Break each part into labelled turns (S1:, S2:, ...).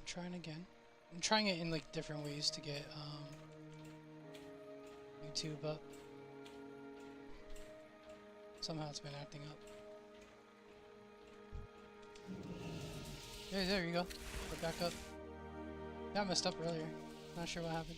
S1: trying again. I'm trying it in like different ways to get YouTube up. Somehow it's been acting up. Yeah, there you go. We're back up. Got messed up earlier. Not sure what happened.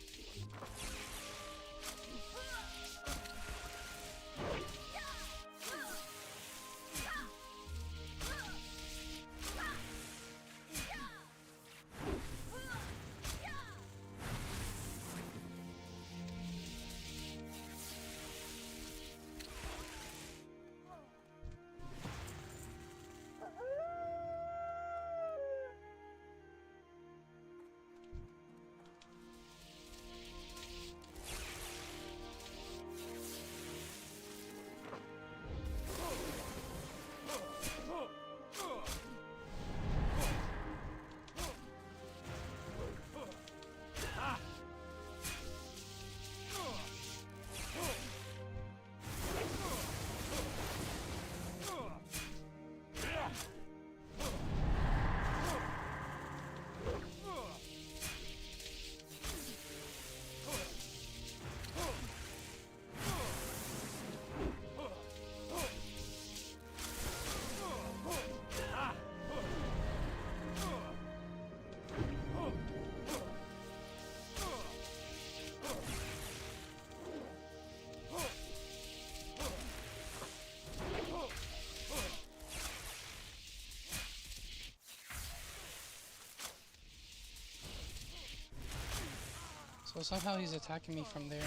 S1: So somehow he's attacking me from there.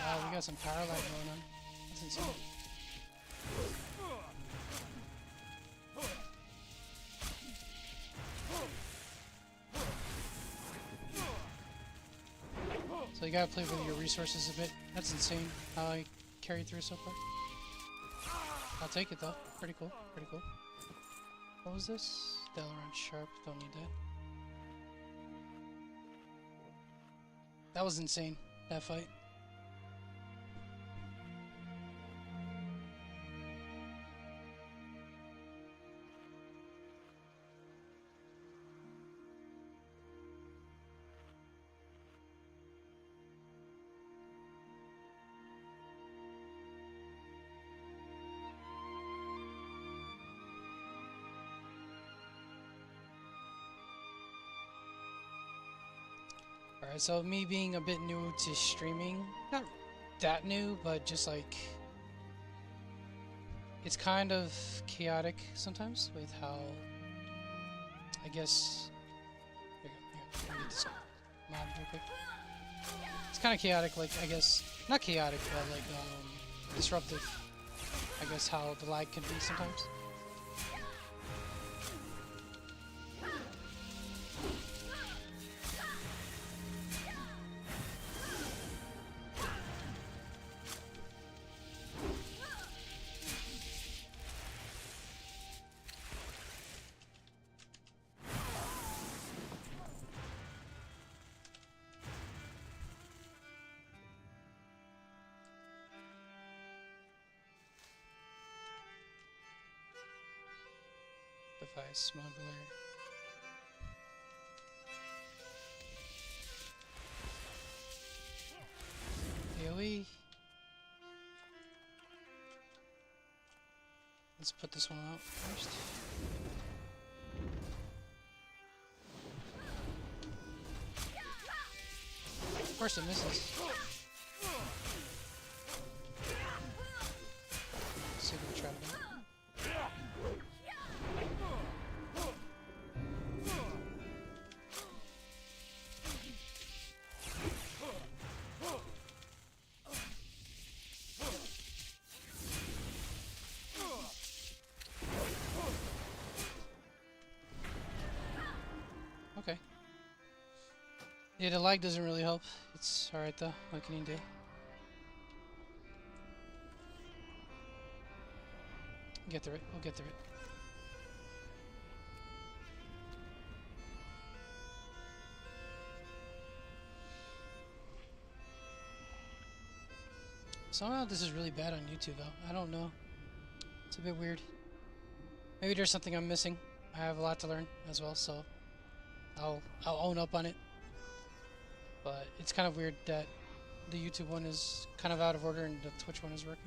S1: Wow, we got some power light going on. That's insane. So you gotta play with your resources a bit. That's insane how I carried through so far. I'll take it though. Pretty cool. Pretty cool. What was this? Delaran Sharp. Don't need that. That was insane, that fight. Alright, so me being a bit new to streaming, not that new, but just like, it's kind of chaotic sometimes with how, I guess, here we go, let me get this mob real quick. It's kind of chaotic, like, I guess, not chaotic, but like, disruptive, I guess, how the lag can be sometimes. Device smuggler. AoE. Let's put this one out first. Of course it misses. Secret trap. Okay. Yeah, the lag doesn't really help. It's alright though. What can you do? Get through it. We'll get through it. Somehow this is really bad on YouTube though. I don't know. It's a bit weird. Maybe there's something I'm missing. I have a lot to learn as well, so I'll own up on it. But it's kind of weird that the YouTube one is kind of out of order and the Twitch one is working.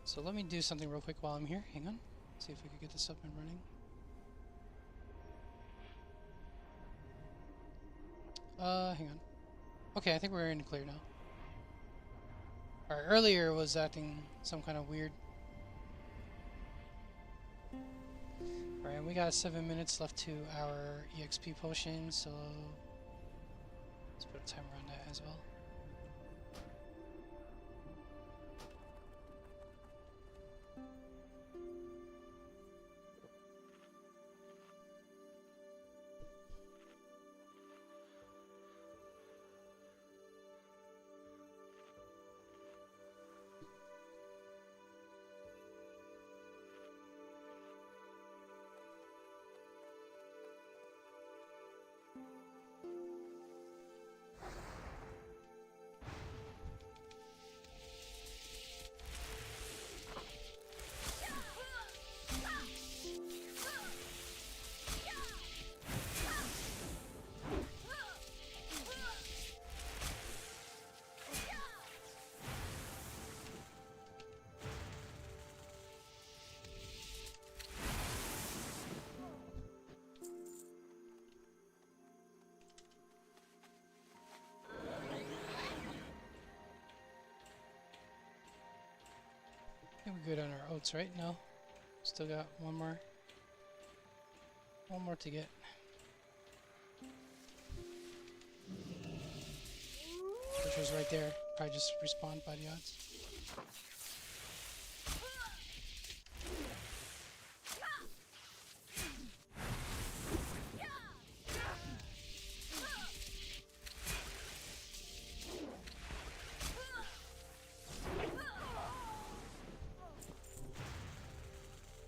S1: So let me do something real quick while I'm here. Hang on. See if we can get this up and running. Hang on. Okay, I think we're in the clear now. Alright, earlier was acting some kind of weird. Alright, we got 7 minutes left to our EXP potion, so let's put a timer on that as well. I think we're good on our oats, right? No? Still got one more to get. Which was right there. Probably just respawned by the odds.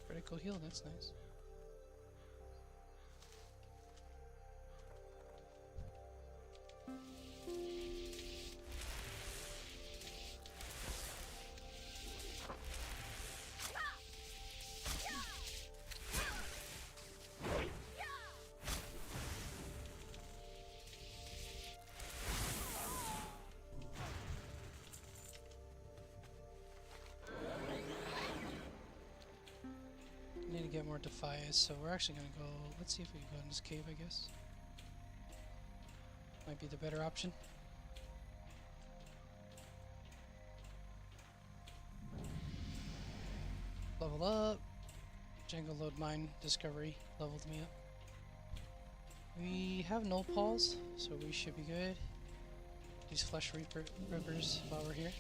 S1: Critical heal, that's nice. Need to get more Defias, so we're actually gonna go. Let's see if we can go in this cave, I guess. Might be the better option. Level up. Django Load Mine Discovery leveled me up. We have no pawls, so we should be good. These Flesh Rippers while we're here.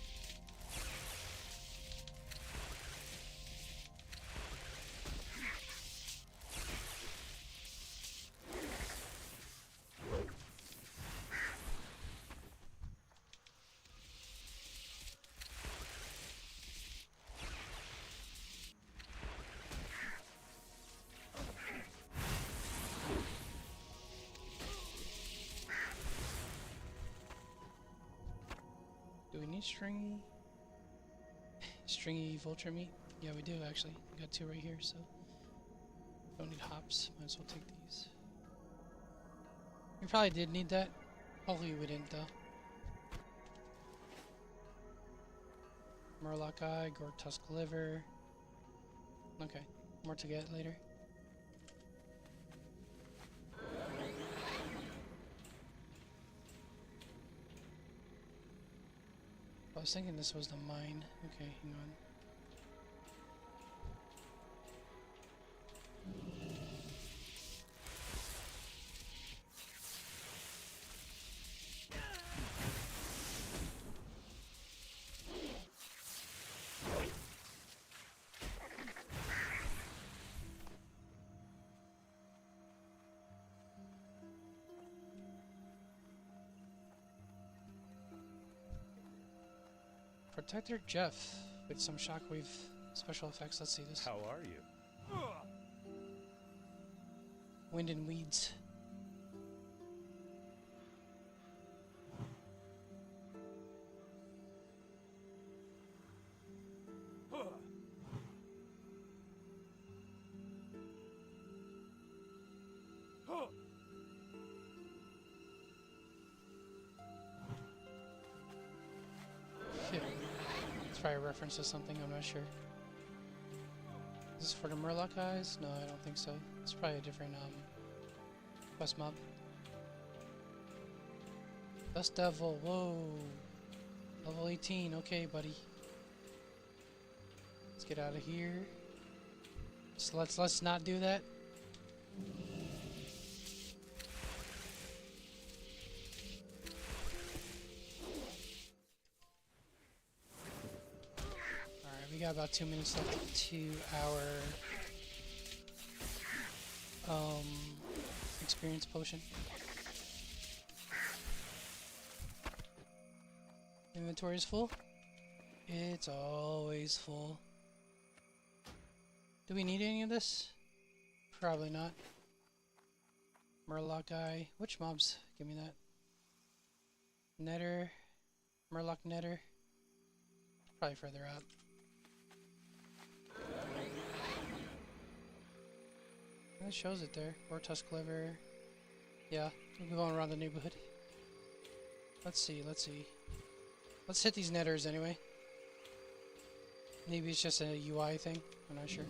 S1: Do we need stringy vulture meat? Yeah, we do actually. We got 2 right here, so don't need hops. Might as well take these. We probably did need that. Hopefully we didn't though. Murloc Eye, Gore Tusk Liver. Okay, more to get later. I was thinking this was the mine. Okay, hang on. Protector Jeff with some shockwave special effects. Let's see this.
S2: How are you?
S1: Wind and Weeds. It's probably a reference to something, I'm not sure. Is this for the Murloc eyes? No, I don't think so. It's probably a different quest mob. Dust Devil, whoa. Level 18, okay buddy. Let's get out of here. So let's not do that. Alright, we got about 2 minutes left to our experience potion. Inventory is full. It's always full. Do we need any of this? Probably not. Murloc eye. Which mobs? Give me that. Netter. Murloc netter. Probably further out. It shows it there. Or Tusk Clever. Yeah, we'll be going around the neighborhood. Let's see, let's see. Let's hit these netters anyway. Maybe it's just a UI thing. I'm not sure.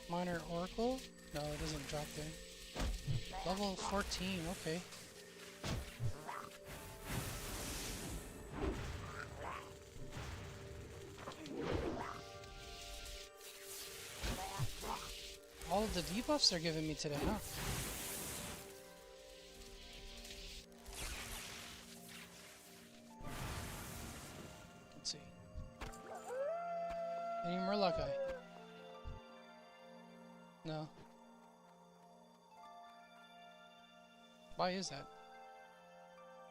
S1: Minor Oracle? No, it doesn't drop there. Level 14, okay. All of the debuffs they're giving me today, huh? Let's see. Any Murloc eye? No. Why is that?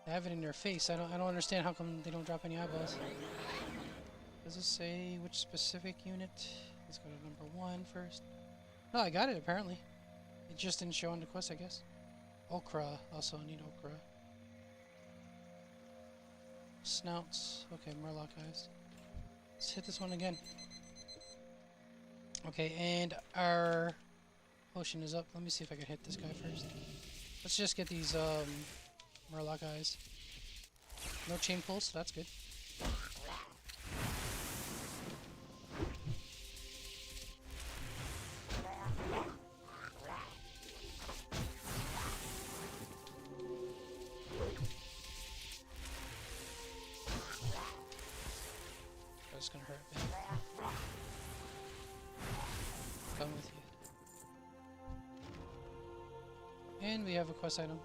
S1: They have it in their face. I don't understand how come they don't drop any eyeballs. Does it say which specific unit? Let's go to number 1 first. No, I got it apparently. It just didn't show on the quest, I guess. Okra. Also need okra. Snouts. Okay, Murloc eyes. Let's hit this one again. Okay, and our potion is up. Let me see if I can hit this guy first. Let's just get these Murloc eyes. No chain pulse, so that's good. That's gonna hurt me. Come with you. And we have a quest item.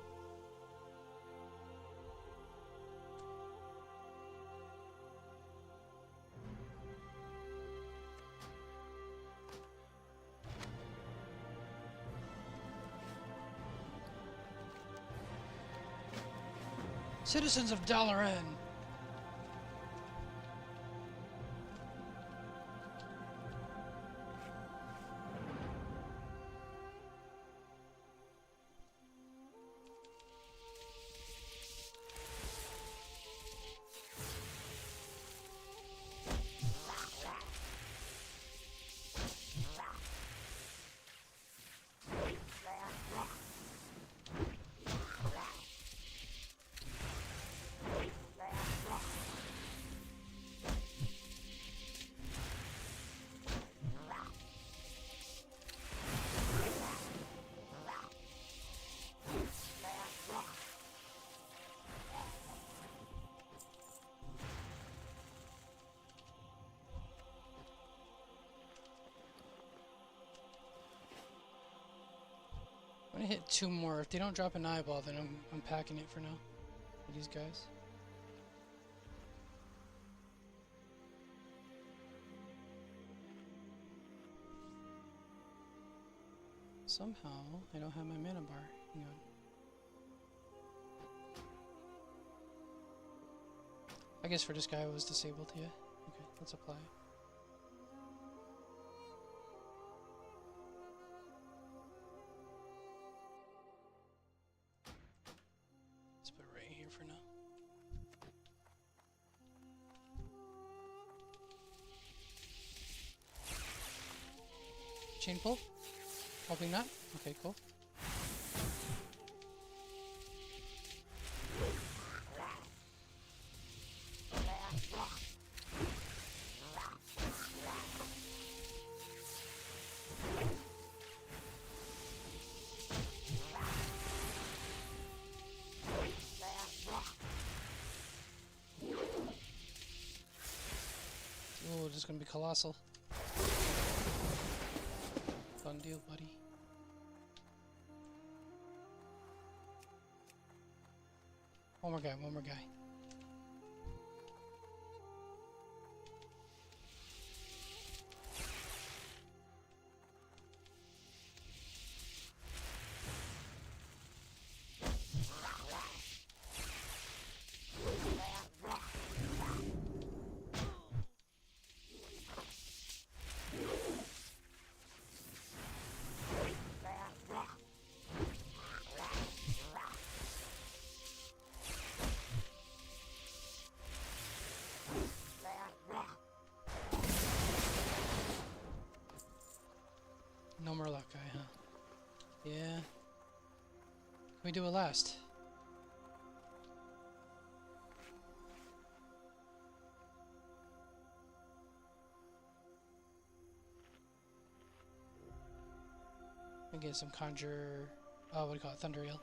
S1: Citizens of Dalaran. I'm gonna hit 2 more. If they don't drop an eyeball, then I'm packing it for now. For these guys. Somehow I don't have my mana bar. Hang on. I guess for this guy it was disabled, yeah. Okay, let's apply it. For now. Chain pull? Probably not. Okay, cool. gonna be colossal. Done deal, buddy. One more guy, one more guy. No more luck guy, huh? Yeah. Can we do it last? And get some conjure. Oh, what do you call it? Thunder Eel.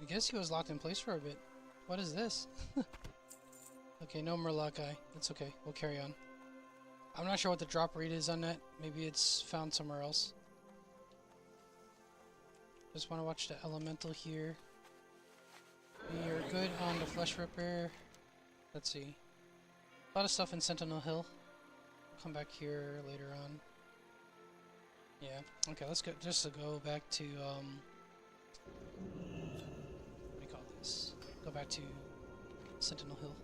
S1: I guess he was locked in place for a bit. What is this? Okay, no more luck guy. It's okay. We'll carry on. I'm not sure what the drop rate is on that. Maybe it's found somewhere else. Just want to watch the elemental here. We are good on the flesh ripper. Let's see. A lot of stuff in Sentinel Hill. I'll come back here later on. Yeah. Okay, let's go. Just to go back to what do you call this? Go back to Sentinel Hill.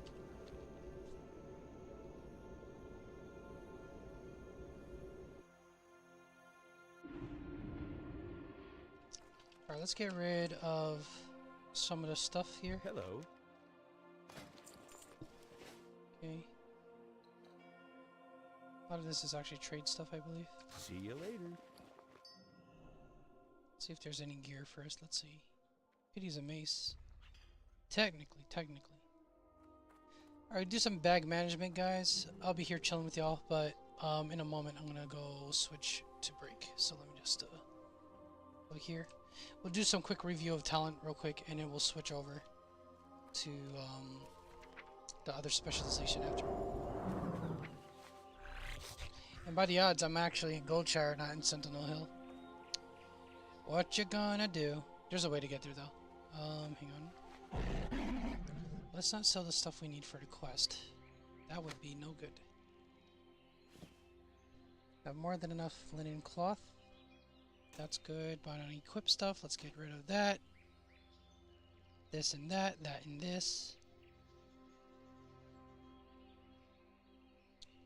S1: Alright, let's get rid of some of the stuff here.
S2: Hello.
S1: Okay. A lot of this is actually trade stuff, I believe.
S2: See you later.
S1: Let's see if there's any gear first. Let's see. Could use a mace. Technically. Alright, do some bag management, guys. I'll be here chilling with y'all, but in a moment I'm gonna go switch to break. So let me just go here. We'll do some quick review of talent real quick, and then we'll switch over to the other specialization after. And by the odds, I'm actually in Goldshire, not in Sentinel Hill. What you gonna do? There's a way to get through though. Hang on. Let's not sell the stuff we need for the quest. That would be no good. Have more than enough linen cloth. That's good. But on equip stuff, let's get rid of that. This and that and this.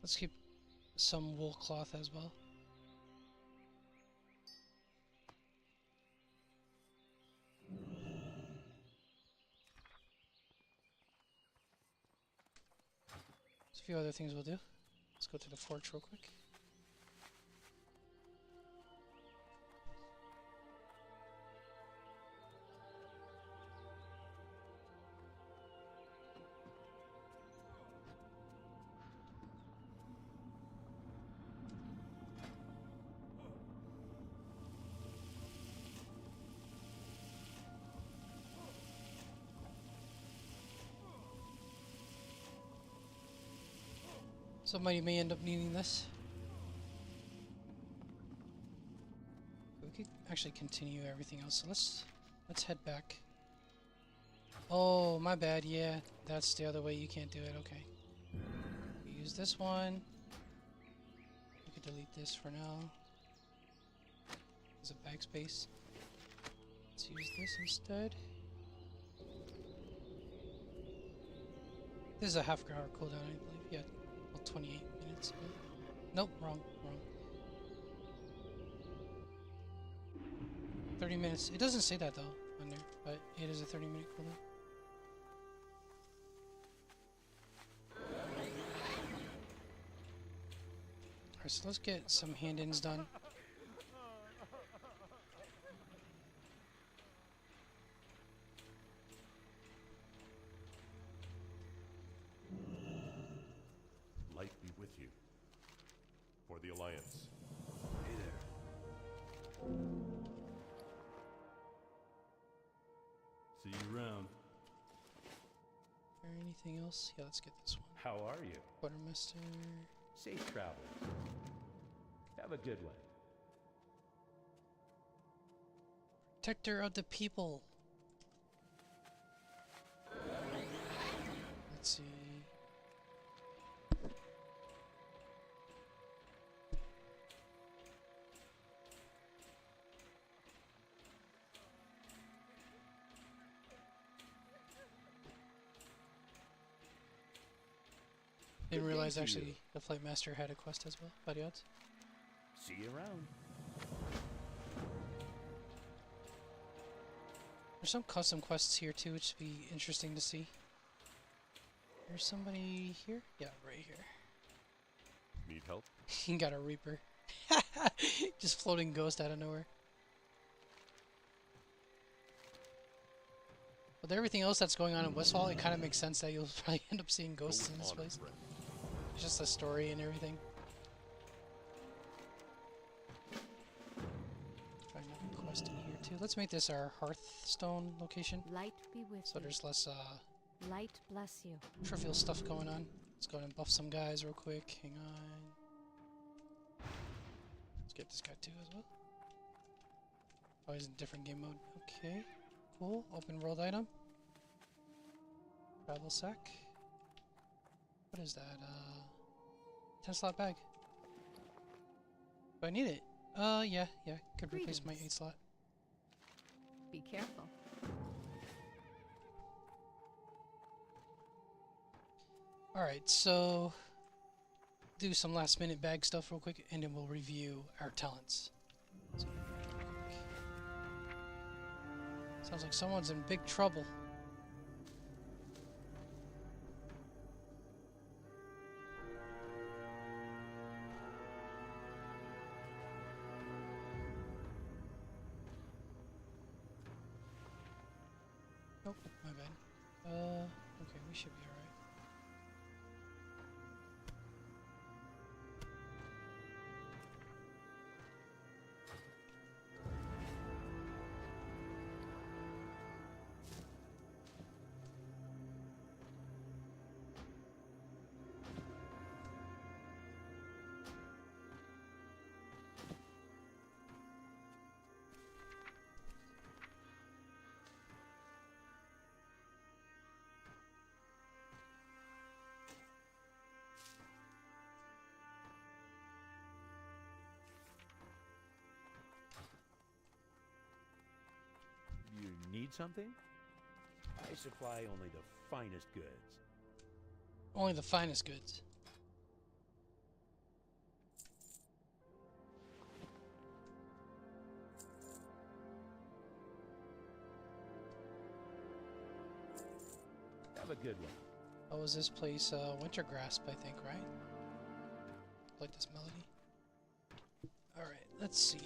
S1: Let's keep some wool cloth as well. There's a few other things we'll do. Let's go to the forge real quick. Somebody may end up needing this. we could actually continue everything else. So let's head back. Oh, my bad. Yeah, that's the other way. You can't do it. Okay. Use this one. We could delete this for now. There's a backspace. Let's use this instead. This is a half hour cooldown, I believe. Yeah, well, 28 minutes. Nope, wrong. 30 minutes. It doesn't say that though on there, but it is a 30-minute cooldown. Alright, so let's get some hand-ins done.
S2: Light be with you. For the Alliance.
S3: Hey there. See you around.
S1: Or anything else? Yeah, let's get this one.
S4: How are you?
S1: Quartermaster.
S4: Safe travels. Have a good one.
S1: Protector of the people. Let's see. Didn't realize actually the Flight Master had a quest as well, by the odds.
S4: See you around.
S1: There's some custom quests here too, which would be interesting to see. There's somebody here? Yeah, right here.
S2: Need help?
S1: He got a Reaper. Just floating ghost out of nowhere. With everything else that's going on in Westfall, it kind of makes sense that you'll probably end up seeing ghosts in this place. It's just the story and everything. Try another quest in here too. Let's make this our Hearthstone location.
S5: Light be with
S1: So
S5: you.
S1: there's less
S5: Light bless you.
S1: trivial stuff going on. Let's go ahead and buff some guys real quick. Hang on. Let's get this guy too as well. Oh, he's in different game mode. Okay, cool. Open world item. Travel sack. What is that? 10 slot bag. Do I need it? Yeah. Could replace my 8 slot.
S5: Be careful.
S1: Alright, so do some last minute bag stuff real quick and then we'll review our talents. So, sounds like someone's in big trouble. Oh, my bad. Okay, we should be alright.
S4: You need something? I supply only the finest goods.
S1: Only the finest goods.
S4: Have a good one.
S1: Oh, was this place Winter Grasp, I think, right? Like this melody. Alright, let's see.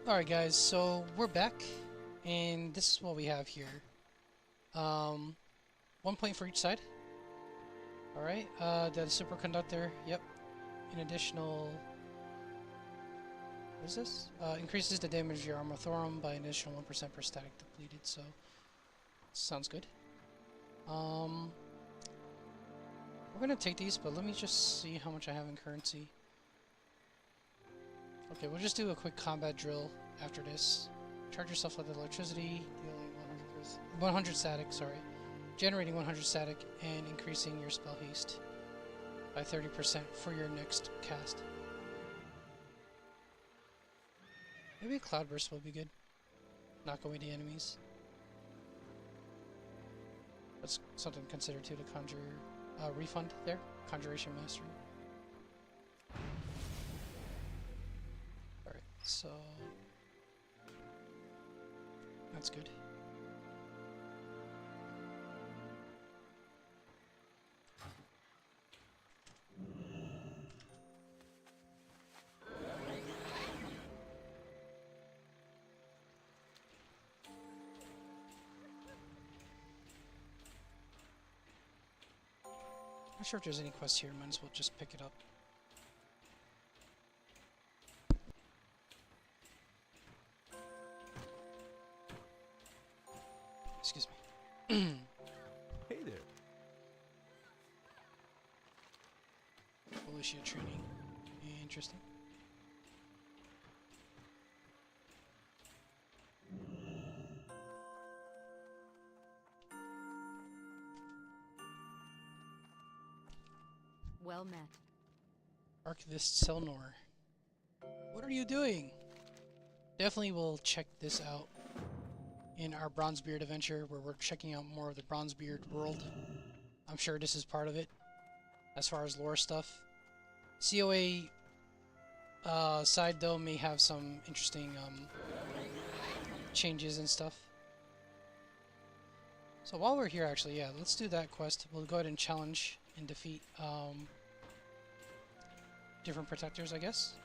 S1: Alright guys, so we're back, and this is what we have here. 1 point for each side. Alright, the superconductor, yep. An additional... What is this? Increases the damage of your armor thorum by an additional 1% per static depleted, so... Sounds good. We're gonna take these, but let me just see how much I have in currency. Okay, we'll just do a quick combat drill after this. Charge yourself with electricity, dealing 100 static, sorry. Generating 100 static and increasing your spell haste by 30% for your next cast. Maybe a cloudburst will be good. Knock away the enemies. That's something to consider too, to conjure refund there. Conjuration mastery. Alright, so that's good. Not sure if there's any quests here, might as well just pick it up. Excuse me.
S4: Hey there.
S1: Militia training. Interesting.
S5: Well met.
S1: Archivist Selnor. What are you doing? Definitely will check this out in our Bronzebeard adventure where we're checking out more of the Bronzebeard world. I'm sure this is part of it as far as lore stuff. COA side though may have some interesting changes and stuff. So while we're here actually, yeah, let's do that quest. We'll go ahead and challenge and defeat different protectors, I guess.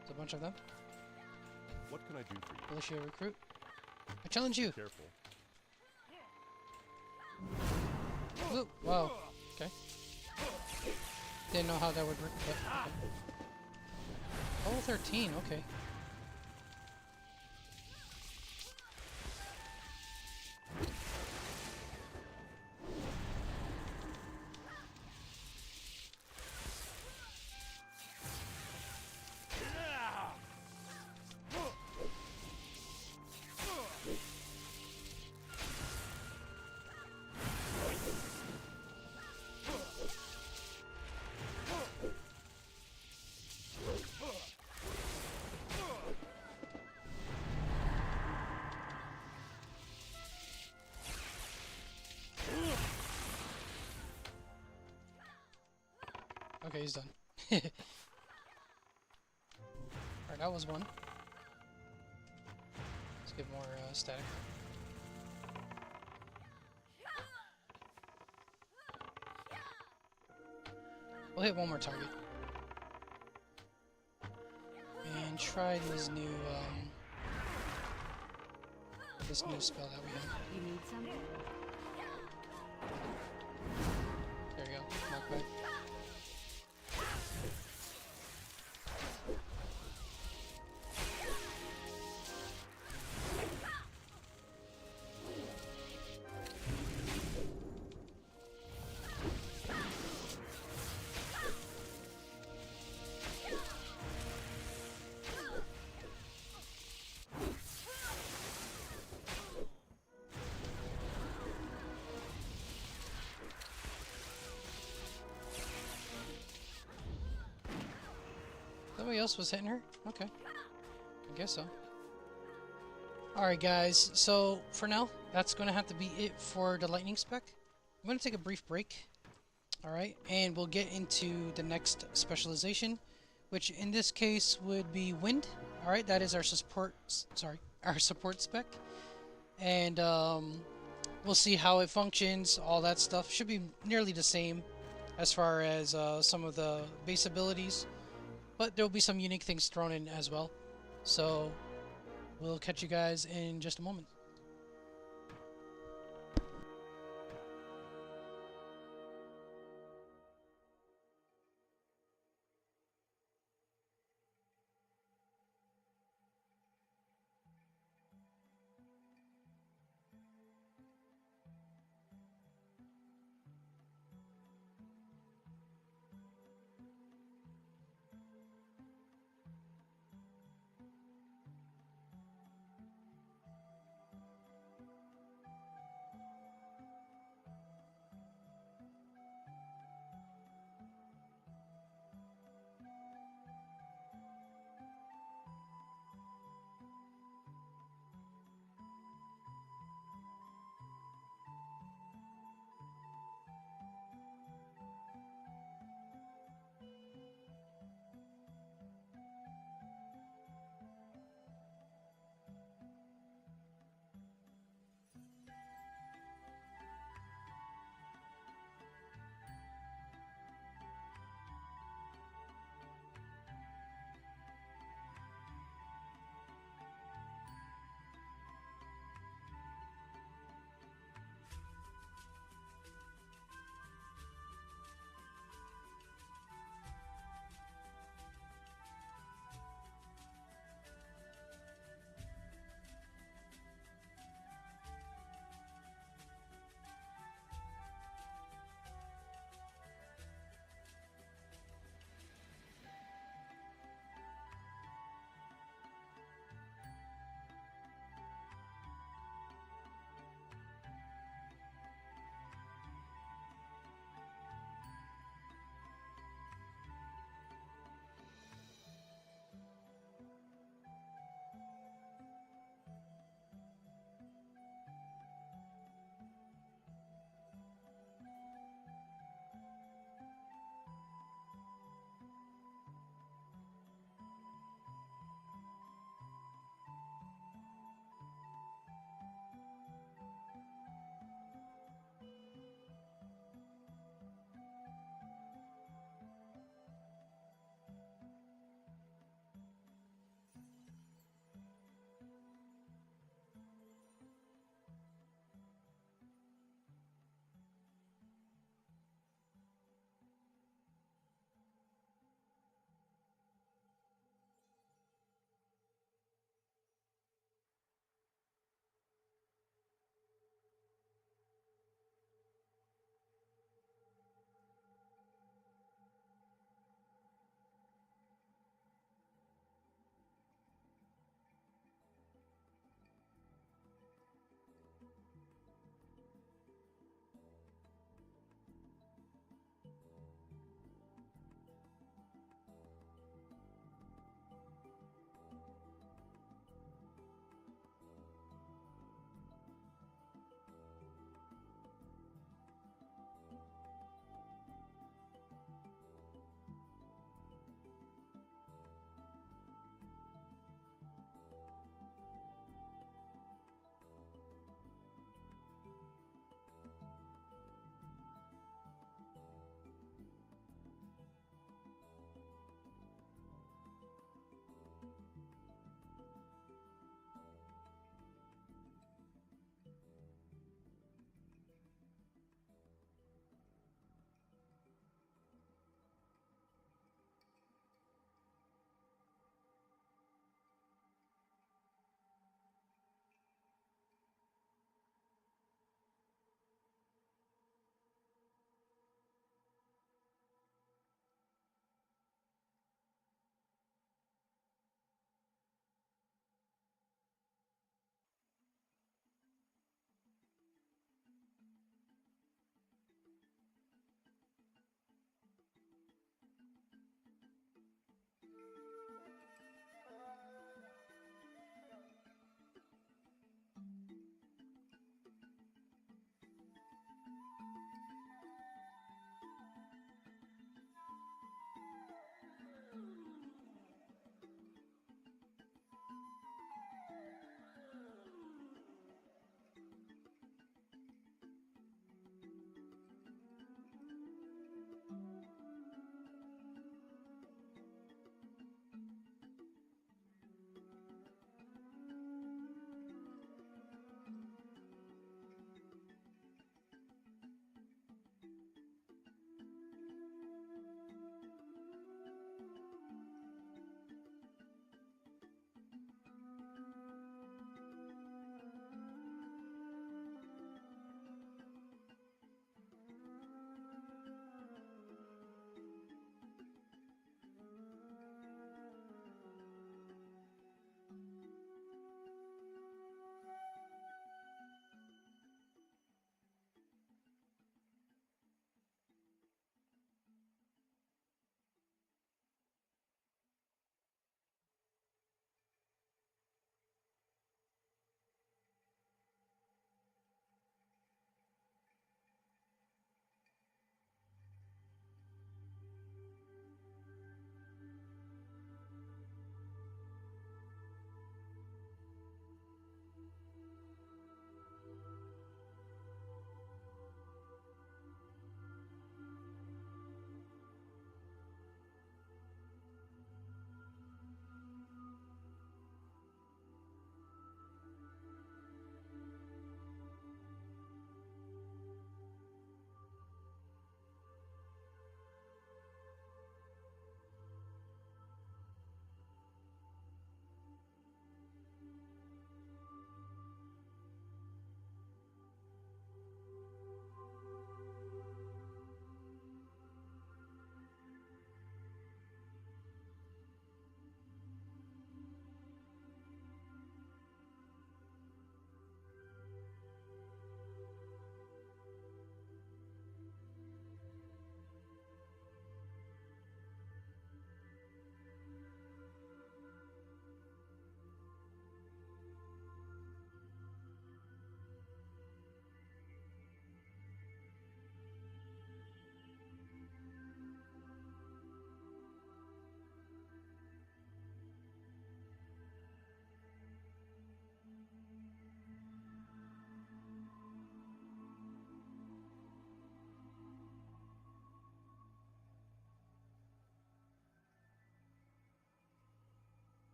S1: There's a bunch of them.
S2: What can I do for you?
S1: Militia recruit. I challenge you.
S2: Careful.
S1: Ooh, wow. Okay. Didn't know how that would work, but okay. Level 13, okay. Okay, he's done. Alright, that was one. Let's get more static. We'll hit one more target. And try these new, this new spell that we have.
S5: You need something?
S1: There we go. Knockback. Somebody else was hitting her? Okay. I guess so. Alright guys, so for now, that's going to have to be it for the lightning spec. I'm going to take a brief break. Alright, and we'll get into the next specialization, which in this case would be wind. Alright, that is our support, our support spec. And we'll see how it functions, all that stuff. Should be nearly the same as far as some of the base abilities. But there will be some unique things thrown in as well. So we'll catch you guys in just a moment.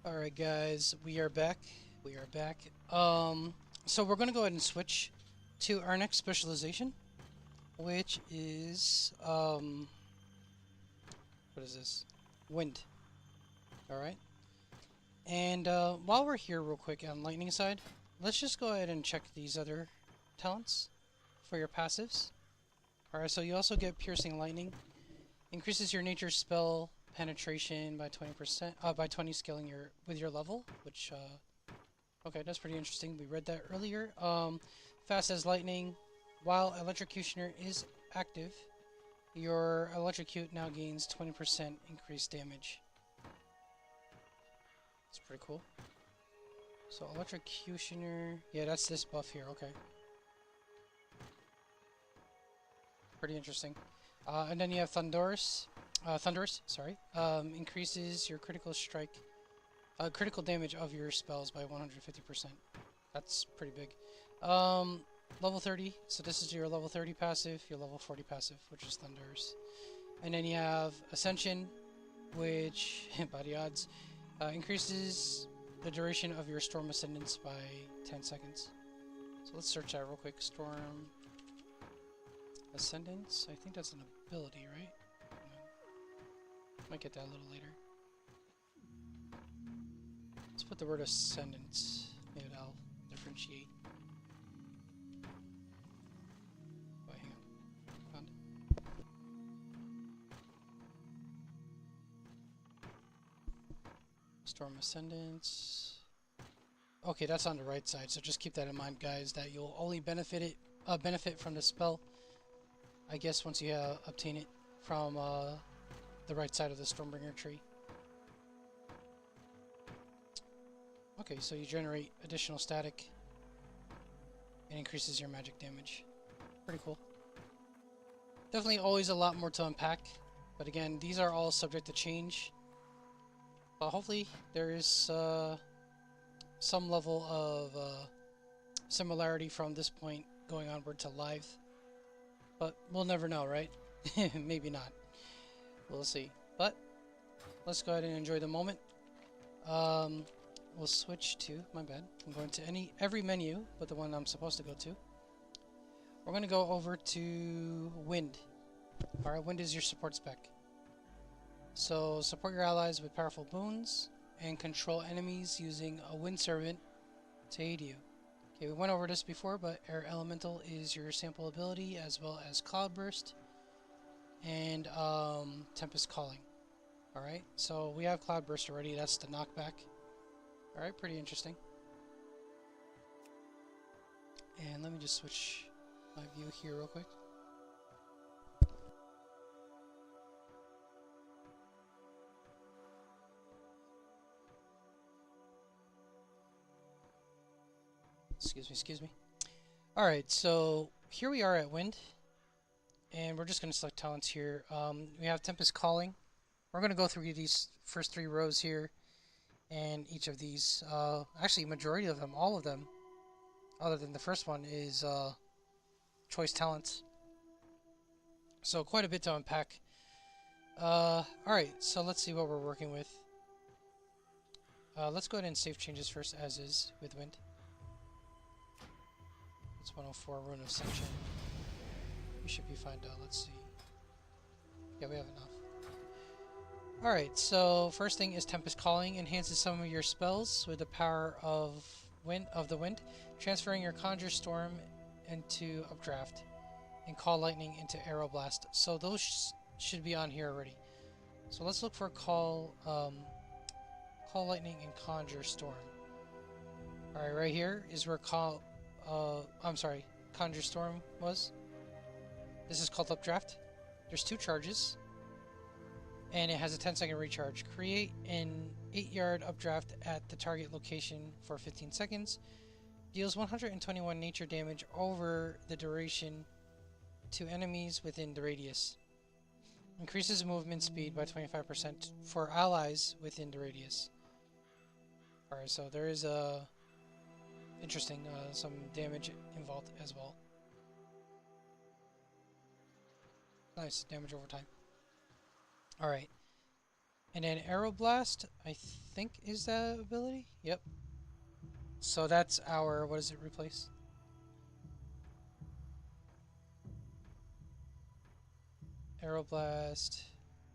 S1: Alright guys, we are back. We are back. So we're gonna go ahead and switch to our next specialization, which is what is this? Wind. Alright. And while we're here real quick on lightning side, let's just go ahead and check these other talents for your passives. Alright, so you also get piercing lightning. Increases your nature spell penetration by 20%, by 20 scaling with your level, which okay, that's pretty interesting. We read that earlier. Fast as lightning. While electrocutioner is active, your electrocute now gains 20% increased damage. That's pretty cool. So electrocutioner, yeah, that's this buff here. Okay, pretty interesting. And then you have Thunderous, sorry, increases your critical strike, critical damage of your spells by 150%. That's pretty big. Level 30, so this is your level 30 passive, your level 40 passive, which is Thunderous. And then you have Ascension, which, by the odds, increases the duration of your Storm Ascendance by 10 seconds. So let's search that real quick. Storm Ascendance, I think that's an ability, right? Might get that a little later. Let's put the word Ascendance. Maybe that'll differentiate. Oh, hang on. Found it. Storm Ascendance. Okay, that's on the right side, so just keep that in mind, guys, that you'll only benefit from the spell, I guess, once you obtain it from the right side of the Stormbringer tree. Okay, so you generate additional static and increases your magic damage. Pretty cool. Definitely always a lot more to unpack, but again, these are all subject to change. But hopefully there is some level of similarity from this point going onward to live. But we'll never know, right? Maybe not. We'll see. But let's go ahead and enjoy the moment. We'll switch to, my bad, I'm going to every menu but the one I'm supposed to go to. We're going to go over to Wind. Alright, Wind is your support spec. So support your allies with powerful boons and control enemies using a Wind Servant to aid you. Okay, we went over this before, but Air Elemental is your sample ability, as well as Cloudburst and Tempest Calling. Alright, so we have Cloudburst already, that's the knockback. Alright, pretty interesting. And let me just switch my view here real quick. Excuse me. Alright, so here we are at Wind. And we're just going to select talents here. We have Tempest Calling. We're going to go through these first 3 rows here. And each of these, actually majority of them, all of them, other than the first one, is choice talents. So quite a bit to unpack. Alright, so let's see what we're working with. Let's go ahead and save changes first, as is, with Wind. It's 104, Rune of Ascension. We should be fine now, let's see. Yeah, we have enough. Alright, so first thing is Tempest Calling. Enhances some of your spells with the power of the wind, transferring your Conjure Storm into Updraft and Call Lightning into Aeroblast. So those should be on here already. So let's look for Call Lightning and Conjure Storm. Alright, right here is where Conjure Storm was. This is called Updraft. There's 2 charges. And it has a 10-second recharge. Create an 8-yard updraft at the target location for 15 seconds. Deals 121 nature damage over the duration to enemies within the radius. Increases movement speed by 25% for allies within the radius. Alright, so there is interesting, some damage involved as well. Nice, damage over time. Alright. And then Aeroblast, I think, is that ability? Yep. So that's our, what does it replace? Aeroblast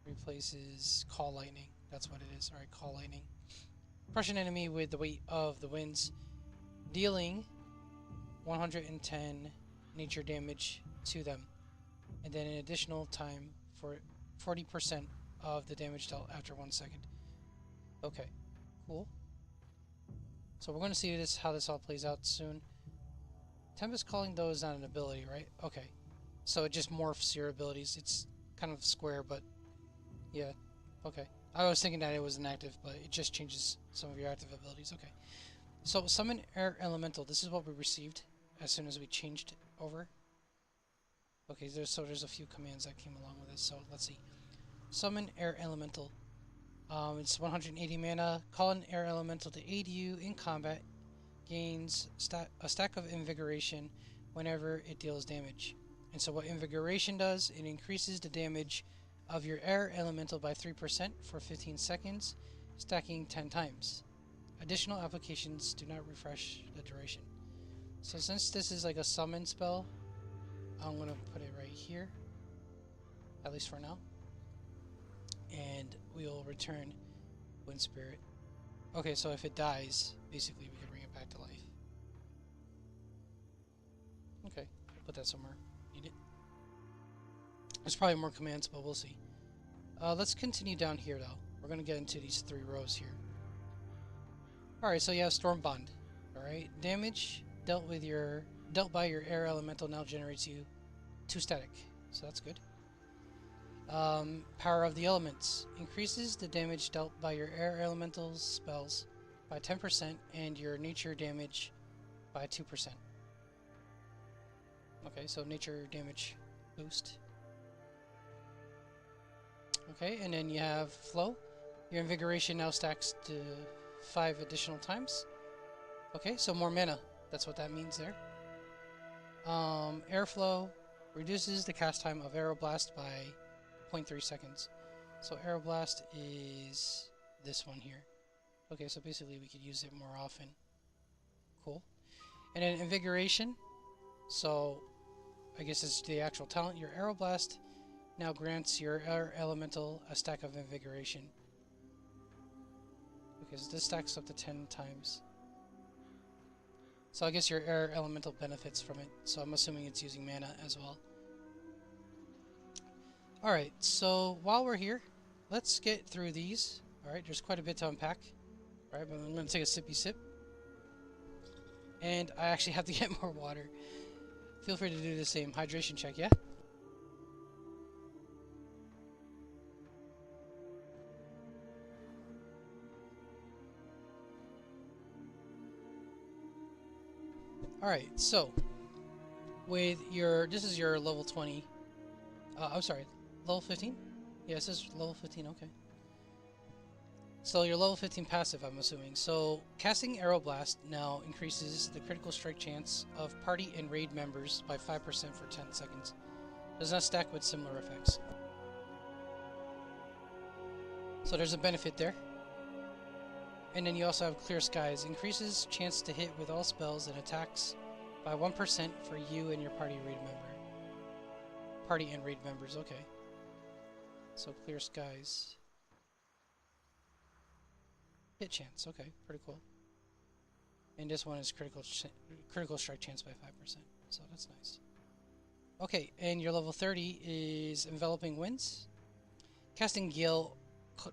S1: replaces Call Lightning. That's what it is. Alright, Call Lightning. Crush an enemy with the weight of the winds, dealing 110 nature damage to them, and then an additional time for 40% of the damage dealt after 1 second. Okay, cool. So we're going to see how this all plays out soon. Tempest Calling, though, is not an ability, right? Okay. So it just morphs your abilities. It's kind of square, but yeah. Okay. I was thinking that it was inactive, but it just changes some of your active abilities. Okay. So Summon Air Elemental. This is what we received as soon as we changed over. Okay, there's a few commands that came along with this. So let's see. Summon Air Elemental. It's 180 mana. Call an Air Elemental to aid you in combat. Gains a stack of Invigoration whenever it deals damage. And so what Invigoration does, it increases the damage of your Air Elemental by 3% for 15 seconds, stacking 10 times. Additional applications do not refresh the duration. So since this is like a summon spell, I'm going to put it right here, at least for now. And we'll return Wind Spirit. Okay, so if it dies, basically we can bring it back to life. Okay, I'll put that somewhere. Need it. There's probably more commands, but we'll see. Let's continue down here, though. We're going to get into these 3 rows here. Alright, so you have Storm Bond. Alright, damage dealt by your Air Elemental now generates you 2 static. So that's good. Power of the Elements. Increases the damage dealt by your Air Elemental's spells by 10% and your nature damage by 2%. Okay, so nature damage boost. Okay, and then you have Flow. Your Invigoration now stacks to 5 additional times. Okay, so more mana. That's what that means there. Airflow reduces the cast time of Aeroblast by 0.3 seconds. So Aeroblast is this one here. Okay, so basically we could use it more often. Cool. And then Invigoration. So I guess it's the actual talent. Your Aeroblast now grants your Air Elemental a stack of Invigoration. Because this stacks up to 10 times. So I guess your Air Elemental benefits from it. So I'm assuming it's using mana as well. Alright, so while we're here, let's get through these. Alright, there's quite a bit to unpack. Alright, but I'm going to take a sippy sip. And I actually have to get more water. Feel free to do the same. Hydration check, yeah? Alright, so with your, this is your level 20, I'm sorry, level 15? Yeah, it says level 15, okay. So your level 15 passive, I'm assuming. So casting Aeroblast now increases the critical strike chance of party and raid members by 5% for 10 seconds. Does not stack with similar effects. So there's a benefit there. And then you also have Clear Skies. Increases chance to hit with all spells and attacks by 1% for you and your party raid member. Party and raid members, okay. So Clear Skies. Hit chance, okay, pretty cool. And this one is critical strike chance by 5%, so that's nice. Okay, and your level 30 is Enveloping Winds. Casting Gale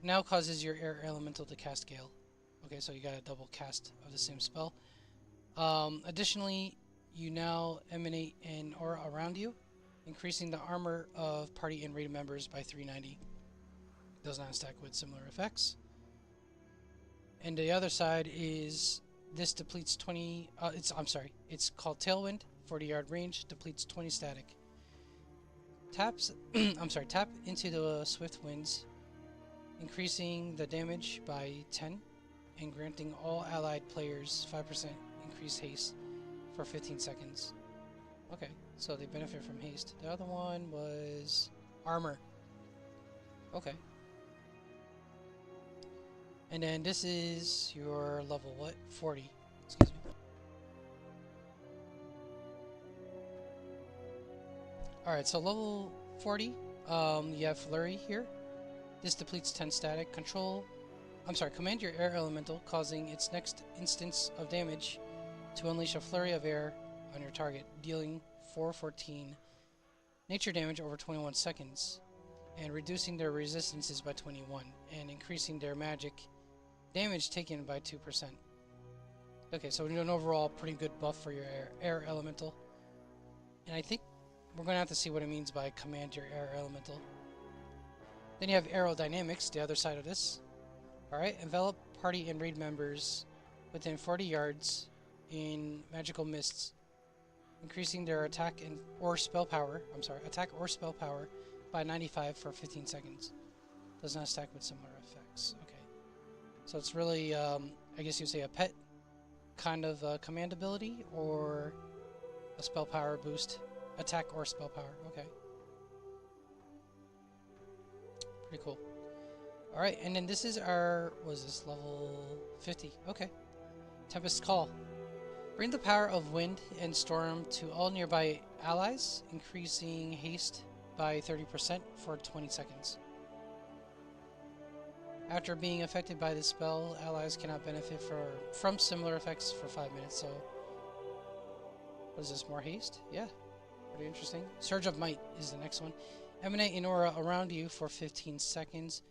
S1: now causes your Air Elemental to cast Gale. Okay, so you got a double cast of the same spell. Additionally, you now emanate an aura around you, increasing the armor of party and raid members by 390. Does not stack with similar effects. And the other side is this depletes 20. It's called Tailwind, 40-yard range, depletes 20 static. Tap into the Swift Winds, increasing the damage by 10 and granting all allied players 5% increased haste for 15 seconds. Okay, so they benefit from haste. The other one was armor. Okay. And then this is your level what? 40. Excuse me. Alright, so level 40, you have Flurry here. This depletes 10 static. Command your air elemental, causing its next instance of damage to unleash a flurry of air on your target, dealing 414 nature damage over 21 seconds, and reducing their resistances by 21, and increasing their magic damage taken by 2%. Okay, so we do an overall pretty good buff for your air elemental. And I think we're going to have to see what it means by command your air elemental. Then you have aerodynamics, the other side of this. Alright, envelop party and raid members within 40 yards in magical mists, increasing their attack or spell power by 95 for 15 seconds. Does not stack with similar effects. Okay. So it's really, I guess you'd say a pet kind of command ability, or a spell power boost. Attack or spell power. Okay. Pretty cool. Alright, and then this is our, what is this, level 50. Okay. Tempest's Call. Bring the power of wind and storm to all nearby allies, increasing haste by 30% for 20 seconds. After being affected by this spell, allies cannot benefit from similar effects for 5 minutes, so... What is this, more haste? Yeah. Pretty interesting. Surge of Might is the next one. Emanate an aura around you for 15 seconds,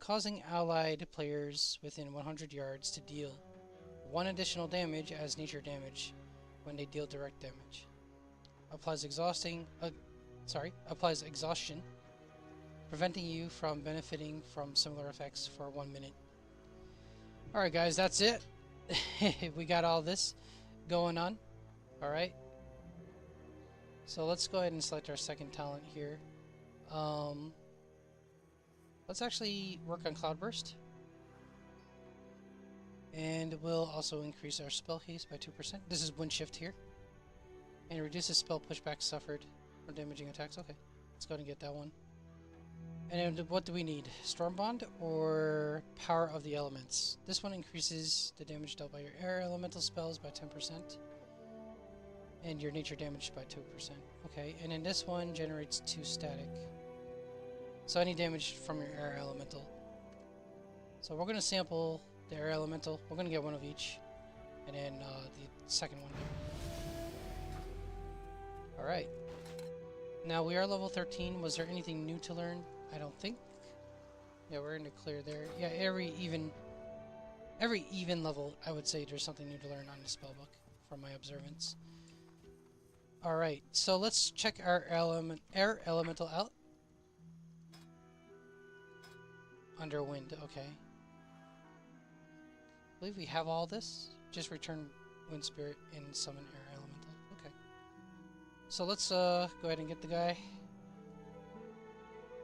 S1: causing allied players within 100 yards to deal 1 additional damage as nature damage when they deal direct damage. Applies exhaustion, preventing you from benefiting from similar effects for 1 minute. Alright guys, that's it. We got all this going on. Alright. So let's go ahead and select our second talent here. Let's actually work on Cloudburst. And we'll also increase our spell haste by 2%. This is Wind Shift here. And it reduces spell pushback suffered from damaging attacks. Okay, let's go ahead and get that one. And then what do we need? Storm Bond or Power of the Elements? This one increases the damage dealt by your air elemental spells by 10%. And your nature damage by 2%. Okay, and then this one generates 2 static. So any damage from your air elemental. So we're going to sample the air elemental. We're going to get one of each. And then the second one there. Alright. Now we are level 13. Was there anything new to learn? I don't think. Yeah, we're in the clear there. Yeah, every even level, I would say there's something new to learn on the spellbook from my observance. Alright, so let's check our air elemental out. Under wind, okay. I believe we have all this. Just return wind spirit and summon air elemental. Okay. So let's go ahead and get the guy,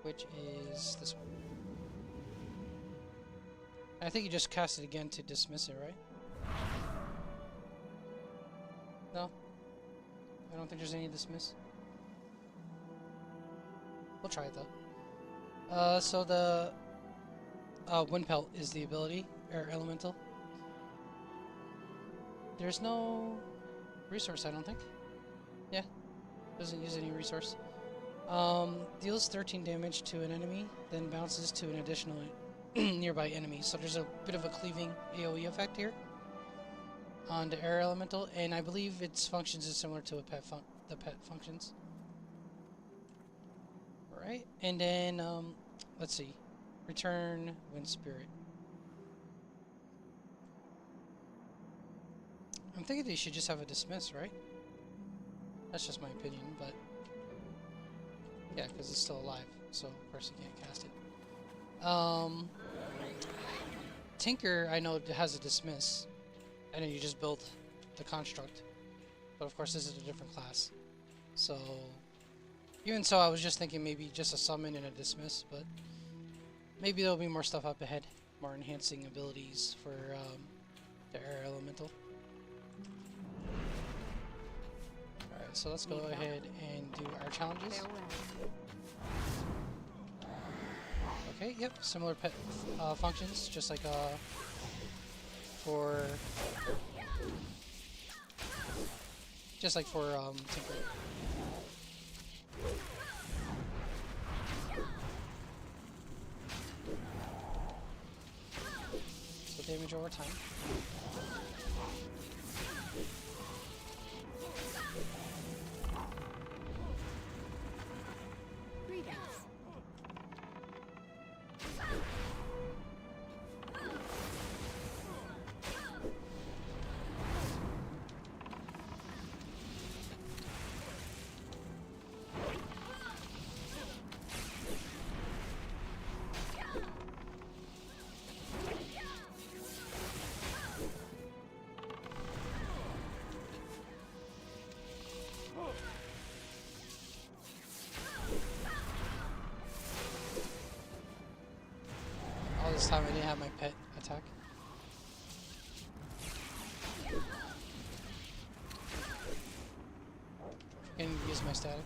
S1: which is this one. I think you just cast it again to dismiss it, right? No? I don't think there's any dismiss. We'll try it though. So the Wind Pelt is the ability, air elemental. There's no resource, I don't think. Yeah, doesn't use any resource. Deals 13 damage to an enemy, then bounces to an additional nearby enemy. So there's a bit of a cleaving AoE effect here on the air elemental, and I believe its functions is similar to the pet functions. Alright, and then let's see. Return Wind Spirit. I'm thinking they should just have a dismiss, right? That's just my opinion, but yeah, because it's still alive, so of course you can't cast it. Tinker, I know, has a dismiss, and then you just build the construct. But of course, this is a different class. So, even so, I was just thinking maybe just a summon and a dismiss, but maybe there'll be more stuff up ahead, more enhancing abilities for the air elemental. Alright, so let's go ahead and do our challenges. Okay, yep, similar pet functions, just like for Tinker. So damage over time.
S5: Greetings.
S1: All this time I didn't have my pet attack. Can use my static.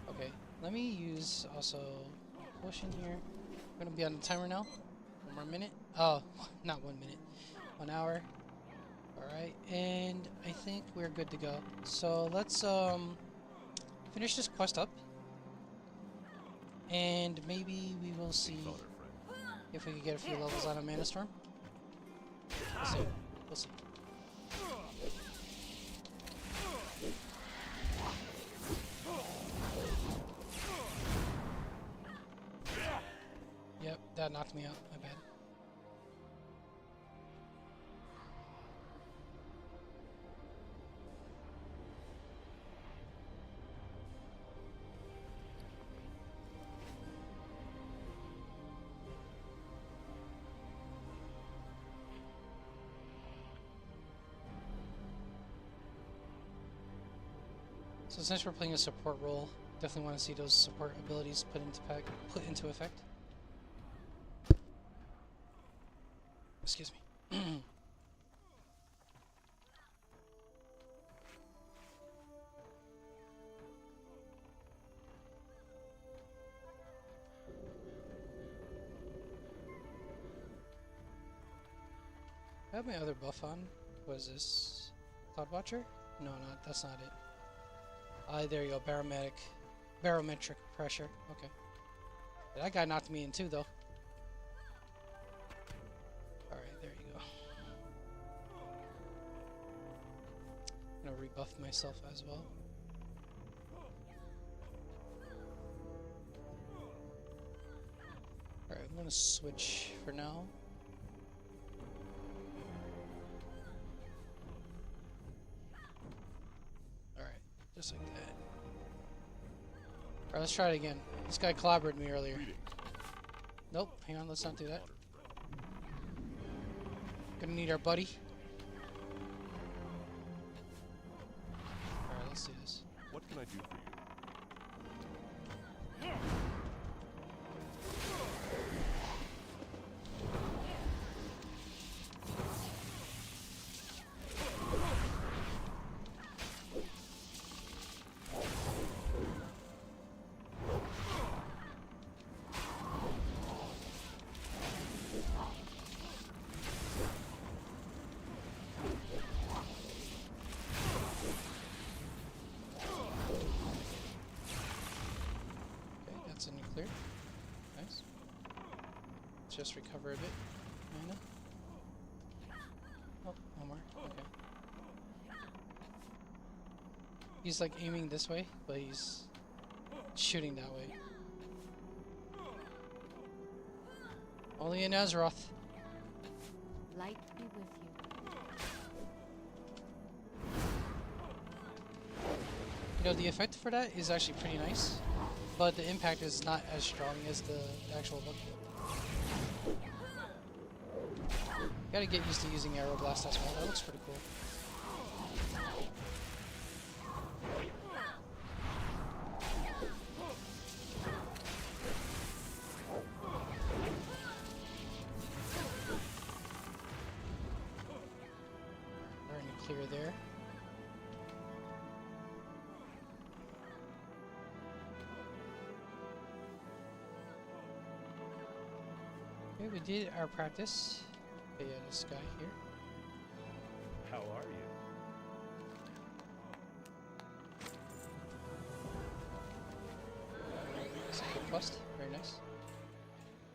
S1: Okay, let me use also a potion here. I'm gonna be on the timer now. 1 more minute. Oh, not 1 minute. 1 hour. Alright, and I think we're good to go. So let's finish this quest up. And maybe we will see if we can get a few levels on a Mana Storm. We'll see. We'll see. Yep, that knocked me out. My bad. So since we're playing a support role, definitely want to see those support abilities put into effect. Excuse me. I have my other buff on. What is this? Cloud Watcher? No, that's not it. There you go. Barometric pressure. Okay. That guy knocked me in too, though. Alright, there you go. I'm gonna rebuff myself as well. Alright, I'm gonna switch for now. Alright, just like that. Alright, let's try it again. This guy clobbered me earlier. Nope, hang on, let's not do that. Gonna need our buddy. Alright, let's do this.
S2: What can I do for you?
S1: That's a nuclear. Nice. Let's just recover a bit. Mana. Oh, one more. Okay. He's like aiming this way, but he's shooting that way. Only in Azeroth.
S5: Light be with you.
S1: You know, the effect for that is actually pretty nice, but the impact is not as strong as the actual look. Gotta get used to using Aeroblast as well. That looks pretty cool. We're gonna clear there. Okay, we did our practice. Okay, yeah, this guy here.
S4: How are you?
S1: Secret quest, very nice.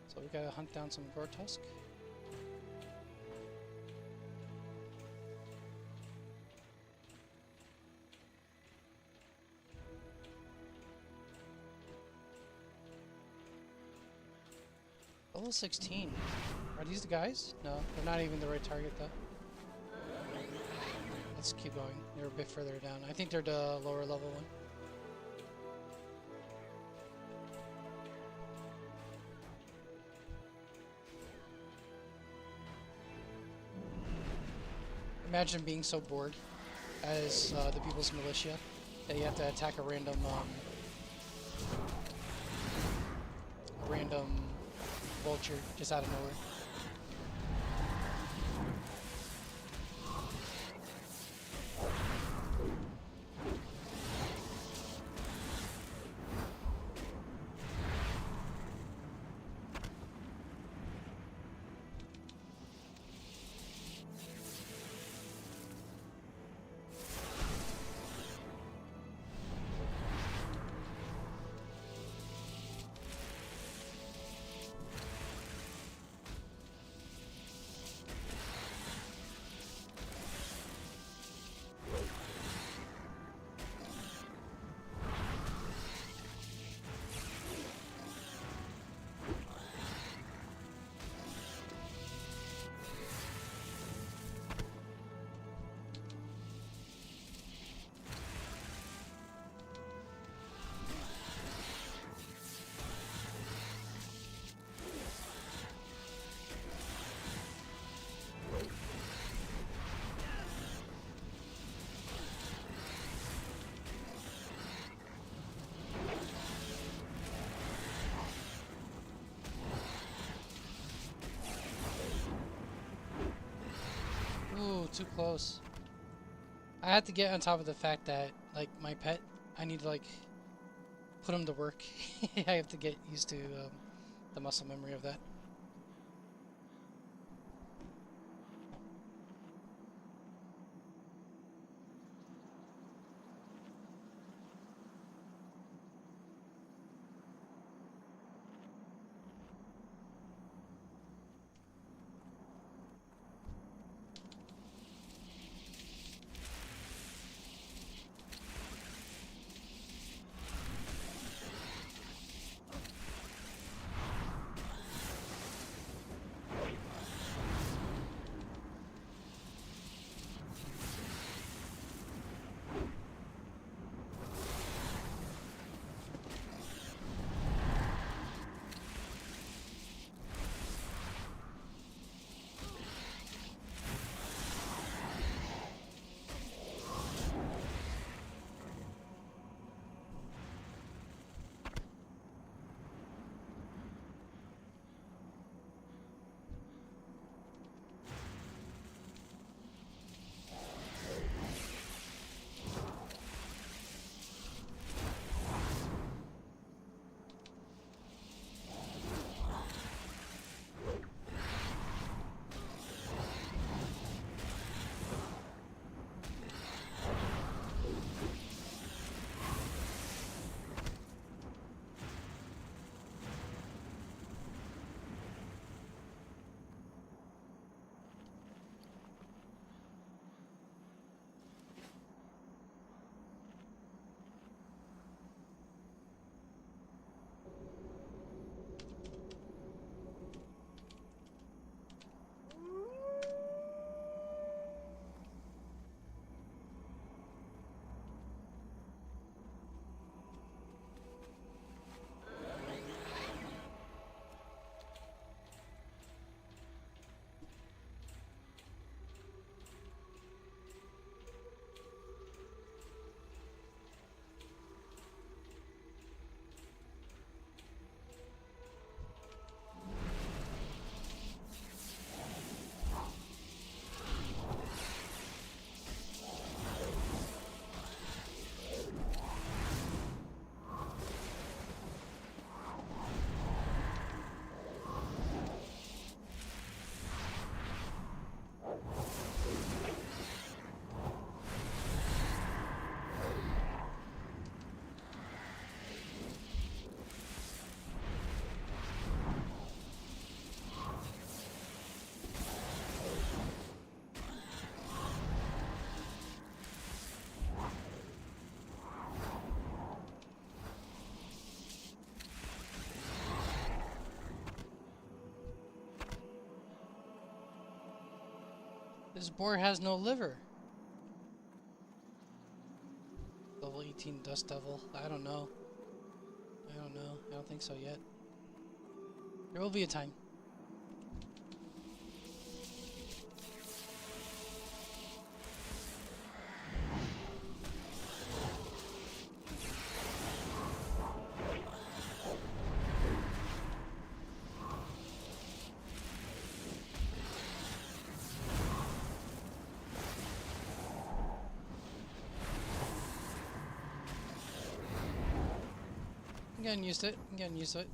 S1: So we gotta hunt down some gore tusk. Level 16. Are these the guys? No, they're not even the right target though. Let's keep going. They're a bit further down. I think they're the lower level one. Imagine being so bored as the People's Militia that you have to attack a random vulture just out of nowhere. Ooh, too close. I had to get on top of the fact that, like, my pet, I need to, like, put him to work. I have to get used to the muscle memory of that. This boar has no liver. Level 18 Dust Devil. I don't know. I don't know. I don't think so yet. There will be a time. I'm getting used to it. I'm getting used to it.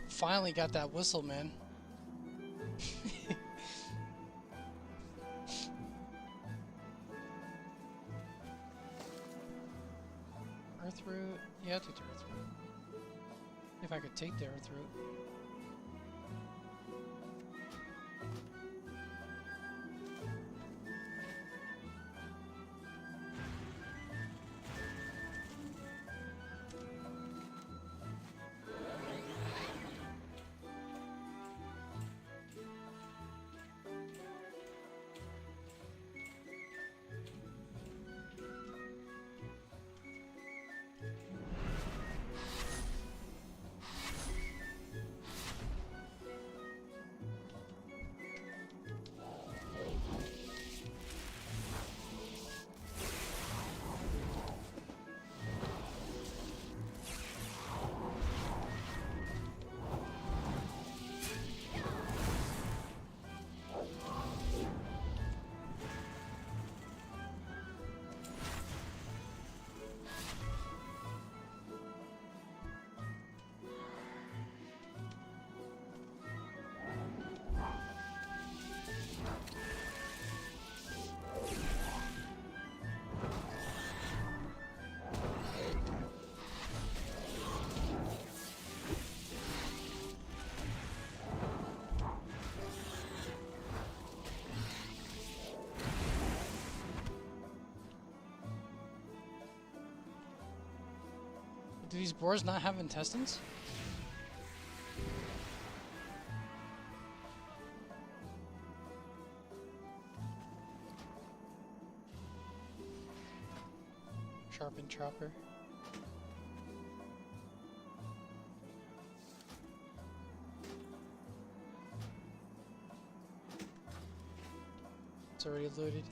S1: Finally got that whistle, man. Earth root? Yeah, I'll take the earth root. If I could take the earth root. Do these boars not have intestines? Sharpened chopper. It's already loaded.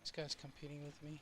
S1: This guy's competing with me.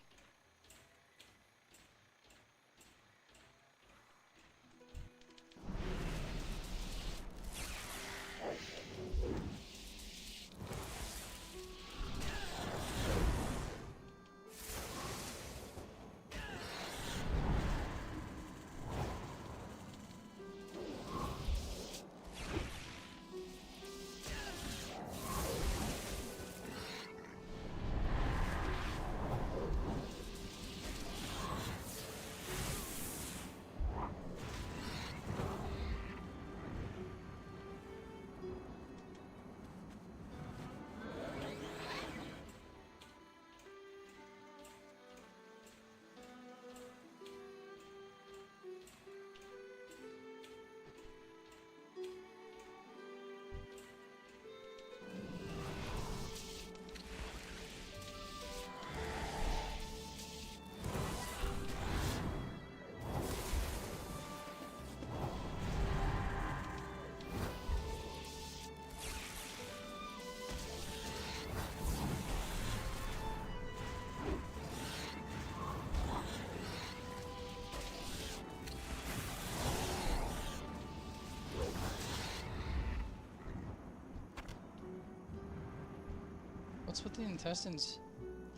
S1: What's with the intestines?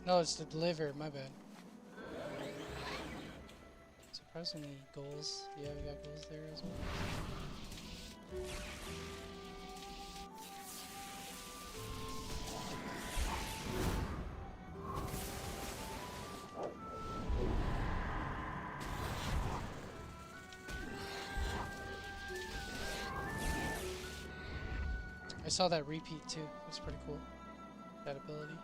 S1: No, it's the liver, my bad. Surprisingly, goals. Yeah, we got goals there as well. I saw that repeat too. That's pretty cool. That ability.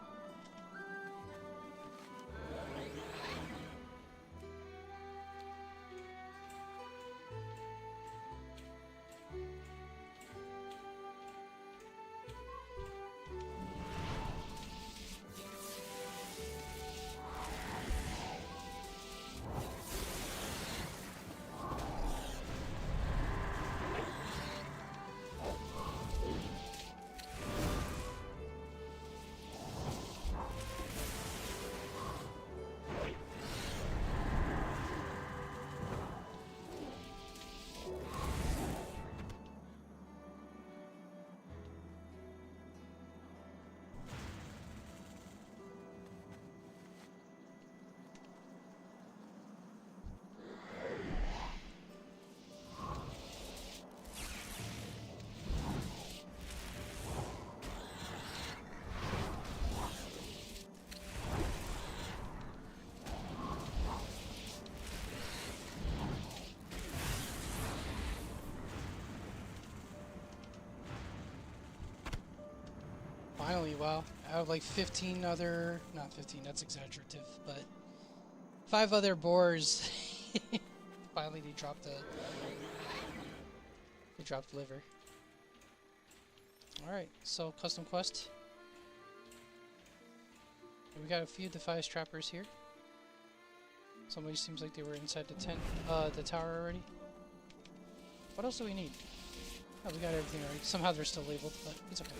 S1: Finally, wow. Out of like 15 other, not 15, that's exaggerative, but 5 other boars. Finally, they dropped liver. Alright, so custom quest. And we got a few Defias trappers here. Somebody seems like they were inside the tower already. What else do we need? Oh, we got everything already. Somehow they're still labeled, but it's okay.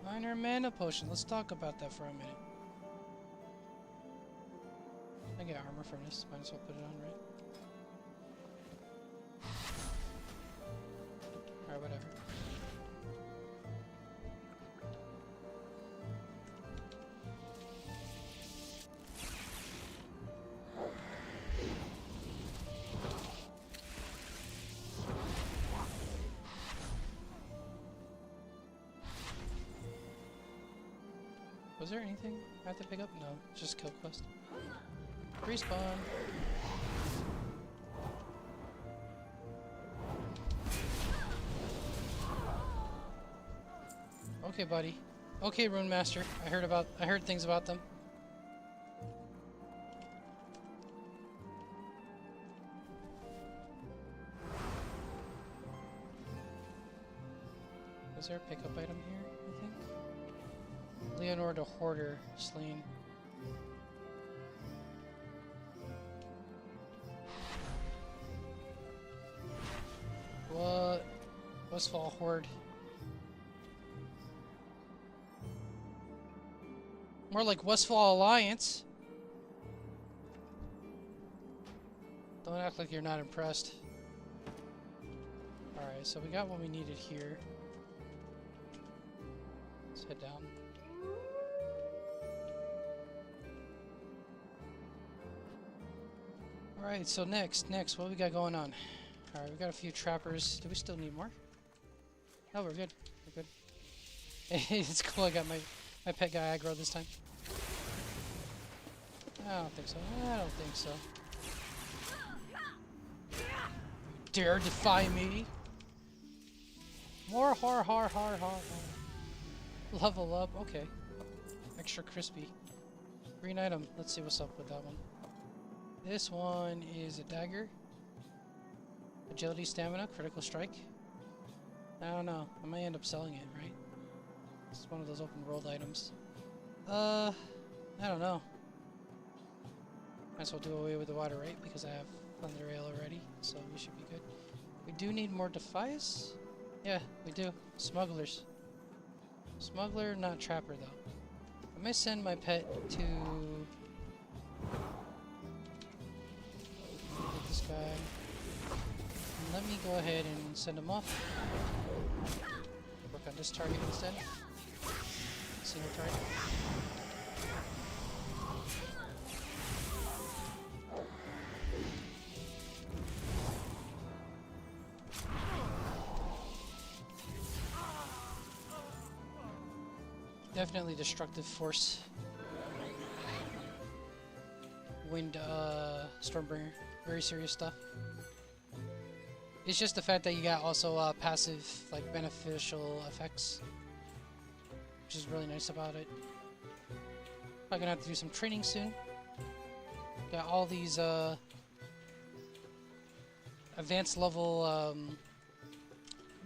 S1: Minor mana potion. Let's talk about that for a minute. I get armor from this. Might as well put it on, right? Alright, whatever. Was there anything I have to pick up? No, just kill quest. Respawn. Okay, buddy. Okay, Rune Master. I heard things about them. Was there a pickup item here, I think? Leonor the Hoarder slain. What? Westfall Horde. More like Westfall Alliance. Don't act like you're not impressed. Alright, so we got what we needed here. Let's head down. Alright, so next, what we got going on? Alright, we got a few trappers. Do we still need more? No, we're good. We're good. It's cool, I got my pet guy aggro this time. I don't think so. I don't think so. You dare defy me? More har. Level up, okay. Extra crispy. Green item. Let's see what's up with that one. This one is a dagger. Agility, stamina, critical strike. I don't know. I might end up selling it, right? It's one of those open world items. I don't know. Might as well do away with the water, right? Because I have Thunder Ale already, so we should be good. We do need more Defias? Yeah, we do. Smugglers. Smuggler, not trapper, though. I may send my pet to... Get this guy. And let me go ahead and send him off. Work on this target instead. Single target. Definitely destructive force. Wind, Stormbringer. Very serious stuff. It's just the fact that you got also passive, like, beneficial effects. Which is really nice about it. Probably gonna have to do some training soon. Got all these, advanced level, what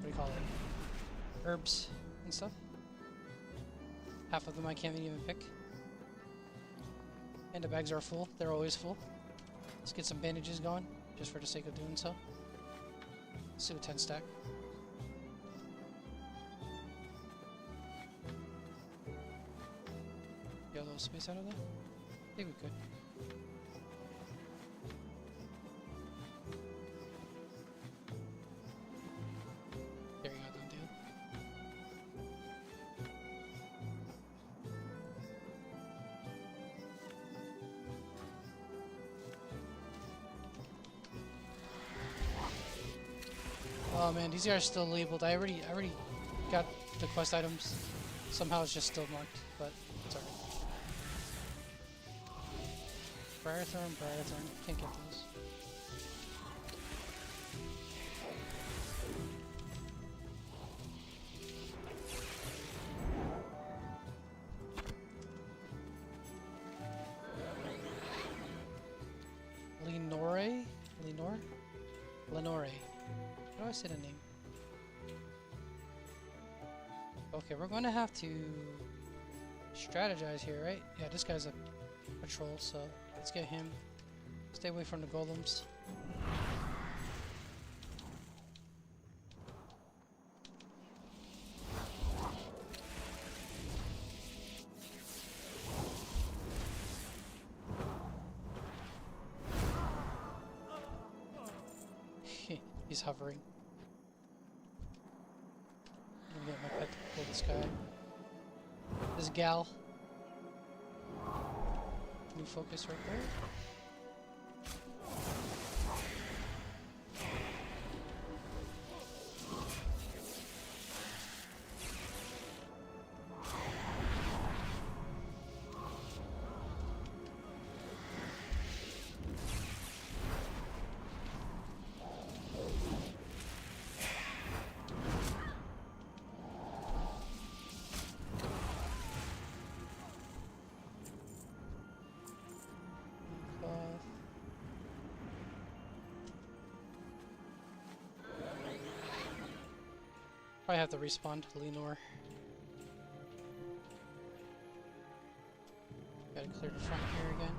S1: do you call it? Herbs and stuff. Half of them I can't even pick. And the bags are full. They're always full. Let's get some bandages going, just for the sake of doing so. Let's do a 10 stack. Get a little space out of that? I think we could. There you go, done deal. Oh man, these guys are still labeled. I already got the quest items. Somehow it's just still marked, but it's alright. Briarthorn. Can't get those. Lenore. How do I say the name? Okay, we're going to have to strategize here, right? Yeah, this guy's a patrol, so let's get him. Stay away from the golems. He's hovering. I'm gonna get my pet to pull this guy. This gal. New focus right there. Probably have to respawn to Lenore. Gotta clear the front here again.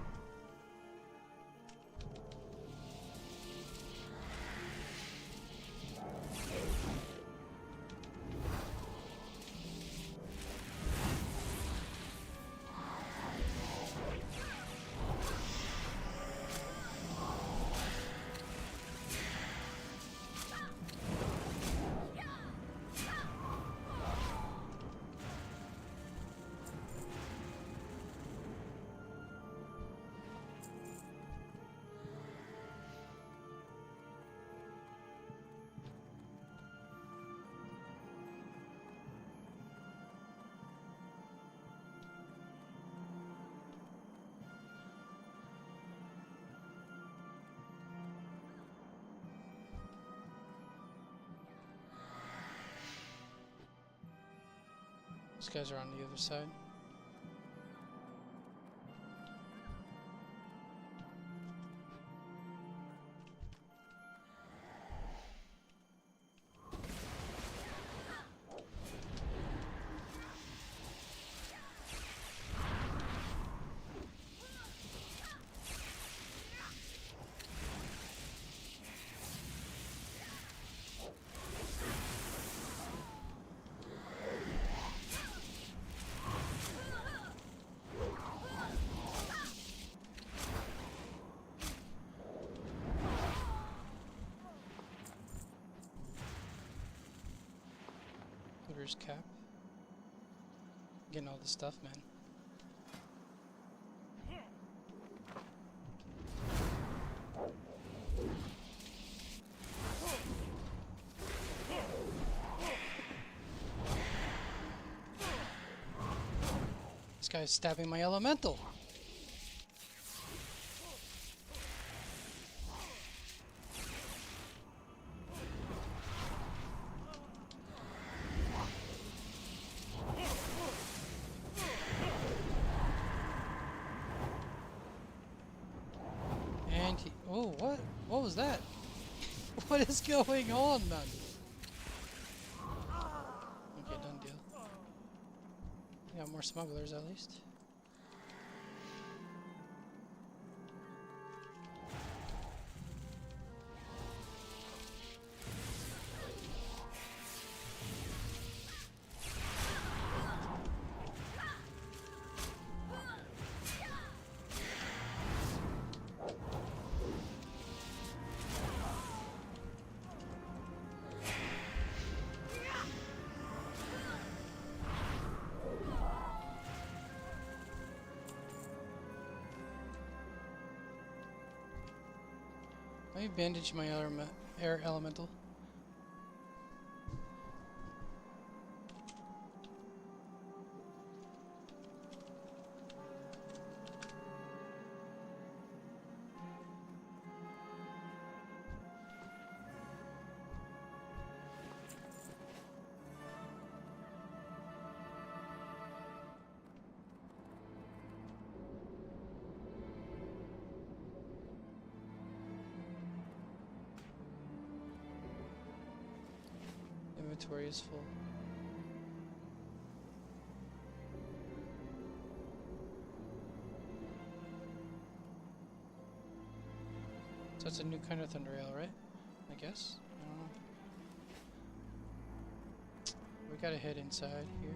S1: These guys are on the other side. Looter's cap. Getting all this stuff, man. This guy's stabbing my elemental. And he, oh, what was that? What is going on, man? Okay, done deal. We got more smugglers at least. Let me bandage my air elemental. inventory is full. So it's a new kind of thunder rail, right? I guess? I don't know. We gotta head inside here.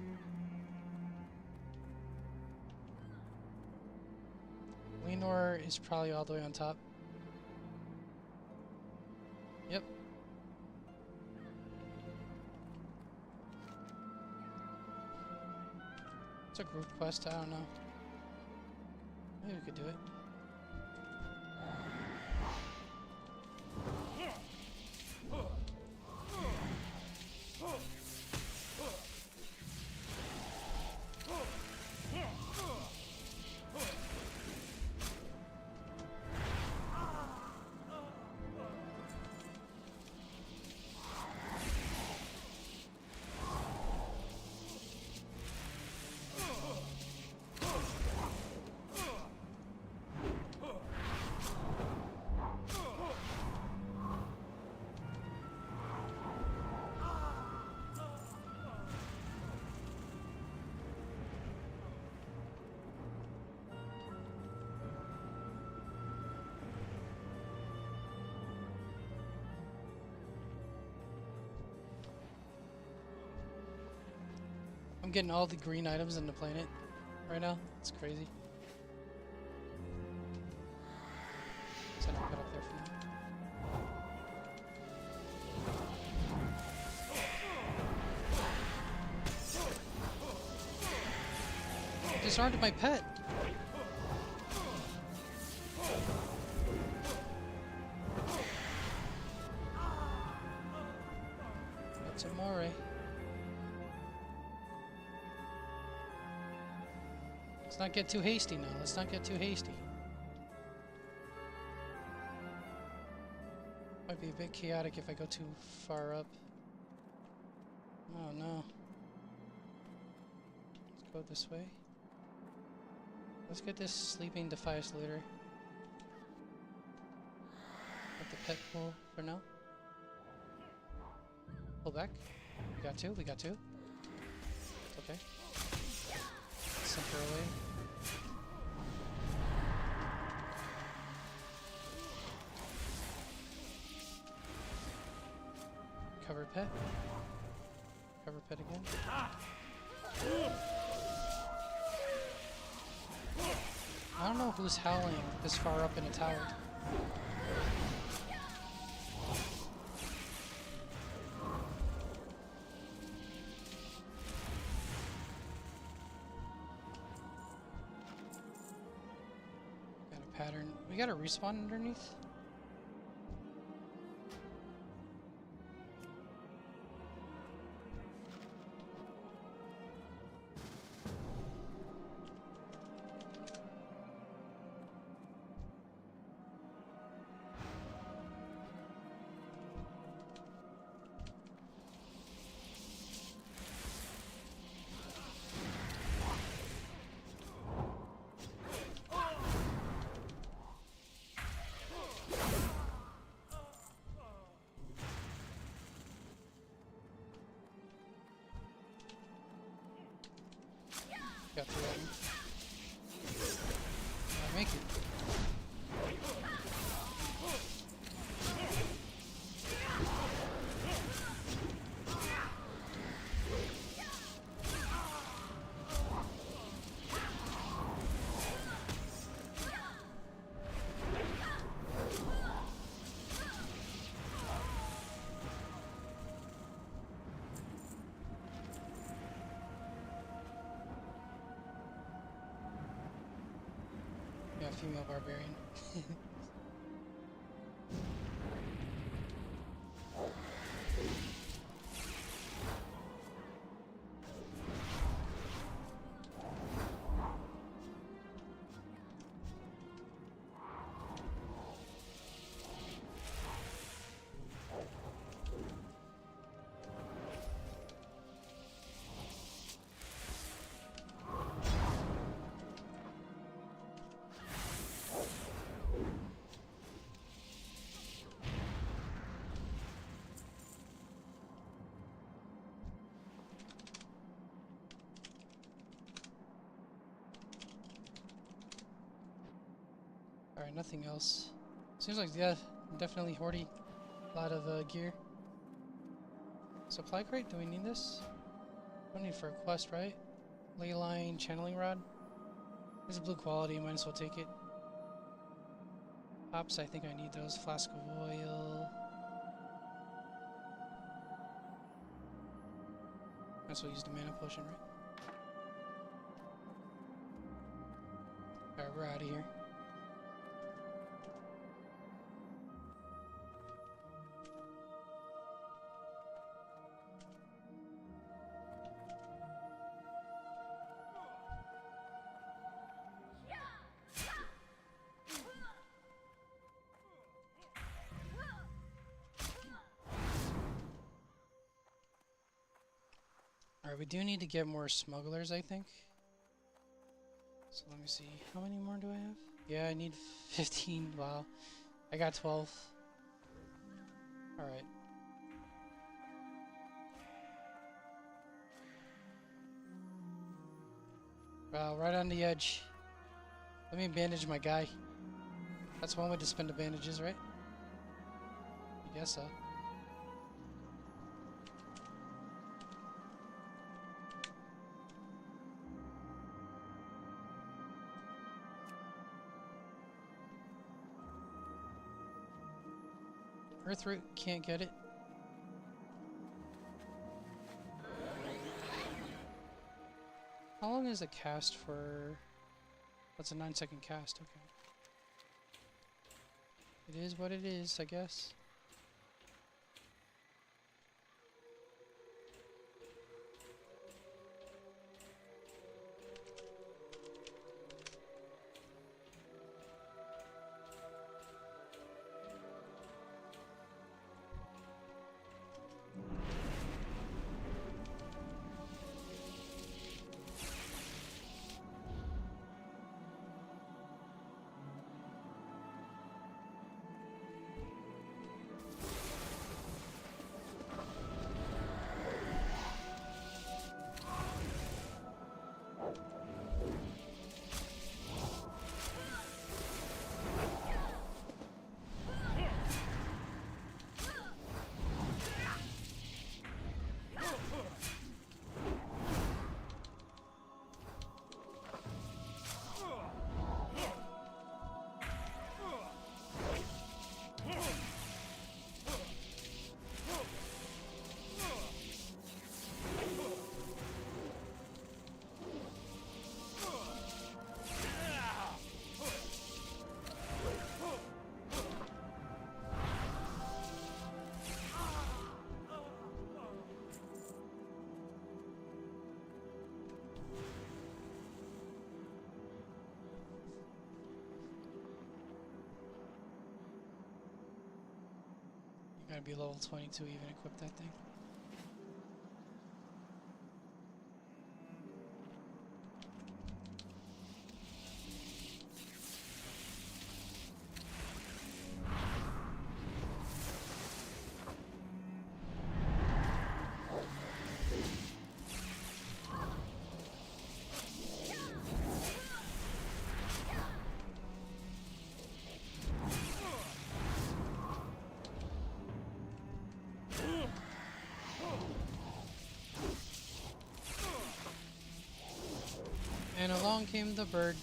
S1: Lenore is probably all the way on top. Yep. It's a group quest, I don't know. Maybe we could do it. I'm getting all the green items in the planet right now. It's crazy. So I don't put up there for now. Disarmed my pet. That's Amore. Let's not get too hasty now. Let's not get too hasty. Might be a bit chaotic if I go too far up. Oh no. Let's go this way. Let's get this sleeping Defias looter. At the pet pool for now. Pull back. We got two. We got two. It's okay. Sent her away. Cover pet. Cover pet again. I don't know who's howling this far up in a tower. Got a pattern. We got a respawn underneath? Got two of them. I make it. Yeah, female barbarian. Alright, nothing else. Seems like, yeah, definitely hoarding a lot of gear. Supply crate? Do we need this? Don't need for a quest, right? Ley line, channeling rod. This is blue quality, might as well take it. Hops, I think I need those. Flask of oil. Might as well use the mana potion, right? Alright, we're out of here. Alright, we do need to get more smugglers, I think. So let me see. How many more do I have? Yeah, I need 15. Wow. I got 12. Alright. Wow, right on the edge. Let me bandage my guy. That's one way to spend the bandages, right? I guess so. Earthroot, can't get it. How long is a cast for? That's a 9-second cast, okay. It is what it is, I guess. Gotta be level 20 to even equip that thing. And along came the bird.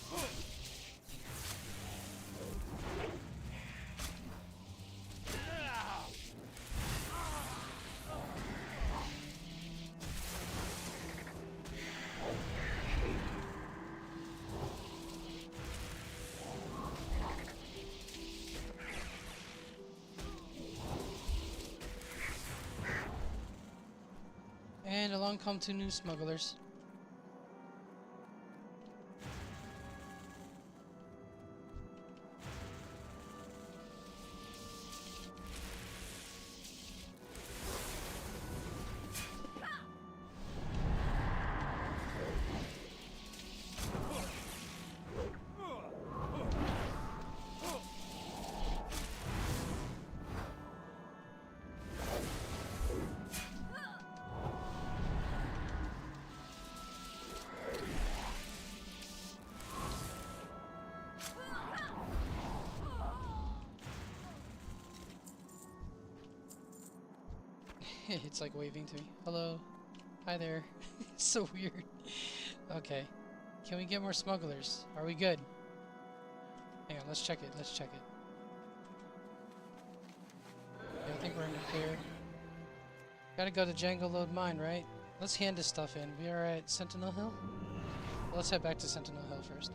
S1: And along come 2 new smugglers. It's like waving to me. Hello. Hi there. It's so weird. Okay. Can we get more smugglers? Are we good? Hang on, let's check it. Let's check it. Yeah, I think we're in the clear. Gotta go to Django Load Mine, right? Let's hand this stuff in. We are at Sentinel Hill? Well, let's head back to Sentinel Hill first.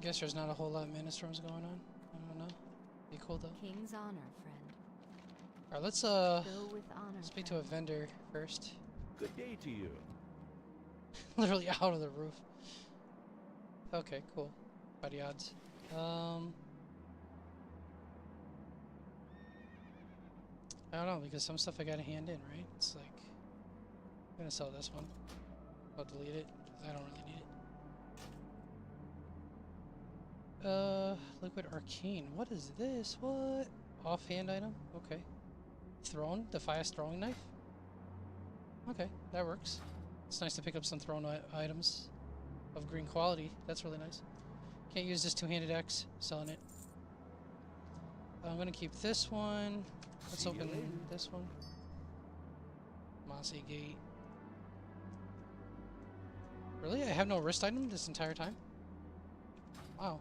S1: Guess there's not a whole lot of mana storms going on. I don't know. Be cool though.
S5: King's honor, friend.
S1: Alright, let's
S5: Go with honor.
S1: speak to a vendor first.
S4: Good day to you.
S1: Literally out of the roof. Okay, cool. By the odds. I don't know, because some stuff I gotta hand in, right? It's like, I'm gonna sell this one. I'll delete it, 'cause I don't really need it. Liquid Arcane. What is this? What? Offhand item? Okay. Throne? Defias throwing knife? Okay, that works. It's nice to pick up some thrown items of green quality. That's really nice. Can't use this two-handed axe. Selling it. I'm gonna keep this one. Let's
S4: See you
S1: open
S4: later.
S1: this one. Mossy Gate. Really? I have no wrist item this entire time? Wow.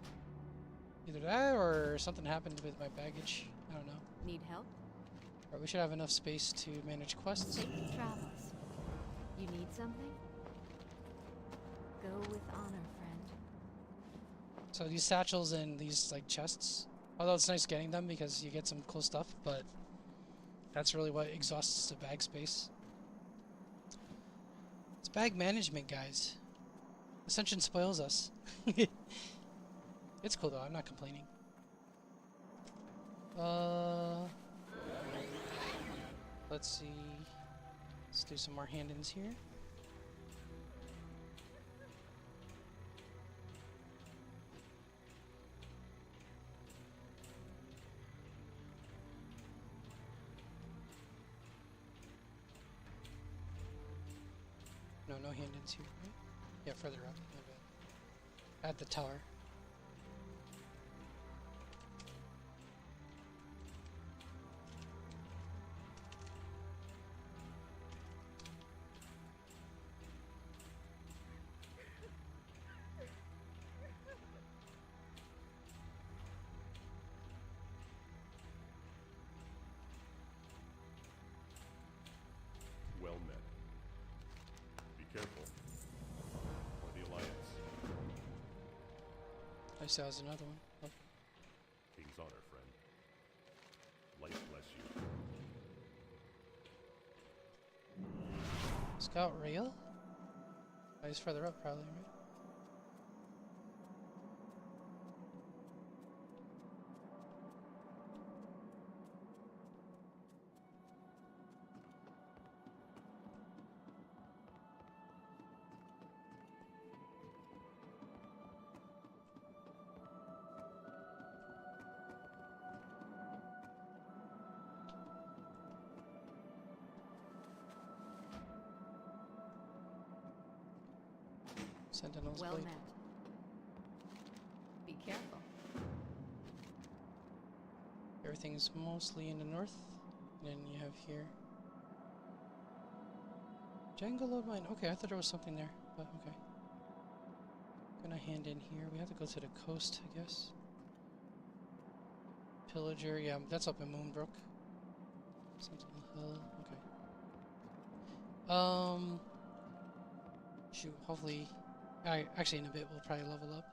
S1: Either that or something happened with my baggage. I don't know.
S5: Need help?
S1: Alright, we should have enough space to manage quests.
S5: Safe travels. You need something? Go with honor, friend.
S1: So these satchels and these like chests, although it's nice getting them because you get some cool stuff, but that's really what exhausts the bag space. It's bag management, guys. Ascension spoils us. It's cool though, I'm not complaining. Let's see. Let's do some more hand-ins here. No, no hand-ins here, right? Yeah, further up. My bad. At the tower.
S2: Well met. Be careful. For the Alliance.
S1: I saw there's another one. Oh.
S2: King's honor, friend. Light bless you.
S1: Scout rail? Oh, he's further up, probably, right? Sentinel's
S5: Well
S1: Blade.
S5: met. Be careful.
S1: Everything's mostly in the north. And then you have here. Django Load Mine. Okay, I thought there was something there, but okay. Gonna hand in here. We have to go to the coast, I guess. Pillager. Yeah, that's up in Moonbrook. Sentinel Hill. Okay. Shoot. Hopefully. Actually, in a bit, we'll probably level up.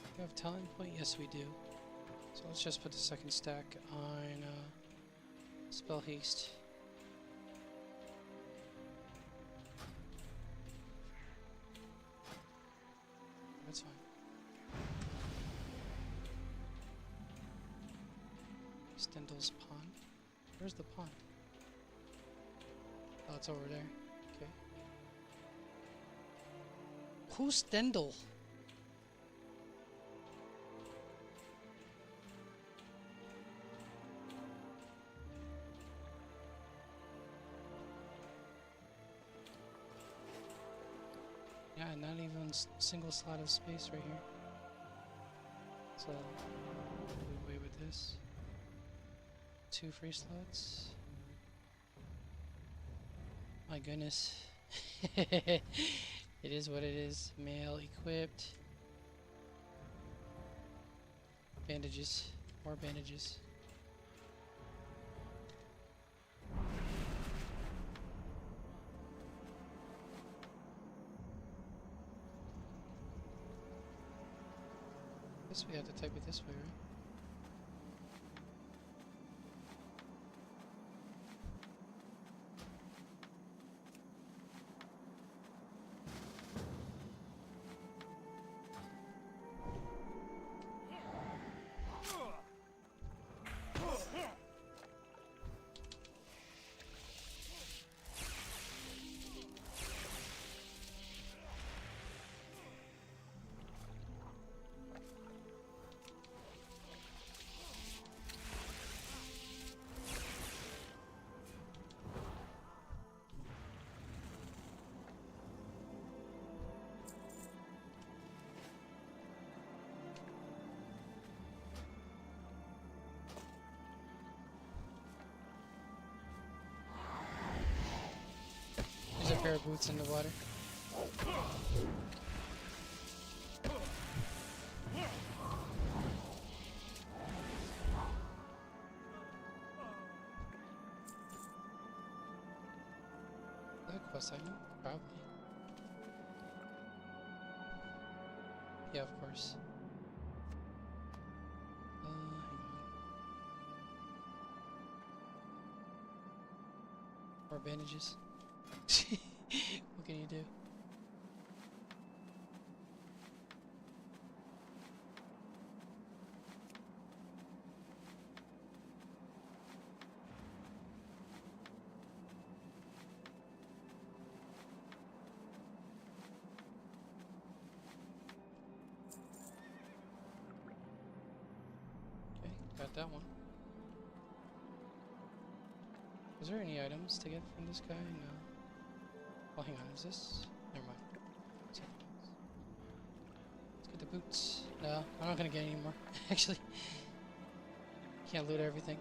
S1: Do we have talent point? Yes, we do. So let's just put the second stack on spell haste. Where's the pond? Oh, it's over there. Okay. Who's Stendel? Yeah, not even single slot of space right here. So, move away with this. 2 free slots. My goodness. It is what it is. Male equipped. Bandages. More bandages. Guess we have to type it this way, right? There's a pair of boots in the water. That quest item? Probably. Yeah, of course. Hang on. More bandages. What can you do? Okay, got that one. Is there any items to get from this guy? No. Oh, hang on, is this? Never mind. Let's get the boots. No, I'm not gonna get any more. Actually, can't loot everything.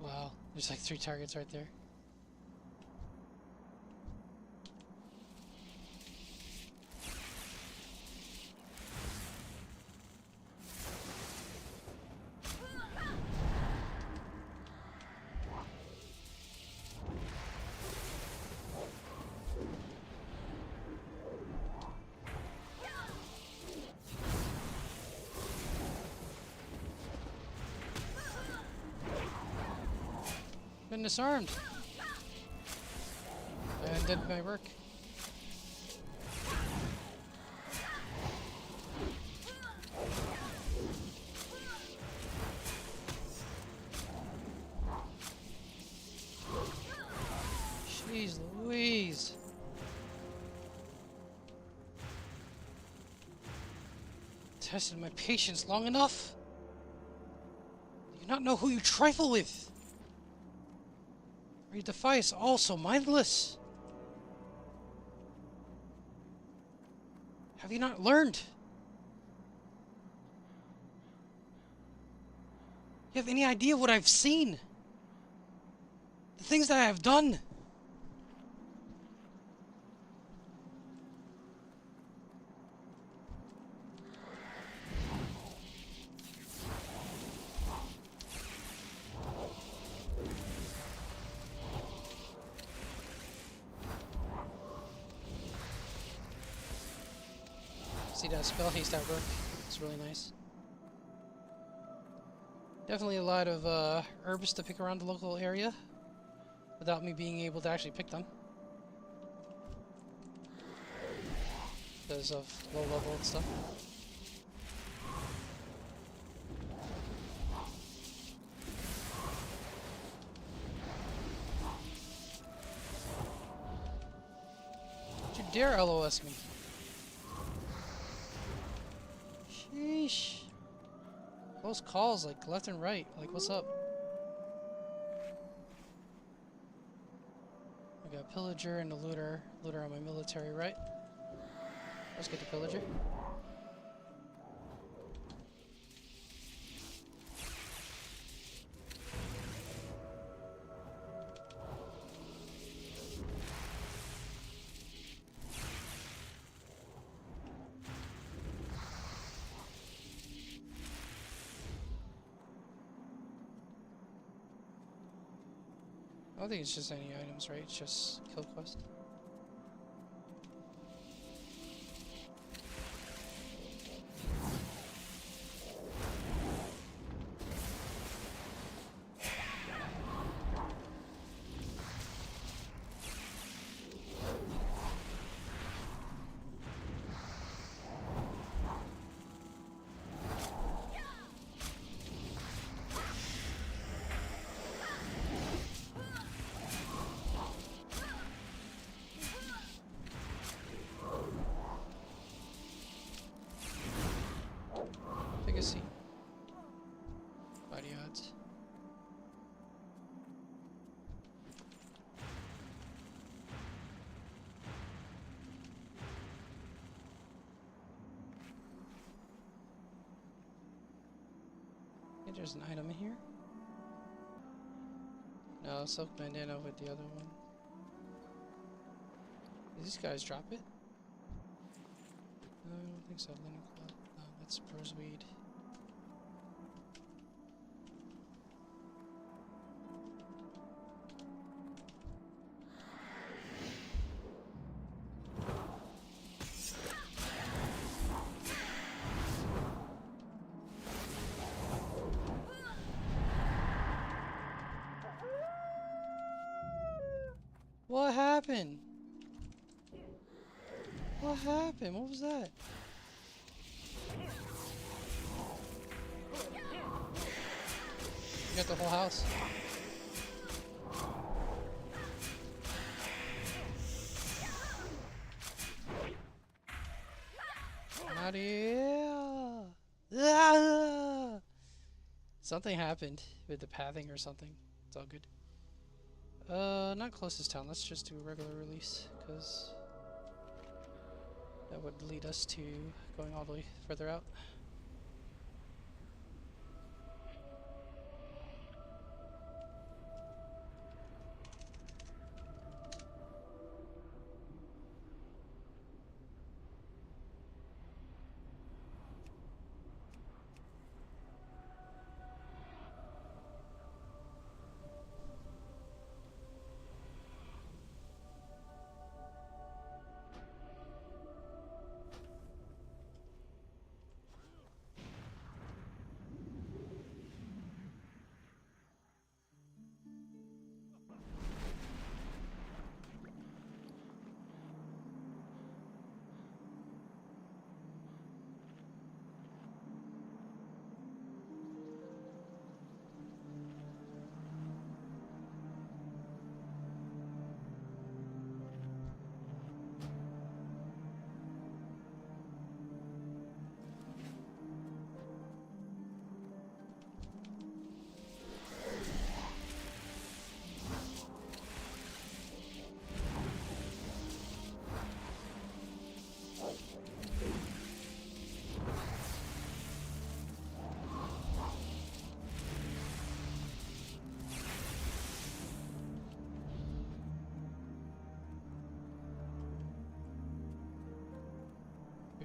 S1: Wow, there's like 3 targets right there. been disarmed. I undid my work. Jeez Louise. Tested my patience long enough. Do you not know who you trifle with? Or you defy us all so mindless? Have you not learned? You have any idea what I've seen? The things that I have done? See that spell haste at work. It's really nice. Definitely a lot of herbs to pick around the local area without me being able to actually pick them because of low level and stuff. Don't you dare LOS me. Sheesh. Close calls, like, left and right. Like, what's up? I got Pillager and the Looter. Looter on my military, right? Let's get the Pillager. I don't think it's just any items, right? It's just kill quest. Take a seat. Body odds. I think there's an item in here. No, silk bandana with the other one. Did these guys drop it? No, I don't think so. Linen cloth. No, that's roseweed. What happened? What happened? What was that? You got the whole house. Out of here. Ah! Something happened with the pathing or something. It's all good. Not closest town. Let's just do a regular release, because that would lead us to going all the way further out.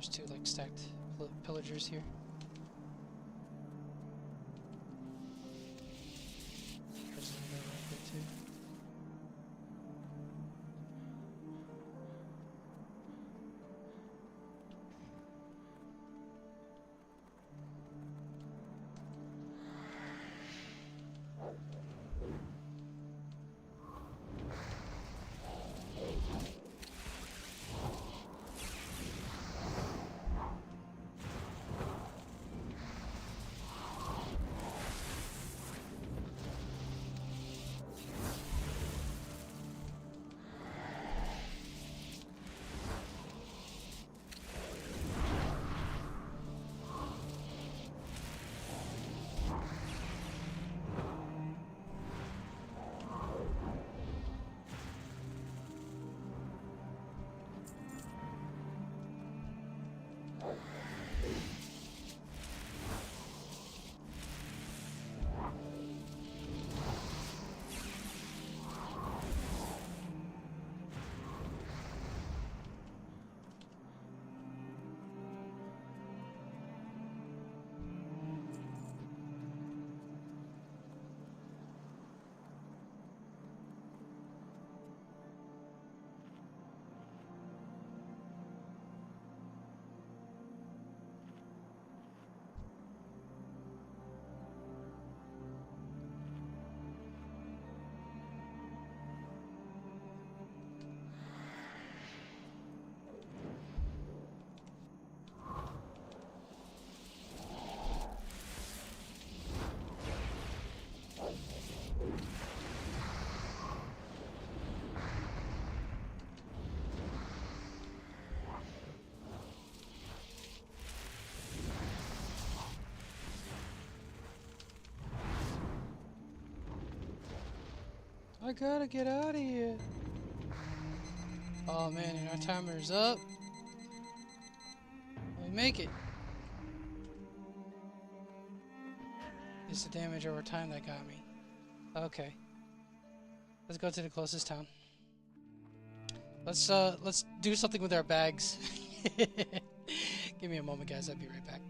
S1: There's two like stacked pillagers here. There's another right there too. I gotta get out of here. Oh man, and our timer's up. We make it. It's the damage over time that got me. Okay. Let's go to the closest town. Let's do something with our bags. Give me a moment, guys. I'll be right back.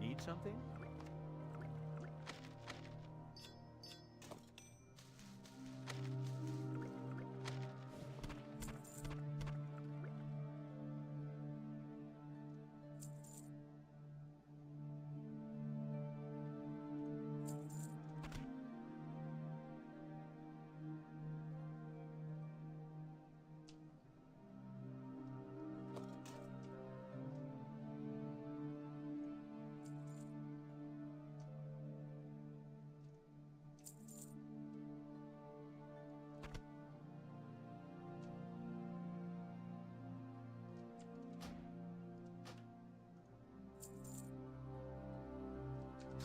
S4: You need something?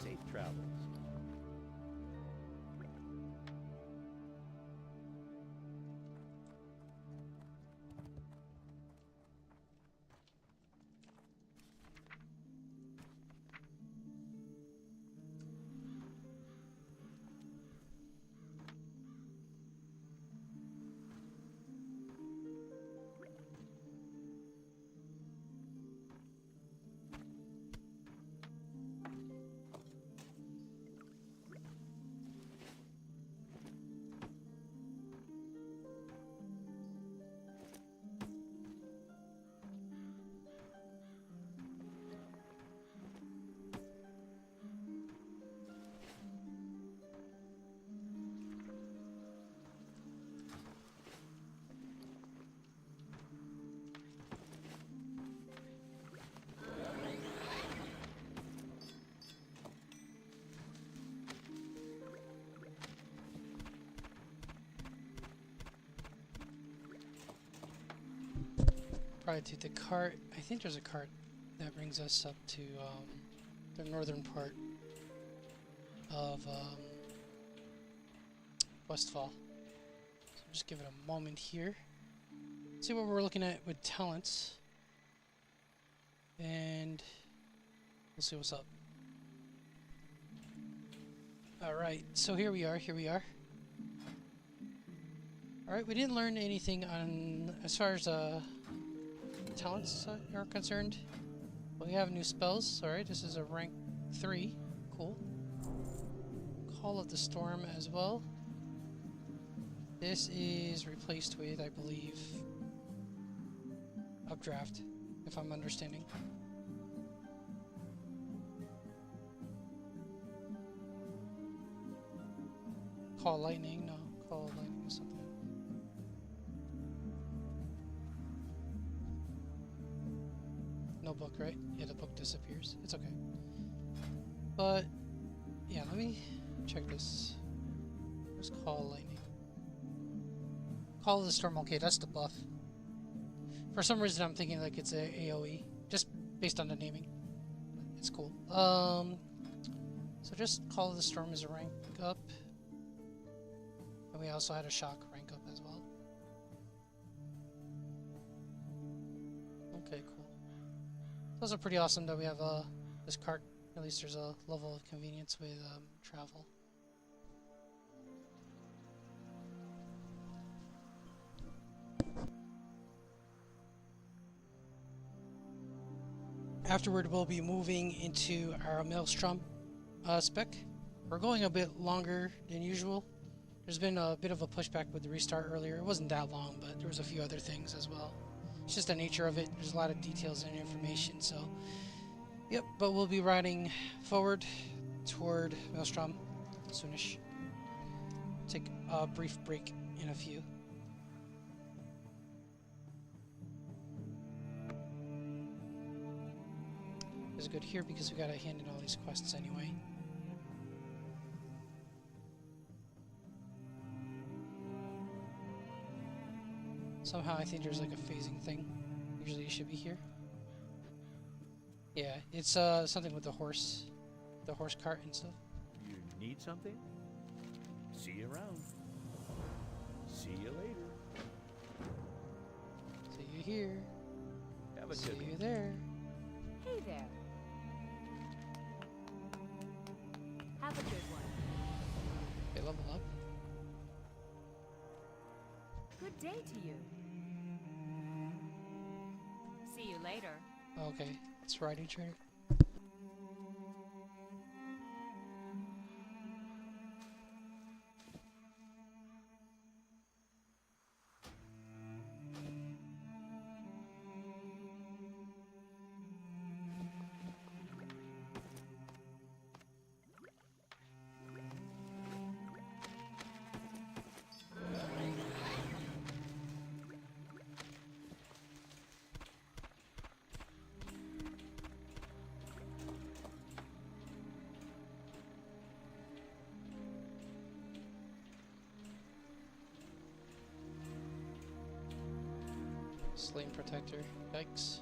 S4: Safe travels.
S1: Probably to the cart. I think there's a cart that brings us up to the northern part of Westfall. So just give it a moment here. See what we're looking at with talents. And we'll see what's up. Alright, so here we are. Alright, we didn't learn anything on as far as talents are concerned. We have new spells. Alright, this is a rank 3. Cool. Call of the Storm as well. This is replaced with, I believe, Updraft, if I'm understanding. Call Lightning? No, Call Lightning is something. No book, right? Yeah, the book disappears. It's okay. But, yeah, let me check this. Where's Call Lightning? Call of the Storm, okay, that's the buff. For some reason I'm thinking like it's a AoE, just based on the naming. It's cool. So just Call of the Storm is a rank up. And we also had a Shock rank up as well. Okay, cool. Those are pretty awesome that we have this cart. At least there's a level of convenience with travel. Afterward, we'll be moving into our Maelstrom spec. We're going a bit longer than usual. There's been a bit of a pushback with the restart earlier. It wasn't that long, but there was a few other things as well. It's just the nature of it. There's a lot of details and information, so... Yep, but we'll be riding forward toward Maelstrom soonish. Take a brief break in a few. Is good here because we gotta hand in all these quests anyway. Somehow I think there's like a phasing thing. Usually you should be here. Yeah, it's something with the horse cart and stuff.
S4: You need something? See you around. See you later.
S1: See you here.
S4: Have a
S1: See
S4: good
S1: you
S4: one.
S1: there.
S5: Hey there. Have a good one.
S1: Okay, level up.
S5: Good day to you. See you later.
S1: Okay, it's riding trainer. Slain Protector. Yikes.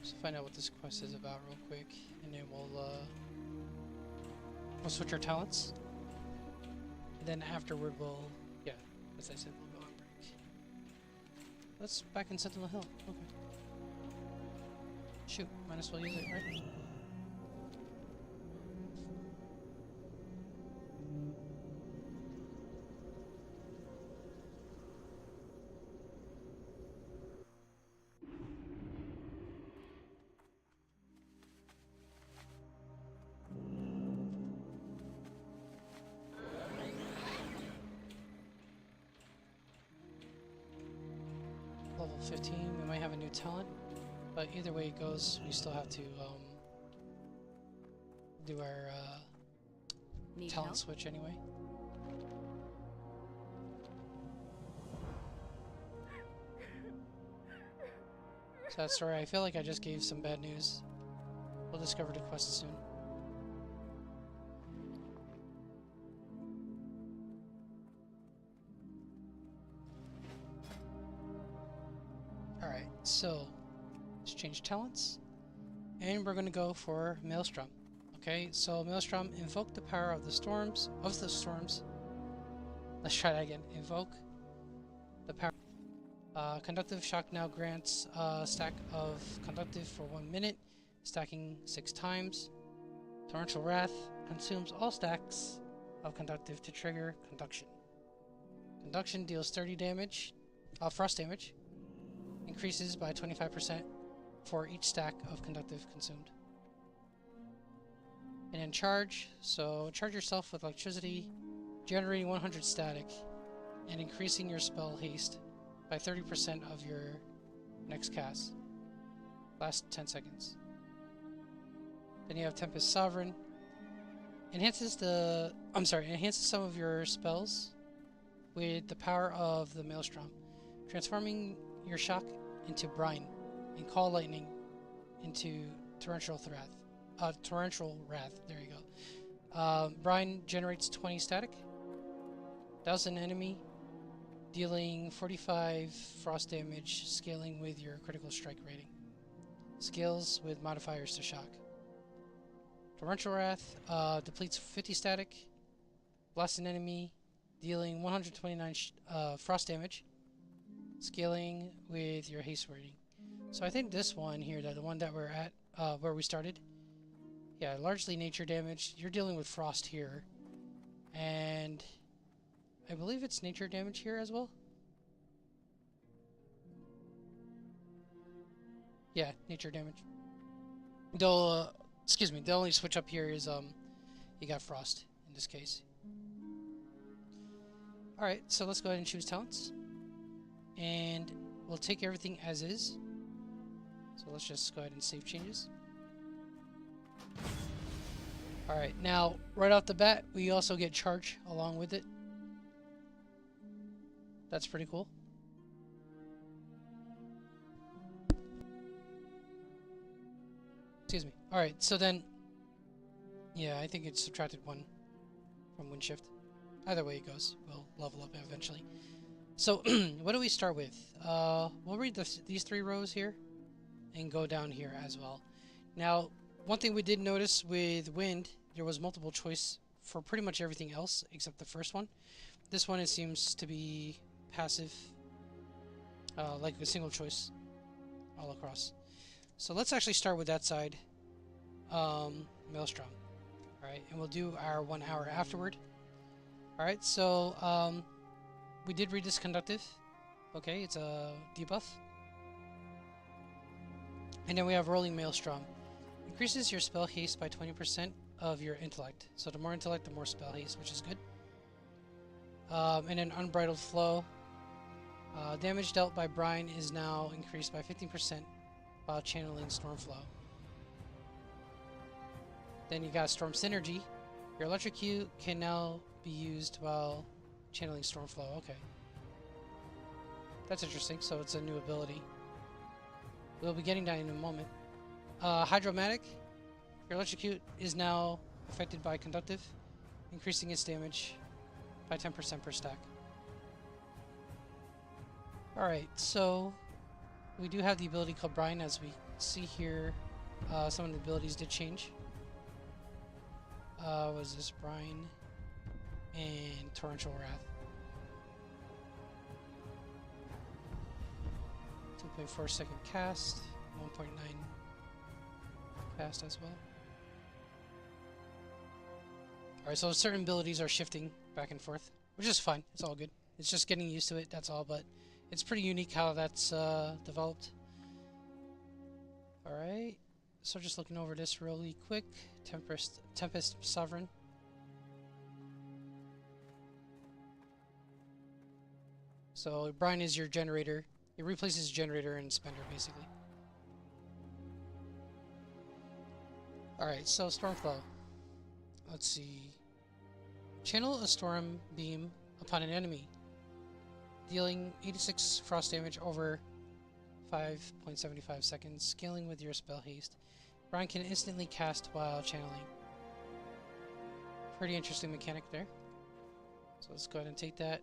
S1: Just find out what this quest is about real quick, and then we'll switch our talents. And then afterward yeah, as I said, we'll go on break. Let's back in Sentinel Hill. Okay. Shoot, might as well use it, right? Level 15. We might have a new talent, but either way it goes, we still have to do our
S5: Need
S1: talent
S5: help?
S1: switch anyway. Sad story. I feel like I just gave some bad news. We'll discover the quest soon. Alright, so let's change talents. And we're gonna go for Maelstrom. Okay, so Maelstrom, invoke the power of the storms. Let's try that again. Invoke the power. Conductive shock now grants a stack of conductive for 1 minute, stacking 6 times. Torrential Wrath consumes all stacks of conductive to trigger conduction. Conduction deals 30 damage, frost damage, increases by 25% for each stack of conductive consumed. And then charge, so charge yourself with electricity, generating 100 static, and increasing your spell haste by 30% of your next cast. Last 10 seconds. Then you have Tempest Sovereign. Enhances some of your spells with the power of the Maelstrom, transforming your shock into brine and call lightning into torrential wrath. There you go. Brine generates 20 static. Douse an enemy, dealing 45 frost damage, scaling with your critical strike rating. Scales with modifiers to shock. Torrential Wrath depletes 50 static. Blast an enemy, dealing 129 frost damage, scaling with your haste rating. So I think this one here, the one that we're at, where we started, yeah, largely nature damage. You're dealing with frost here, and I believe it's nature damage here as well. Yeah, nature damage. Though, excuse me, the only switch up here is you got frost in this case. Alright, so let's go ahead and choose talents. And we'll take everything as is. So let's just go ahead and save changes. Alright, now right off the bat, we also get charge along with it. That's pretty cool. Excuse me. Alright, so then, yeah, I think it's subtracted 1 from wind shift. Either way it goes, we'll level up eventually. So, what do we start with? We'll read these 3 rows here and go down here as well. Now, one thing we did notice with wind, there was multiple choice for pretty much everything else except the first one. This one, it seems to be passive, like a single choice all across. So let's actually start with that side, Maelstrom. Alright, and we'll do our 1 hour afterward. Alright, so we did read this conductive. Okay, it's a debuff. And then we have Rolling Maelstrom. Increases your spell haste by 20% of your intellect. So the more intellect, the more spell haste, which is good. And then Unbridled Flow. Damage dealt by Brine is now increased by 15% while channeling Stormflow. Then you got Storm Synergy. Your Electrocute can now be used while channeling Stormflow. Okay. That's interesting. So it's a new ability. We'll be getting that in a moment. Hydromatic. Your Electrocute is now affected by Conductive, increasing its damage by 10% per stack. Alright, so we do have the ability called Brine, as we see here. Some of the abilities did change. Was this Brine and Torrential Wrath? 2.4 second cast, 1.9 cast as well. Alright, so certain abilities are shifting back and forth, which is fine. It's all good. It's just getting used to it, that's all, but it's pretty unique how that's developed. Alright, so just looking over this really quick. Tempest Sovereign. So Brine is your generator. It replaces generator and spender basically. Alright, so Stormflow. Let's see. Channel a storm beam upon an enemy, dealing 86 frost damage over 5.75 seconds, scaling with your spell haste. Brian can instantly cast while channeling. Pretty interesting mechanic there. So let's go ahead and take that.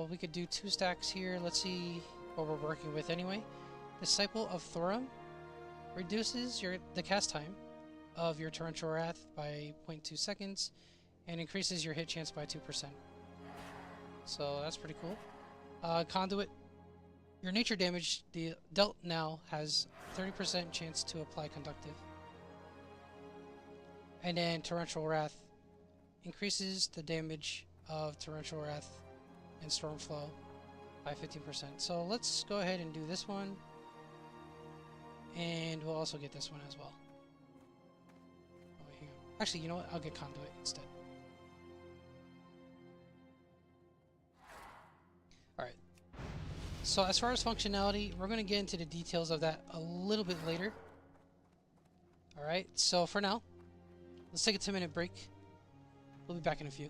S1: We could do 2 stacks here. Let's see what we're working with anyway. Disciple of Thorum reduces the cast time of your Torrential Wrath by 0.2 seconds and increases your hit chance by 2%. So that's pretty cool. Conduit. Your nature damage dealt now has 30% chance to apply conductive. And then Torrential Wrath increases the damage of Torrential Wrath and Stormflow by 15%. So let's go ahead and do this one. And we'll also get this one as well. Oh, wait, hang on. Actually, you know what? I'll get Conduit instead. Alright. So as far as functionality, we're going to get into the details of that a little bit later. Alright, so for now, let's take a 10-minute break. We'll be back in a few.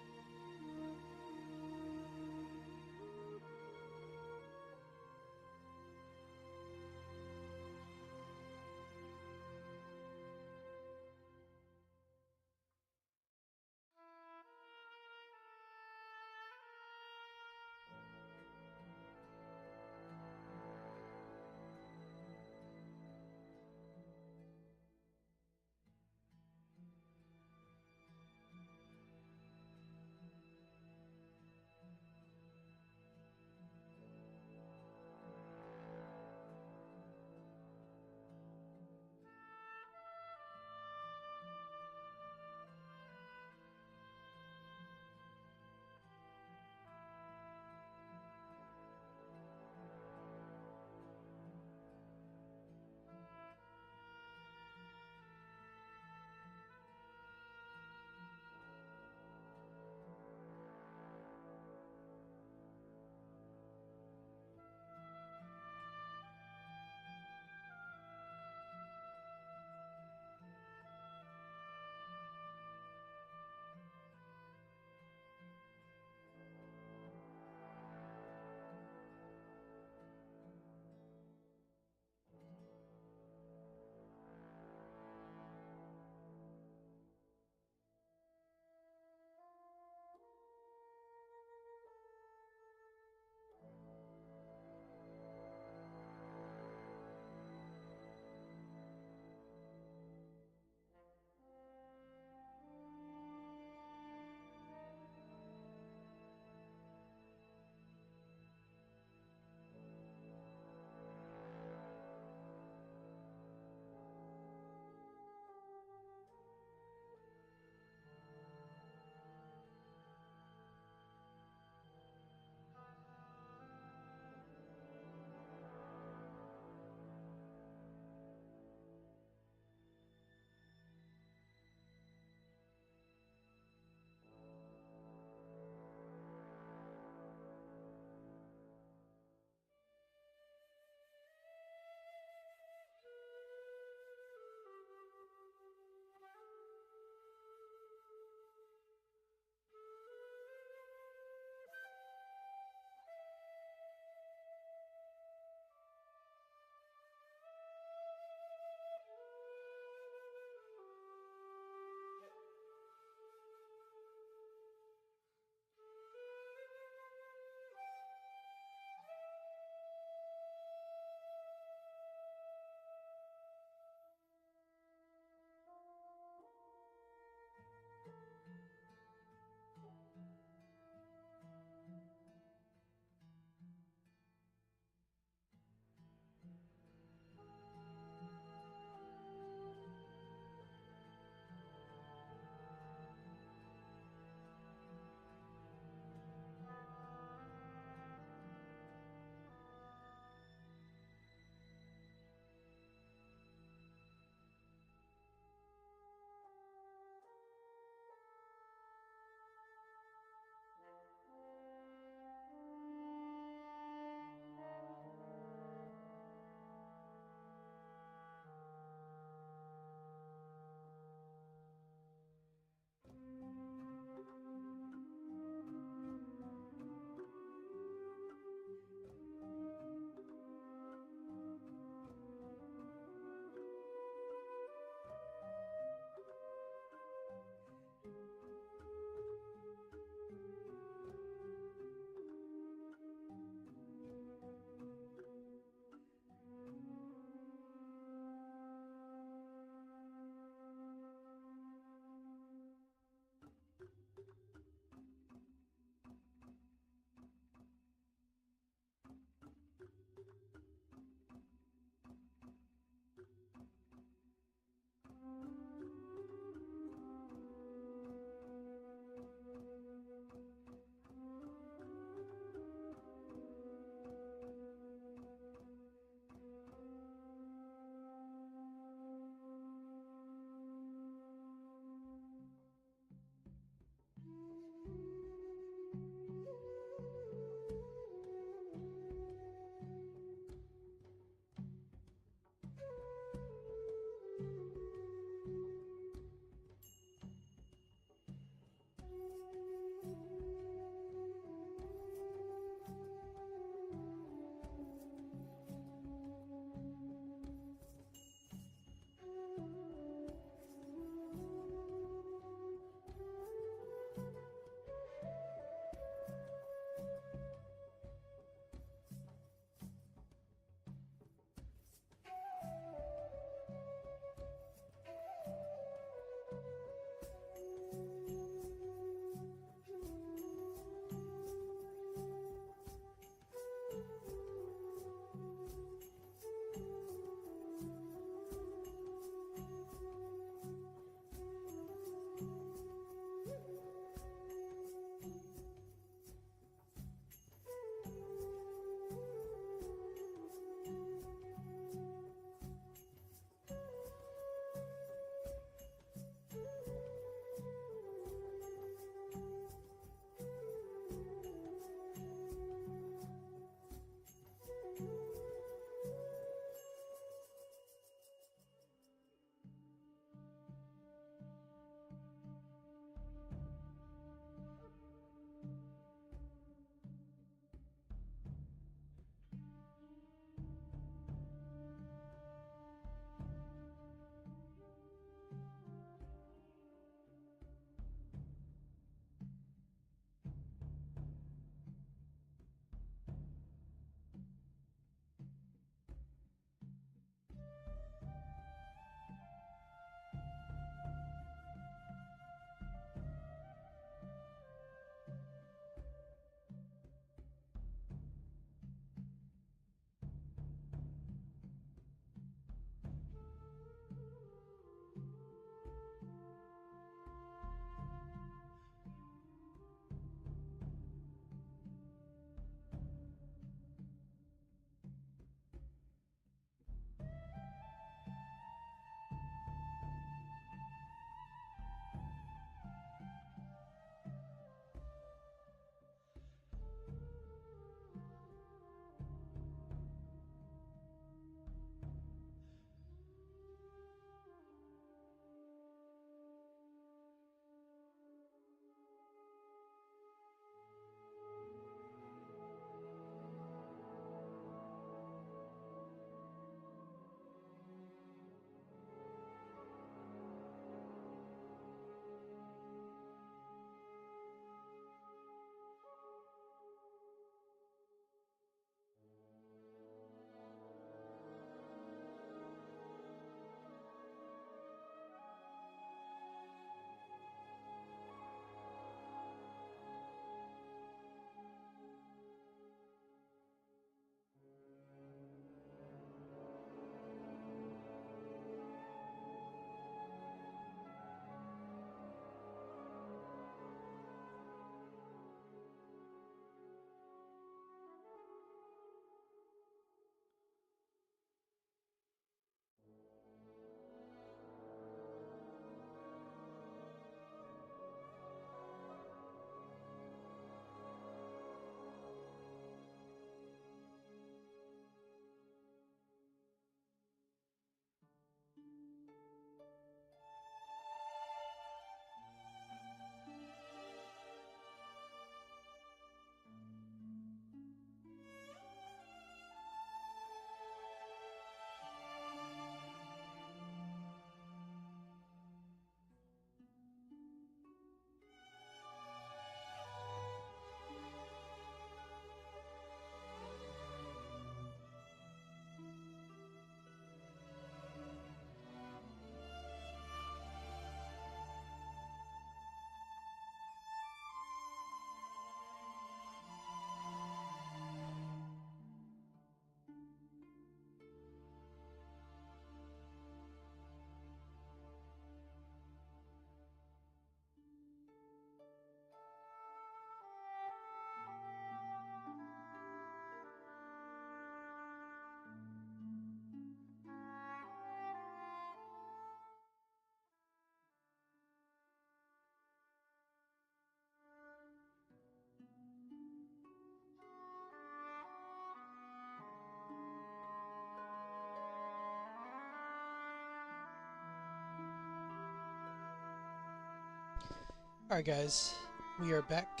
S1: Alright guys, we are back.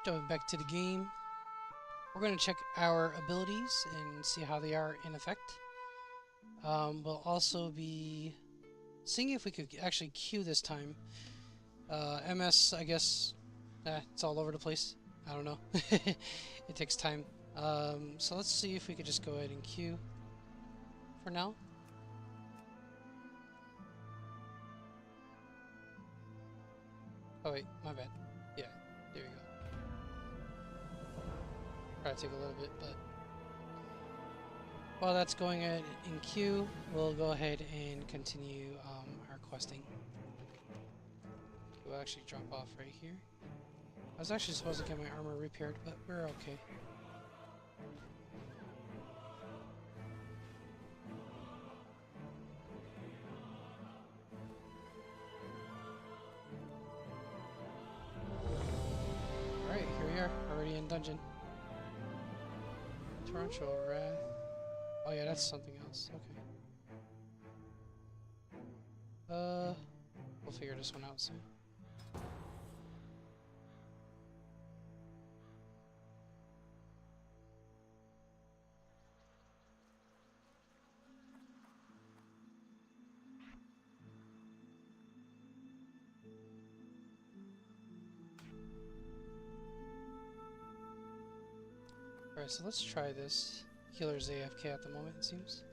S1: Jumping back to the game. We're going to check our abilities and see how they are in effect. We'll also be seeing if we could actually queue this time. MS, I guess, it's all over the place. I don't know. It takes time. So let's see if we could just go ahead and queue for now. Oh wait, my bad. Yeah, there you go. Probably take a little bit, but while that's going in queue, we'll go ahead and continue our questing. We'll actually drop off right here. I was actually supposed to get my armor repaired, but we're okay. Alright, here we are, already in dungeon. Torrential Wrath. Oh yeah, that's something else. Okay. We'll figure this one out soon. Alright, so let's try this. Healer's AFK at the moment, it seems.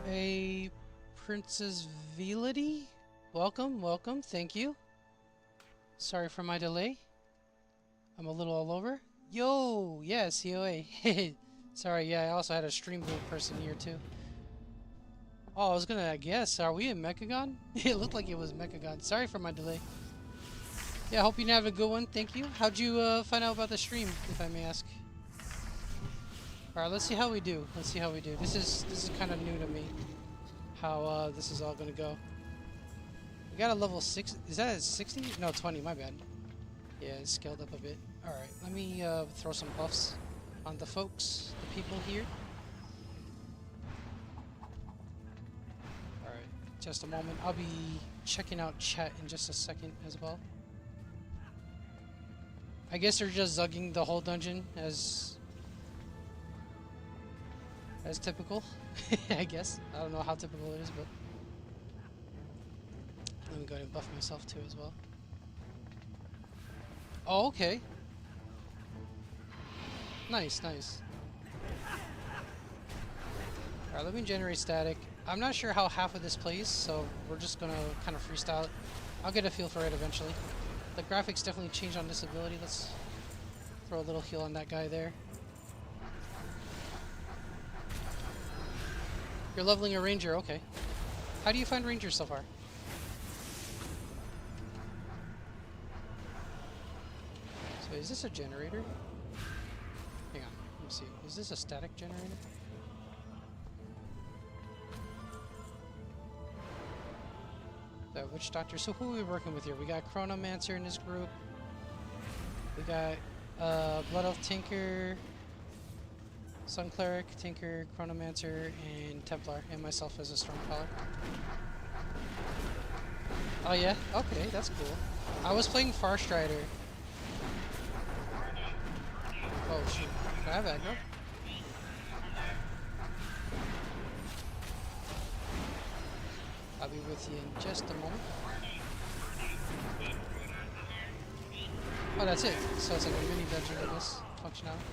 S1: Hey, Princess Velity? Welcome, welcome, thank you. Sorry for my delay. I'm a little all over. Yo, yeah, COA. Sorry, yeah, I also had a stream boot person here too. Oh, I was gonna guess, are we in Mechagon? It looked like it was Mechagon. Sorry for my delay. Yeah, hope you have a good one, thank you. How'd you find out about the stream, if I may ask? Alright, let's see how we do. Let's see how we do. This is kind of new to me, how this is all gonna go. We got a level 6. Is that a 60? No, 20, my bad. Yeah, it's scaled up a bit. Alright, let me throw some buffs on the folks, the people here. Alright, just a moment. I'll be checking out chat in just a second as well. I guess they're just zugging the whole dungeon as typical. I guess. I don't know how typical it is, but let me go ahead and buff myself too as well. Oh, okay. Nice, nice. Alright, let me generate static. I'm not sure how half of this plays, so we're just gonna kind of freestyle it. I'll get a feel for it eventually. The graphics definitely changed on this ability. Let's throw a little heal on that guy there. You're leveling a ranger, okay. How do you find rangers so far? So is this a generator? Hang on, let me see. Is this a static generator? The witch doctor. So who are we working with here? We got Chronomancer in this group. We got Blood Elf Tinker, Sun Cleric, Tinker, Chronomancer, and Templar, and myself as a Stormcaller. Oh yeah? Okay, that's cool. I was playing Farstrider. Oh shoot. Can I have aggro? I'll be with you in just a moment. Oh, that's it. So it's like a mini dungeon with this functionality.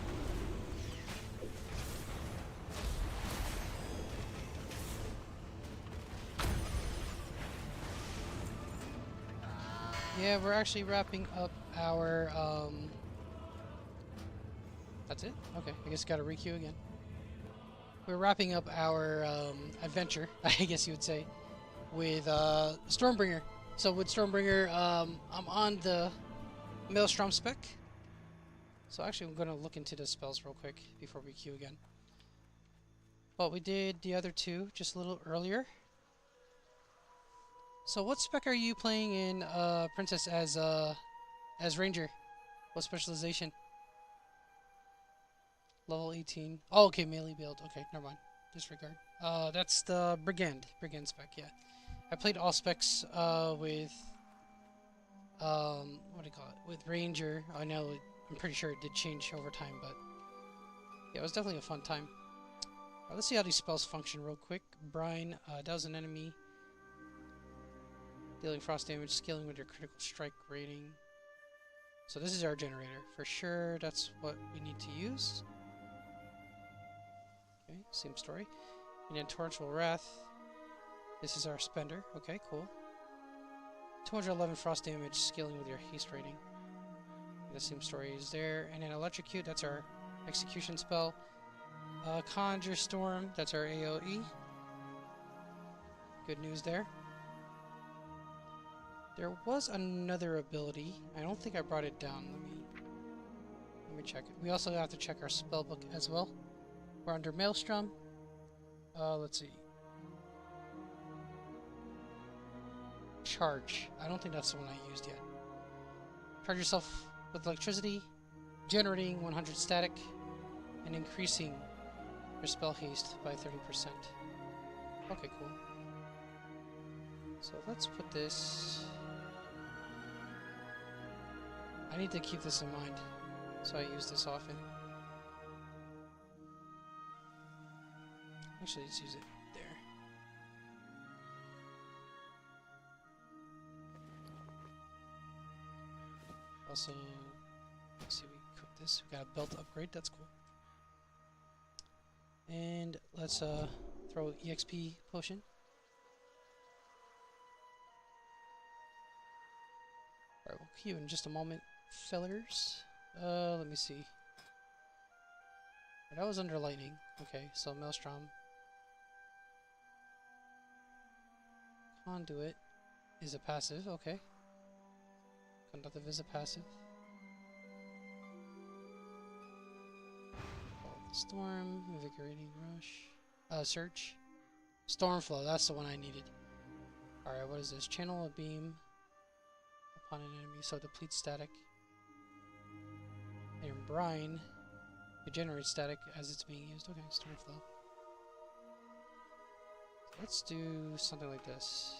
S1: Yeah, we're actually wrapping up our, That's it? Okay, I guess gotta requeue again. We're wrapping up our, adventure, I guess you would say, with, Stormbringer. So with Stormbringer, I'm on the Maelstrom spec. So actually I'm gonna look into the spells real quick before we queue again. But we did the other two just a little earlier. So what spec are you playing in Princess as Ranger? What specialization? Level 18. Oh, okay, melee build. Okay, never mind. Disregard. That's the Brigand. Brigand spec, yeah. I played all specs with what do you call it? With Ranger. I know I'm pretty sure it did change over time, but yeah, it was definitely a fun time. Let's see how these spells function real quick. Brine, douse an enemy. Dealing frost damage, scaling with your critical strike rating. So this is our generator. For sure, that's what we need to use. Okay, same story. And then Torrential Wrath. This is our spender. Okay, cool. 211 frost damage, scaling with your haste rating. The same story is there. And then Electrocute, that's our execution spell. Conjure Storm, that's our AoE. Good news there. There was another ability. I don't think I brought it down. Let me check it. We also have to check our spellbook as well. We're under Maelstrom. Let's see. Charge. I don't think that's the one I used yet. Charge yourself with electricity, generating 100 static, and increasing your spell haste by 30%. Okay, cool. So let's put this... I need to keep this in mind, so I use this often. Actually, let's use it there. Also, let's see, we equip this. We got a belt upgrade, that's cool. And let's throw EXP potion. Alright, we'll queue in just a moment, fillers. Let me see. That was under lightning. Okay, so Maelstrom. Conduit is a passive, okay. Conductive is a passive. Storm, Invigorating Rush. Search. Stormflow, that's the one I needed. Alright, what is this? Channel a beam upon an enemy, so deplete static. And Brine, it generates static as it's being used. Okay, Stormflow. Let's do something like this.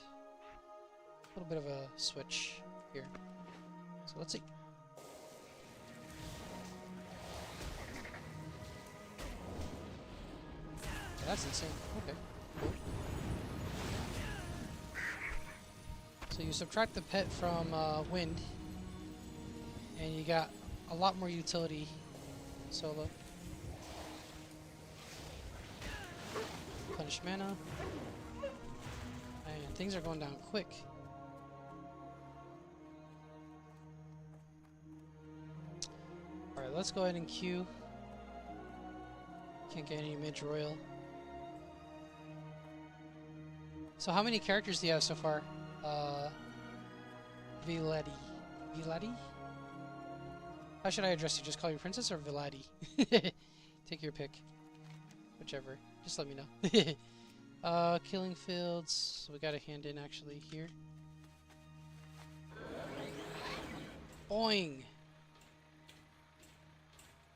S1: A little bit of a switch here. So let's see. Yeah, that's insane. Okay, cool. So you subtract the pet from wind, and you got a lot more utility solo. Punish mana. And things are going down quick. Alright, let's go ahead and queue. Can't get any mid royal. So how many characters do you have so far? Viladi. Viladi? How should I address you? Just call you Princess or Viladi? Take your pick. Whichever. Just let me know. Killing fields. So we got a hand in actually here. Boing!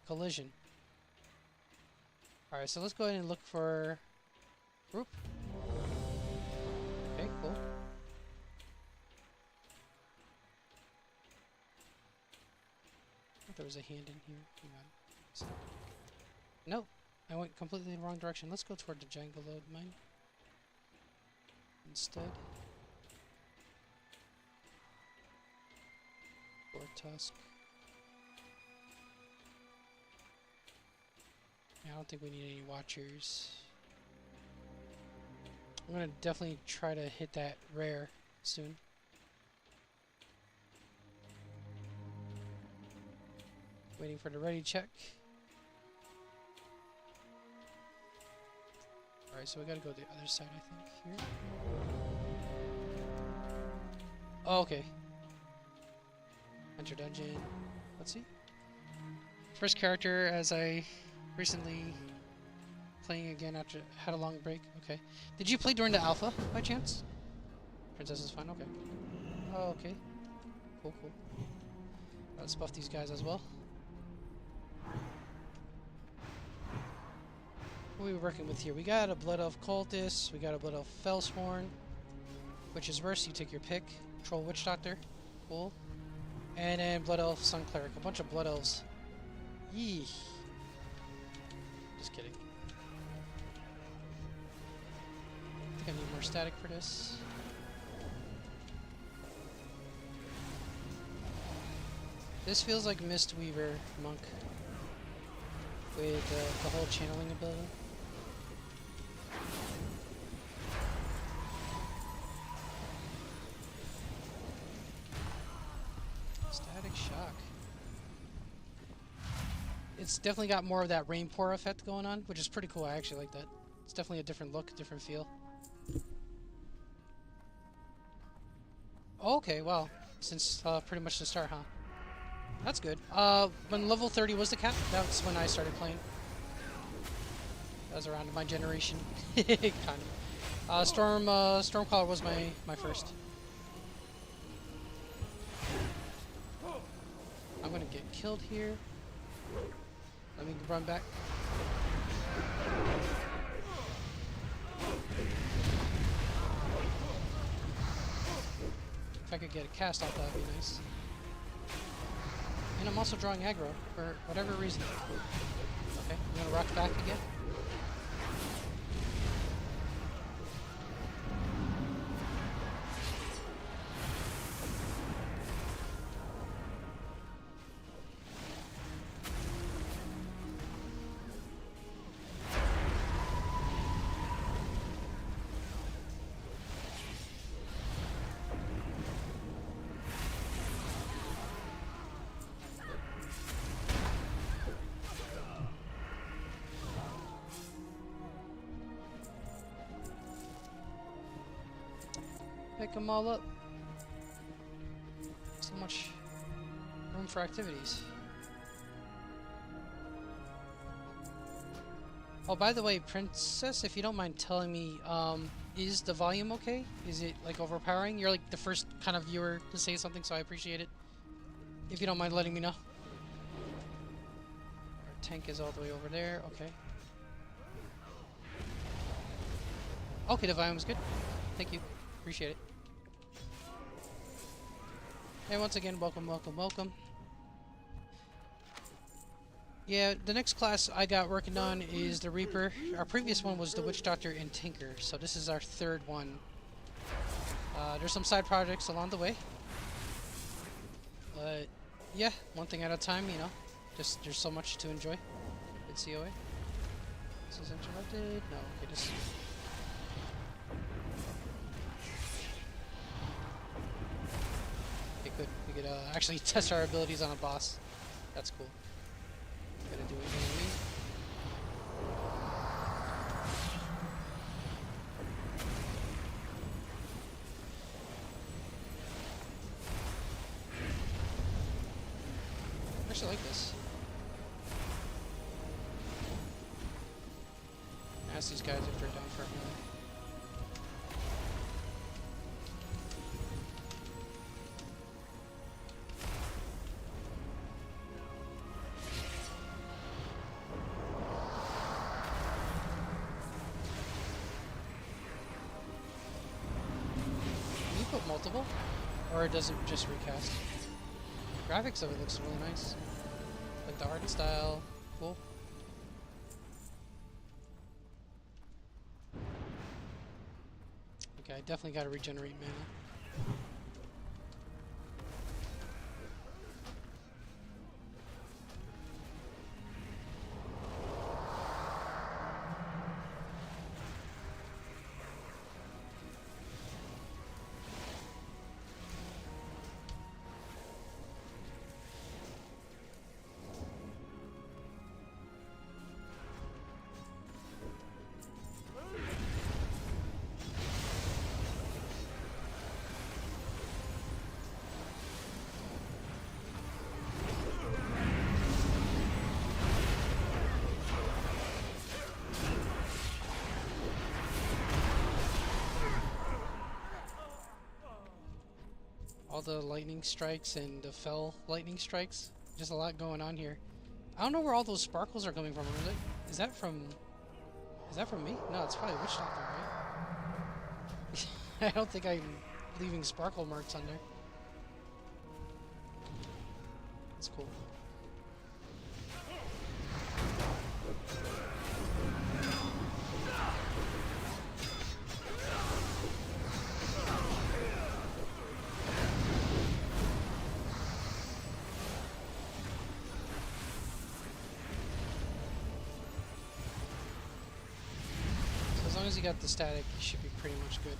S1: Collision. Alright, so let's go ahead and look for group. Okay, cool. I thought there was a hand in here. Hang on. Nope. I went completely in the wrong direction. Let's go toward the Jangle Load mine instead. Or Tusk. Yeah, I don't think we need any Watchers. I'm gonna definitely try to hit that rare soon. Waiting for the ready check. Alright, so we gotta go the other side, I think, here. Oh, okay. Enter dungeon. Let's see. First character as I recently playing again after had a long break. Okay. Did you play during the alpha by chance? Princess is fine, okay. Oh, okay. Cool, cool. Let's buff these guys as well. What are we working with here? We got a Blood Elf Cultist, we got a Blood Elf Fellsworn, which is worse, you take your pick. Troll Witch Doctor, cool. And then Blood Elf Sun Cleric, a bunch of Blood Elves. Yee. Just kidding. I think I need more static for this. This feels like Mistweaver Monk with the whole channeling ability. Static Shock. It's definitely got more of that rain pour effect going on, which is pretty cool. I actually like that. It's definitely a different look, different feel. Oh, okay, wow. Since pretty much the start, huh? That's good. When level 30 was the cap, that's when I started playing. That was around my generation. Kind of. Stormcaller was my first. I'm gonna get killed here. Let me run back. If I could get a cast off, that would be nice. And I'm also drawing aggro for whatever reason. Okay, I'm gonna rock back again. Pick them all up. So much room for activities. Oh, by the way, Princess, if you don't mind telling me, is the volume okay? Is it like overpowering? You're like the first kind of viewer to say something, so I appreciate it. If you don't mind letting me know. Our tank is all the way over there. Okay. Okay, the volume is good. Thank you. Appreciate it. And once again, welcome, welcome, welcome. Yeah, the next class I got working on is the Reaper. Our previous one was the Witch Doctor and Tinker, so this is our third one. There's some side projects along the way. But yeah, one thing at a time, you know. Just there's so much to enjoy with COA. This is interrupted. No, okay, this. Okay, good. We could actually test our abilities on a boss. That's cool. Gotta do it anyway. I actually like this. Ask these guys if they're down for a minute. Put multiple, or does it just recast? Graphics of it looks really nice, like the art style. Cool. Okay, I definitely got to regenerate mana. All the lightning strikes and the fell lightning strikes. Just a lot going on here. I don't know where all those sparkles are coming from. Is that from Is that from me? No, it's probably Witch Doctor, right? I don't think I'm leaving sparkle marks on there. That's cool. As long as you got the static, you should be pretty much good.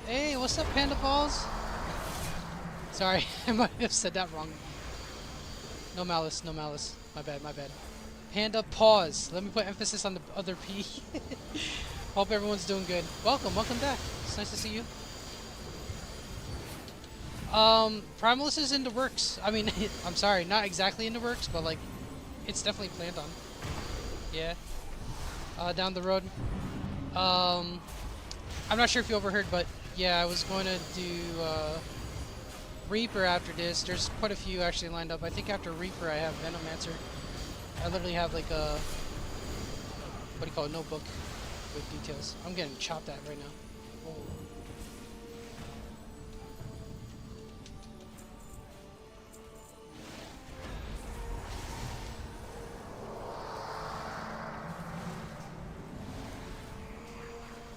S1: Hey, what's up, Panda Balls? Sorry, I might have said that wrong. No malice, no malice. My bad, my bad. Panda Paws. Let me put emphasis on the other P. Hope everyone's doing good. Welcome back. It's nice to see you. Primalist is in the works. I mean, I'm sorry, not exactly in the works, but like, it's definitely planned on. Yeah. Down the road. I'm not sure if you overheard, but yeah, I was going to do Reaper after this. There's quite a few actually lined up. I think after Reaper I have Venomancer. I literally have like a, what do you call it, notebook with details. I'm getting chopped at right now. Whoa.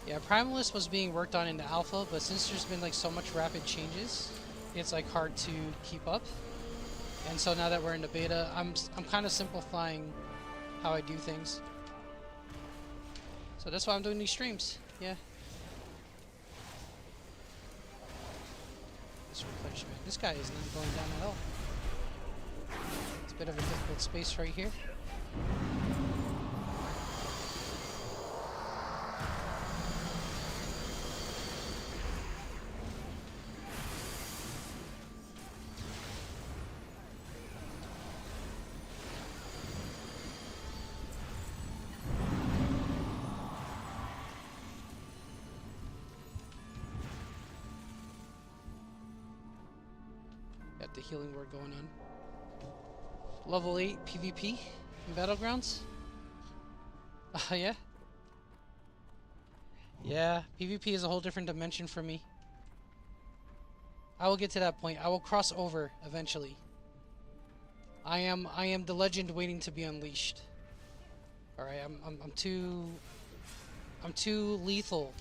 S1: Yeah, Primalist was being worked on in the alpha, but since there's been like so much rapid changes, it's like hard to keep up. And so now that we're in the beta, I'm kind of simplifying how I do things. So that's why I'm doing these streams. Yeah. This replenishment. This guy is not going down at all. It's a bit of a difficult space right here. Got the healing word going on. Level 8 PvP in Battlegrounds? Yeah? Yeah, PvP is a whole different dimension for me. I will get to that point. I will cross over eventually. I am the legend waiting to be unleashed. Alright, I'm too lethal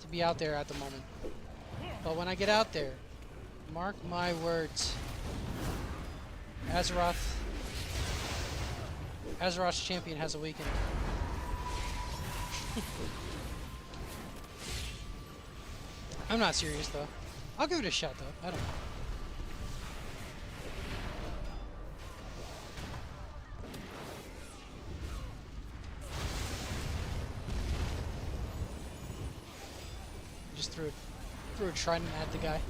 S1: to be out there at the moment. But when I get out there, mark my words. Azeroth's champion has awakened. I'm not serious though. I'll give it a shot though. I don't know. Just threw a trident at the guy.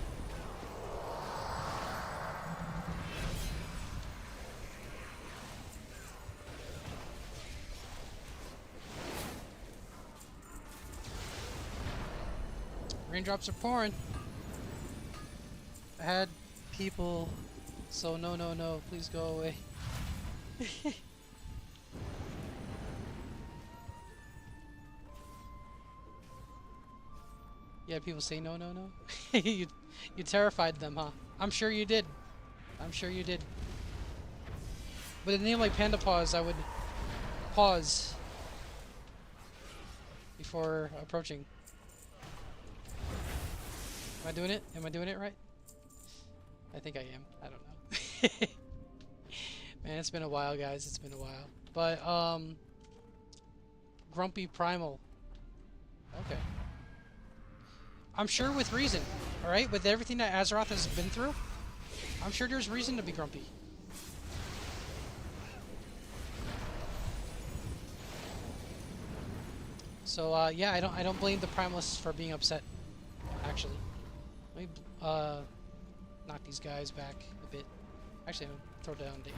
S1: Raindrops are pouring. I had people, so no, please go away. Yeah, people say no. you terrified them, huh? I'm sure you did. I'm sure you did. With a name like Panda Paws, I would pause before approaching. Am I doing it? Am I doing it right? I think I am. I don't know. Man, it's been a while, guys. It's been a while. But, Grumpy Primal. Okay. I'm sure with reason, alright? With everything that Azeroth has been through, I'm sure there's reason to be grumpy. So, yeah, I don't blame the Primalists for being upset, actually. Let me, knock these guys back a bit. Actually, I'll throw down the AoE.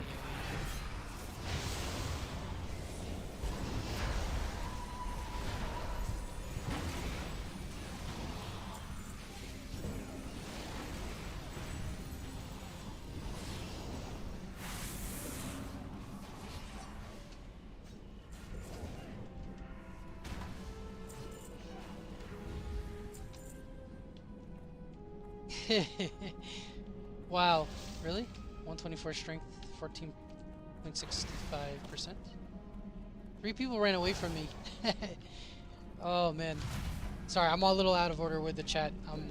S1: Wow, really? 124 strength, 14.65%. 3 people ran away from me. Oh man, sorry, I'm a little out of order with the chat. I'm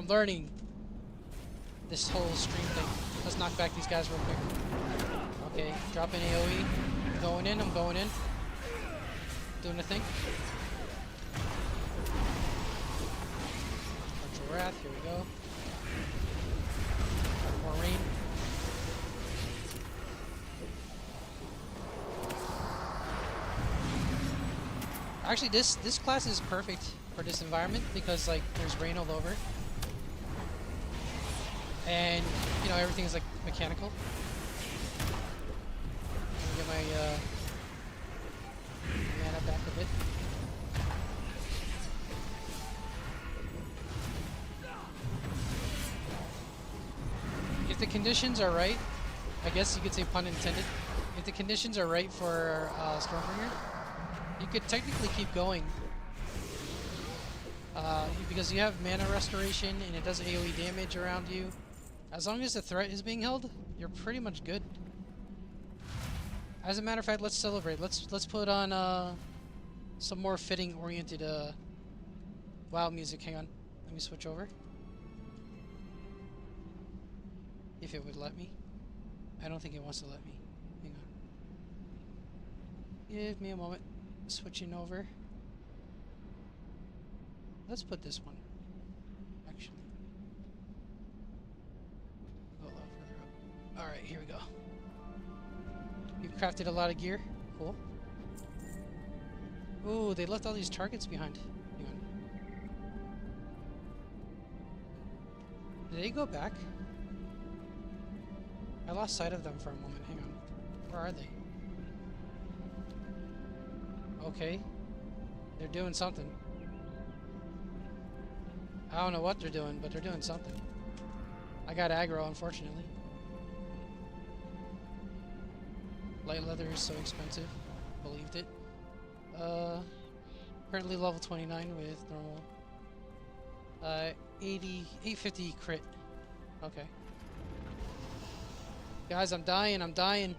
S1: learning this whole stream thing. Let's knock back these guys real quick. Okay, dropping AoE. I'm going in. I'm going in. Doing the thing. Torrential Wrath. Here we go. More rain. Actually, this class is perfect for this environment because like there's rain all over, and you know everything is like mechanical. Let me get my mana back a bit. If the conditions are right, I guess you could say pun intended. If the conditions are right for Stormbringer, you could technically keep going. Because you have mana restoration and it does AoE damage around you. As long as the threat is being held, you're pretty much good. As a matter of fact, let's celebrate. Let's put on some more fitting oriented WoW music. Hang on. Let me switch over. If it would let me. I don't think it wants to let me. Hang on. Give me a moment. Switching over. Let's put this one. Actually. Go a little further up. Alright, here we go. You've crafted a lot of gear. Cool. Ooh, they left all these targets behind. Hang on. Did they go back? I lost sight of them for a moment. Hang on. Where are they? Okay. They're doing something. I don't know what they're doing, but they're doing something. I got aggro, unfortunately. Light leather is so expensive. Believed it. Currently level 29 with normal. 850 crit. Okay. Guys, I'm dying. I'm dying.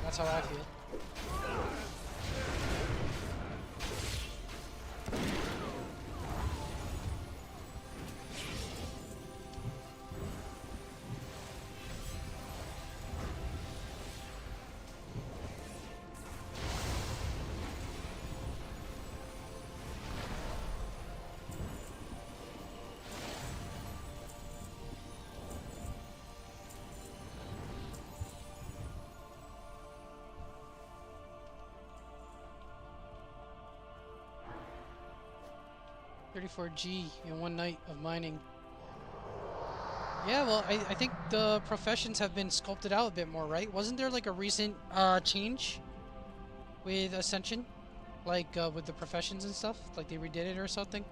S1: That's how I feel. $34G in one night of mining. Yeah, well, I think the professions have been sculpted out a bit more, right? Wasn't there like a recent change with Ascension? Like with the professions and stuff? Like they redid it or something?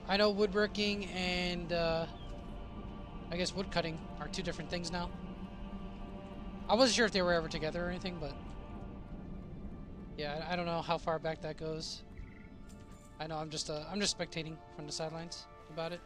S1: I know woodworking and I guess woodcutting are two different things now. I wasn't sure if they were ever together or anything, but yeah, I don't know how far back that goes. I know I'm just spectating from the sidelines about it.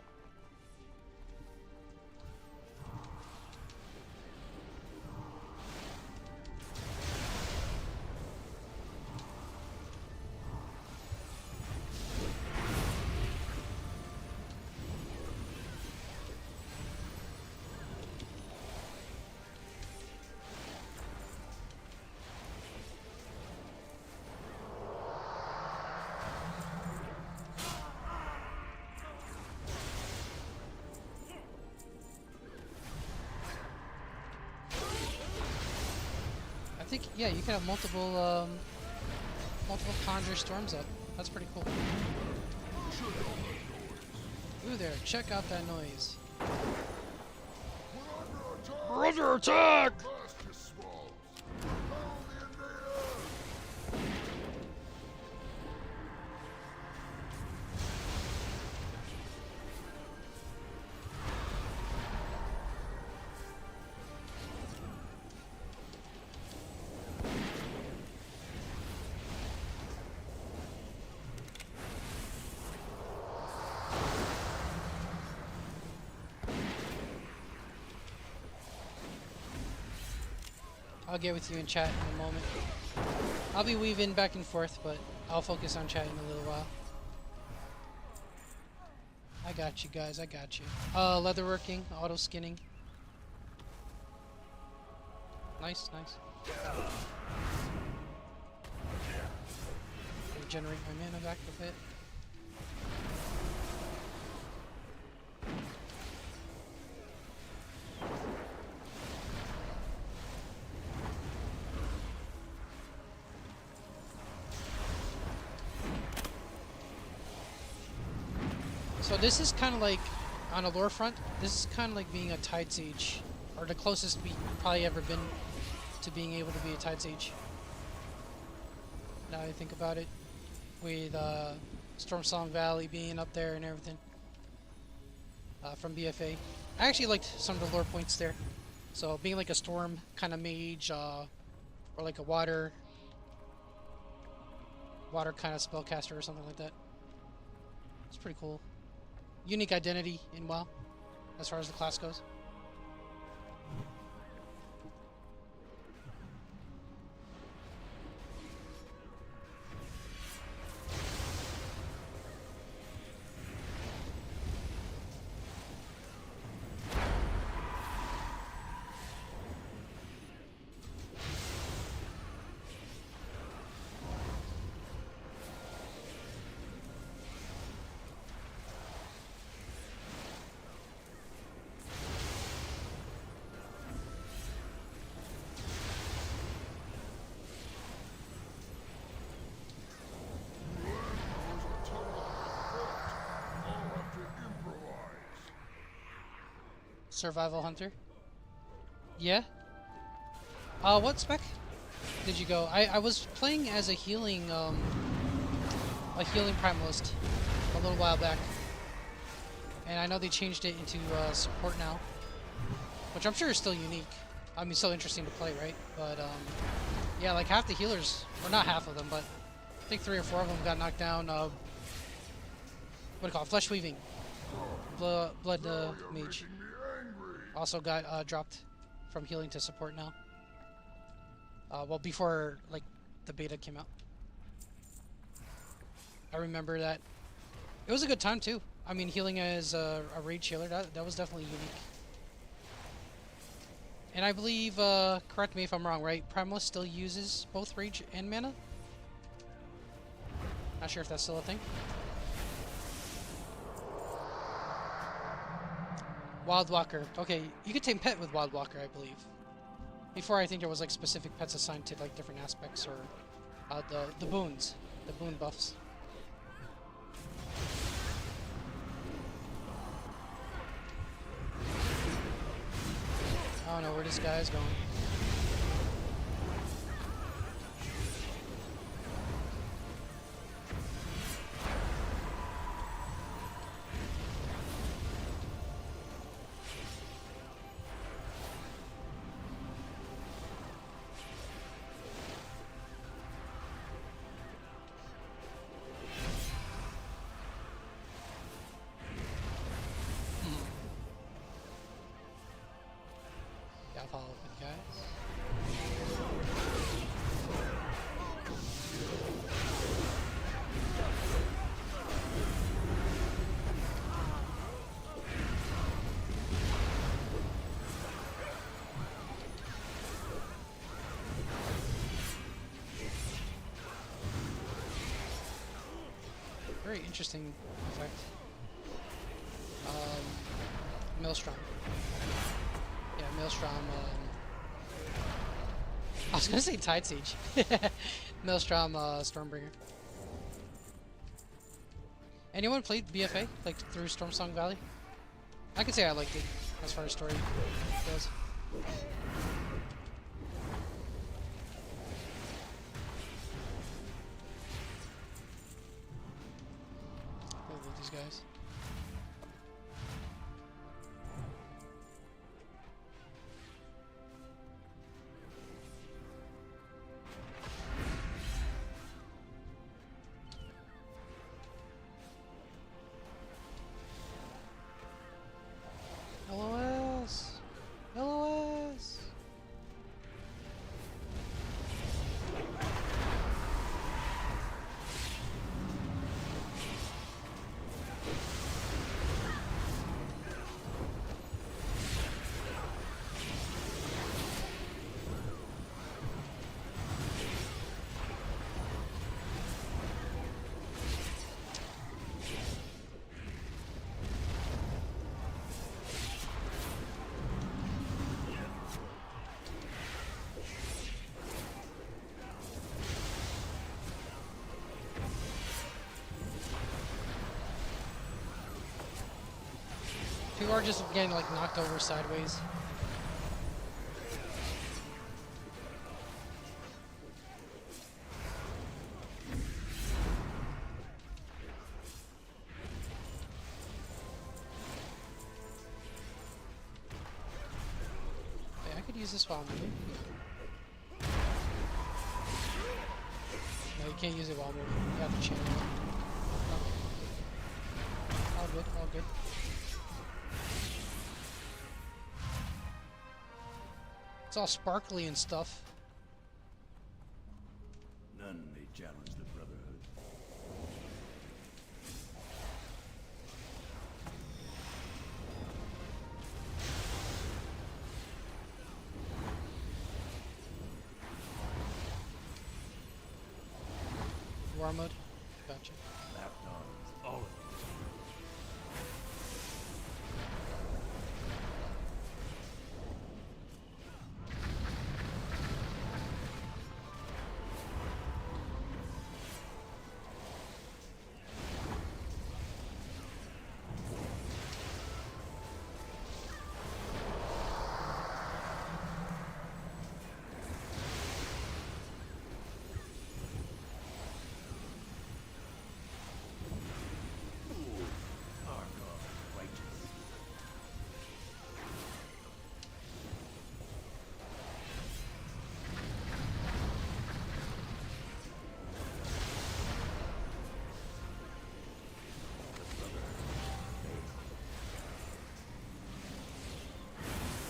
S1: I think, yeah, you can have multiple conjure storms up. That's pretty cool. Ooh there, check out that noise. We're under attack! I'll get with you in chat in a moment. I'll be weaving back and forth, but I'll focus on chat in a little while. I got you guys, I got you. Leatherworking, auto skinning. Nice, nice. Regenerate my mana back a bit. So this is kind of like, on a lore front, this is kind of like being a Tide Sage, or the closest we probably ever been to being able to be a Tide Sage. Now I think about it, with Stormsong Valley being up there and everything from BFA. I actually liked some of the lore points there. So being like a storm kind of mage, or like a water kind of spellcaster or something like that. It's pretty cool. Unique identity in WoW, as far as the class goes. Survival Hunter. Yeah. What spec did you go? I was playing as a healing primalist a little while back, and I know they changed it into support now, which I'm sure is still unique. I mean, still interesting to play, right? But yeah, like half the healers, or not half of them, but I think 3 or 4 of them got knocked down. What do you call it? Flesh weaving. Blood mage. Also got dropped from healing to support now. Well, before like the beta came out. I remember that. It was a good time too. I mean, healing as a rage healer, that was definitely unique. And I believe, correct me if I'm wrong, right? Primalist still uses both rage and mana? Not sure if that's still a thing. Wildwalker. Okay, you could take pet with Wildwalker, I believe. Before, I think there was like specific pets assigned to like different aspects, or the boons, the boon buffs. I don't know where this guy is going. follow up with you guys. Very interesting effect. Maelstrom. Yeah, Maelstrom. I was gonna say Tide Siege. Maelstrom, Stormbringer. Anyone played BFA like through Stormsong Valley? I could say I liked it as far as story goes. I love these guys. LOS! LOS! People are just getting like knocked over sideways. Hey, I could use this while I'm moving. No, you can't use it while moving. You have to channel it. Oh. All good, all good. It's all sparkly and stuff.
S3: None may challenge the Brotherhood.
S1: War mode? Gotcha.
S3: Lapdogs, all of them.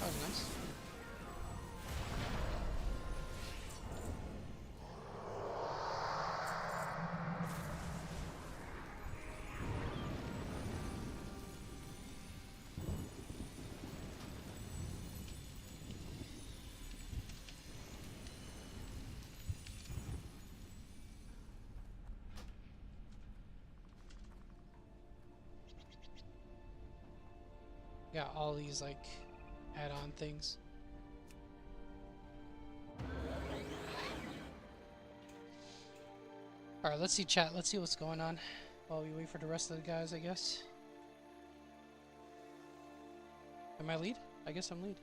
S1: That was nice. Got all these like add-on things. Alright, let's see chat. Let's see what's going on while we wait for the rest of the guys, I guess. Am I lead? I guess I'm lead.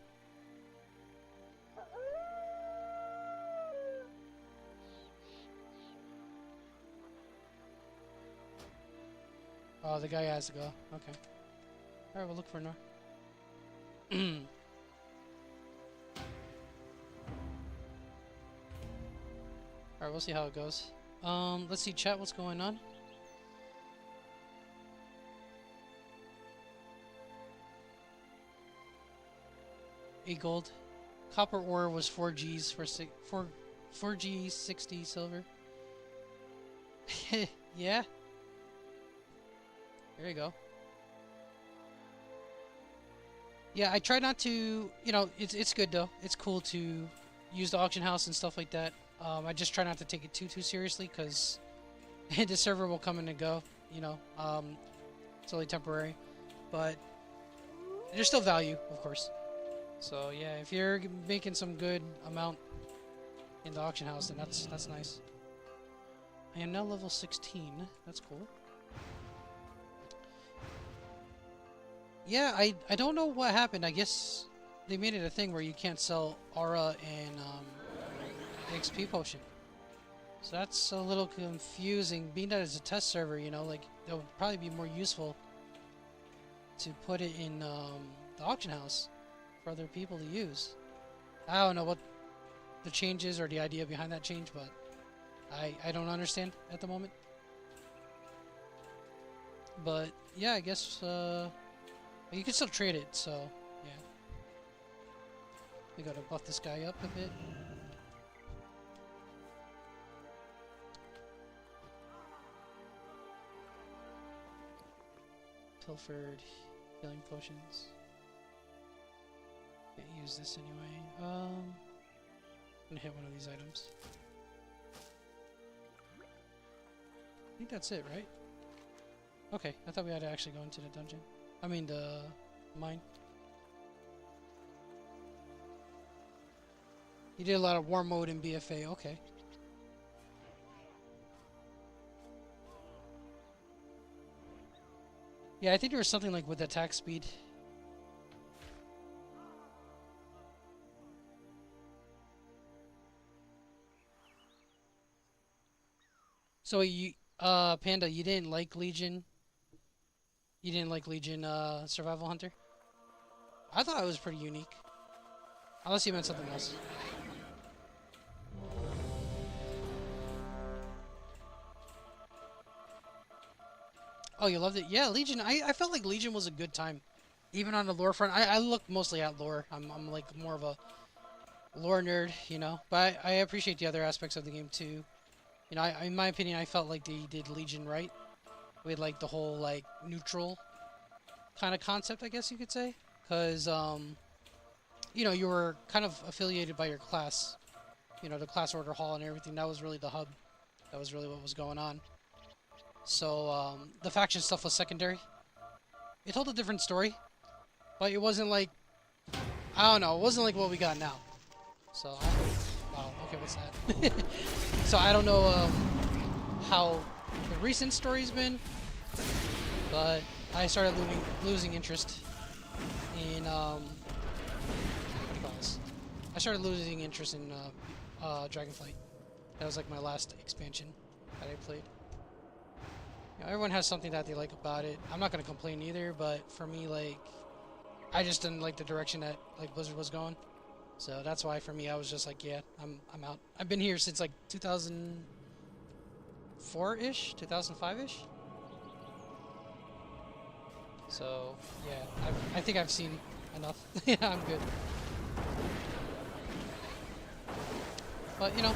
S1: Oh, the guy has to go. Okay. Alright, we'll look for Nor. Alright, we'll see how it goes. Let's see chat, what's going on? $8 gold. Copper ore was 4Gs for 4G 60 silver. Yeah. There you go. Yeah, I try not to, you know, it's good though. It's cool to use the auction house and stuff like that. I just try not to take it too seriously because the server will come in and go, you know. It's only temporary, but there's still value, of course. So yeah, if you're making some good amount in the auction house, then that's nice. I am now level 16. That's cool. Yeah, I don't know what happened. I guess they made it a thing where you can't sell aura and XP potion. So that's a little confusing. Being that it's a test server, you know, like it would probably be more useful to put it in the auction house for other people to use. I don't know what the change is or the idea behind that change, but I don't understand at the moment. But yeah, I guess you can still trade it, so yeah. We gotta buff this guy up a bit. Pilfered healing potions. Can't use this anyway. I'm gonna hit one of these items. I think that's it, right? Okay, I thought we had to actually go into the dungeon. I mean the mine. You did a lot of war mode in BFA, okay. Yeah, I think there was something like with attack speed. So you, Panda, you didn't like Legion? You didn't like Legion, Survival Hunter? I thought it was pretty unique. Unless you meant something else. Oh, you loved it? Yeah, Legion. I felt like Legion was a good time. Even on the lore front. I look mostly at lore. I'm like more of a lore nerd, you know. But I appreciate the other aspects of the game too. You know, in my opinion, I felt like they did Legion right. With like the whole like neutral kind of concept, I guess you could say. Because, you know, you were kind of affiliated by your class. You know, the class order hall and everything. That was really the hub. That was really what was going on. So, the faction stuff was secondary. It told a different story. But it wasn't like... I don't know. It wasn't like what we got now. So, wow. Okay, what's that? So, I don't know how the recent story's been. But I started losing interest in... what do you call this? I started losing interest in Dragonflight. That was like my last expansion that I played. You know, everyone has something that they like about it. I'm not gonna complain either, but for me, like, I just didn't like the direction that like Blizzard was going. So that's why for me, I was just like, yeah, I'm out. I've been here since like 2004-ish, 2005-ish. So yeah, I think I've seen enough. Yeah, I'm good. But you know,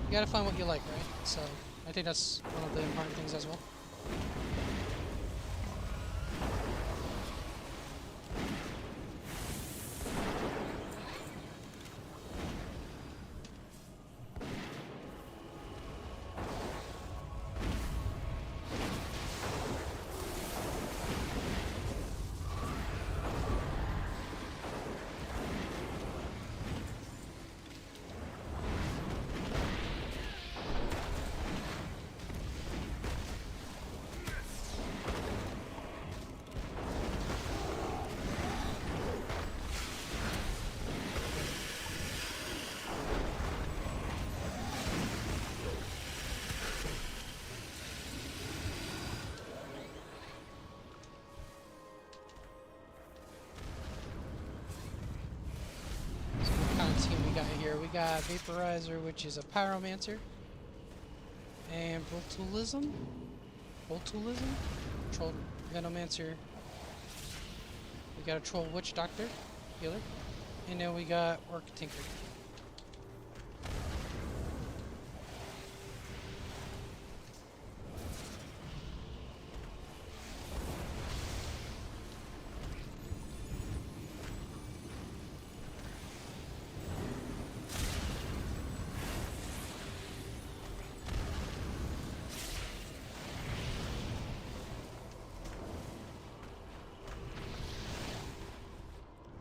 S1: you gotta find what you like, right? So I think that's one of the important things as well. Here we got Vaporizer, which is a Pyromancer, and Boltulism, Troll Venomancer, We got a troll witch doctor, healer, and then we got orc tinker.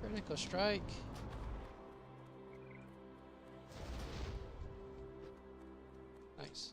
S1: Critical strike. Nice.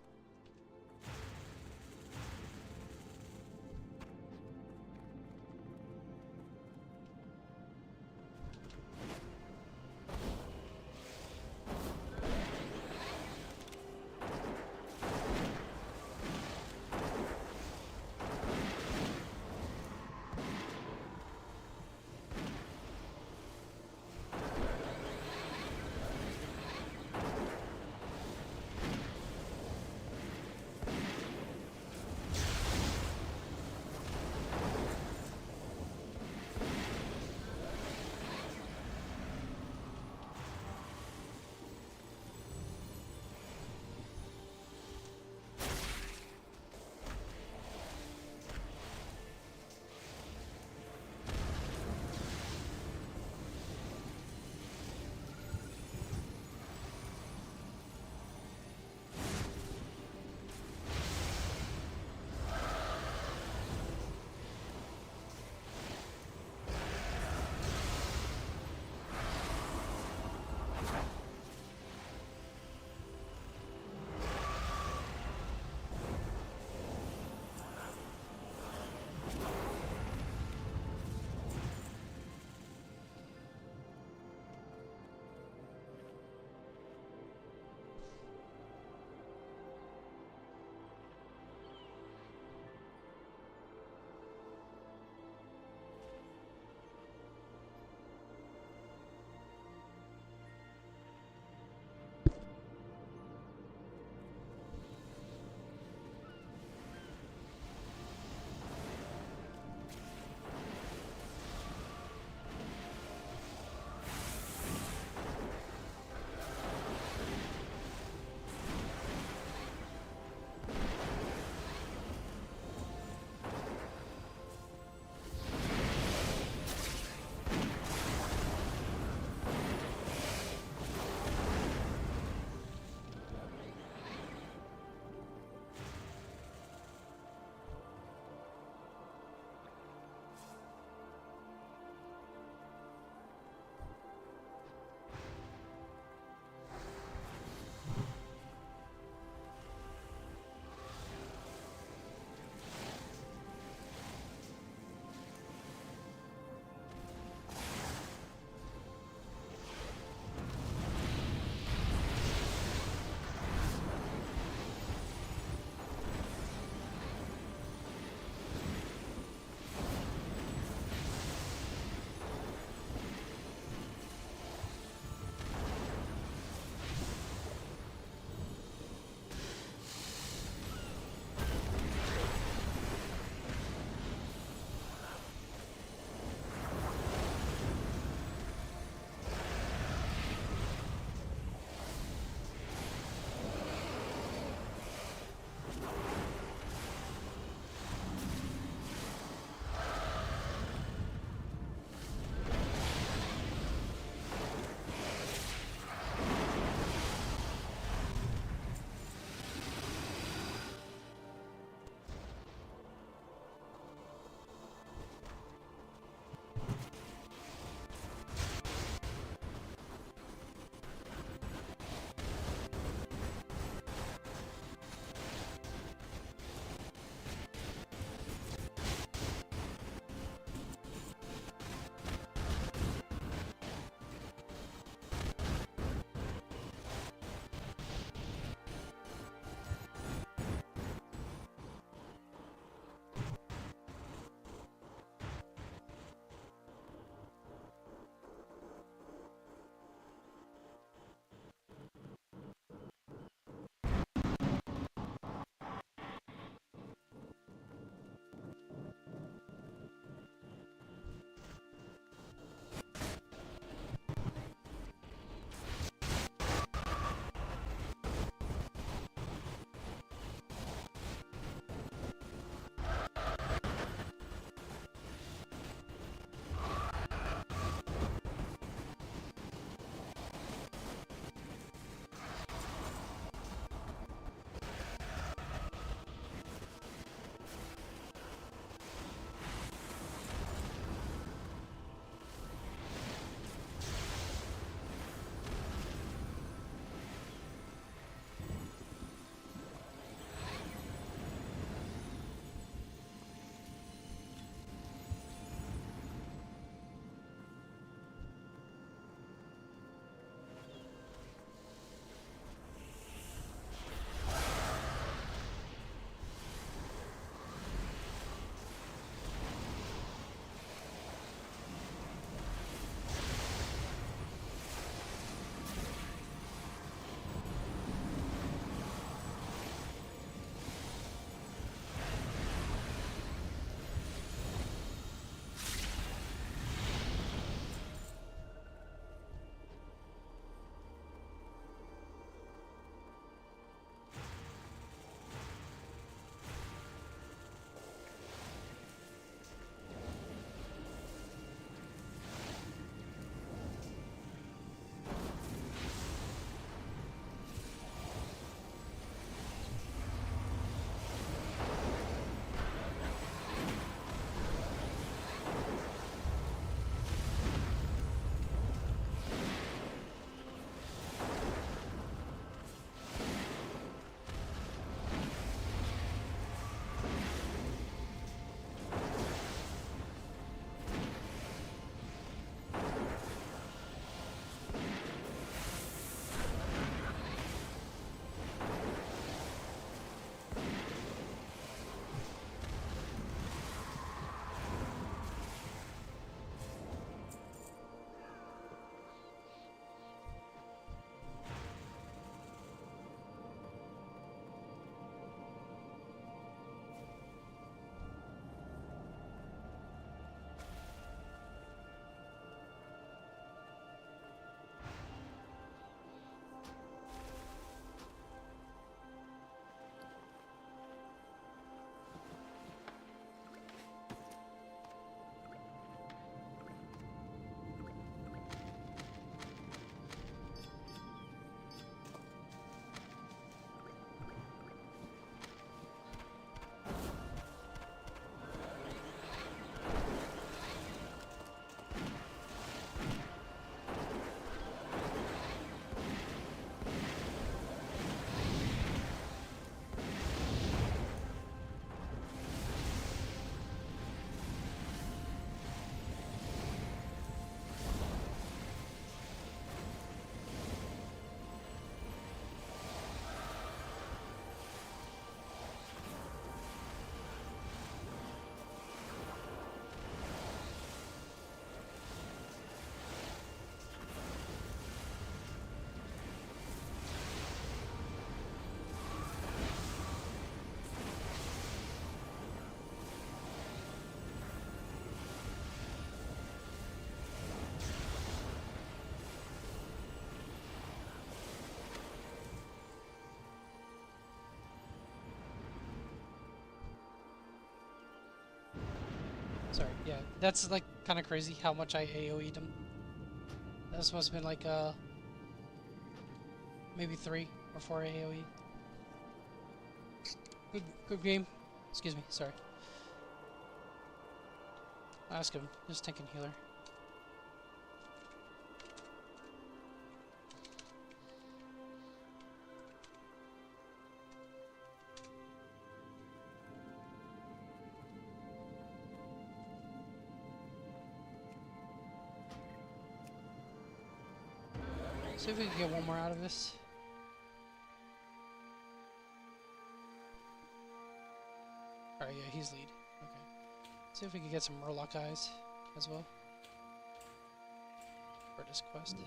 S1: Sorry, yeah. That's like kind of crazy how much I AoE'd him. This must have been like maybe 3 or 4 AoE. Good game. Excuse me, sorry. I'll ask him. Just tank and healer. See if we can get one more out of this. Alright, yeah, he's lead. Okay. See if we can get some Murloc eyes as well. For this quest.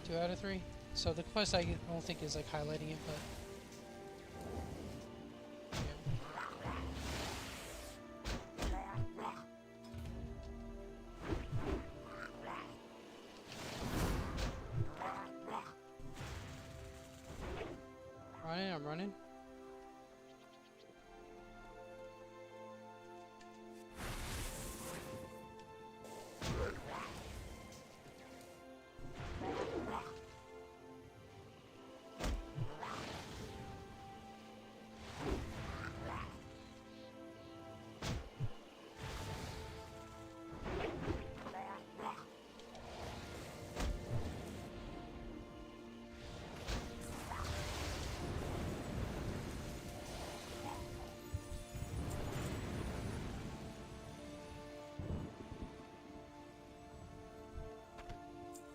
S1: Two out of 3. So the quest I don't think is like highlighting it, but I'm running.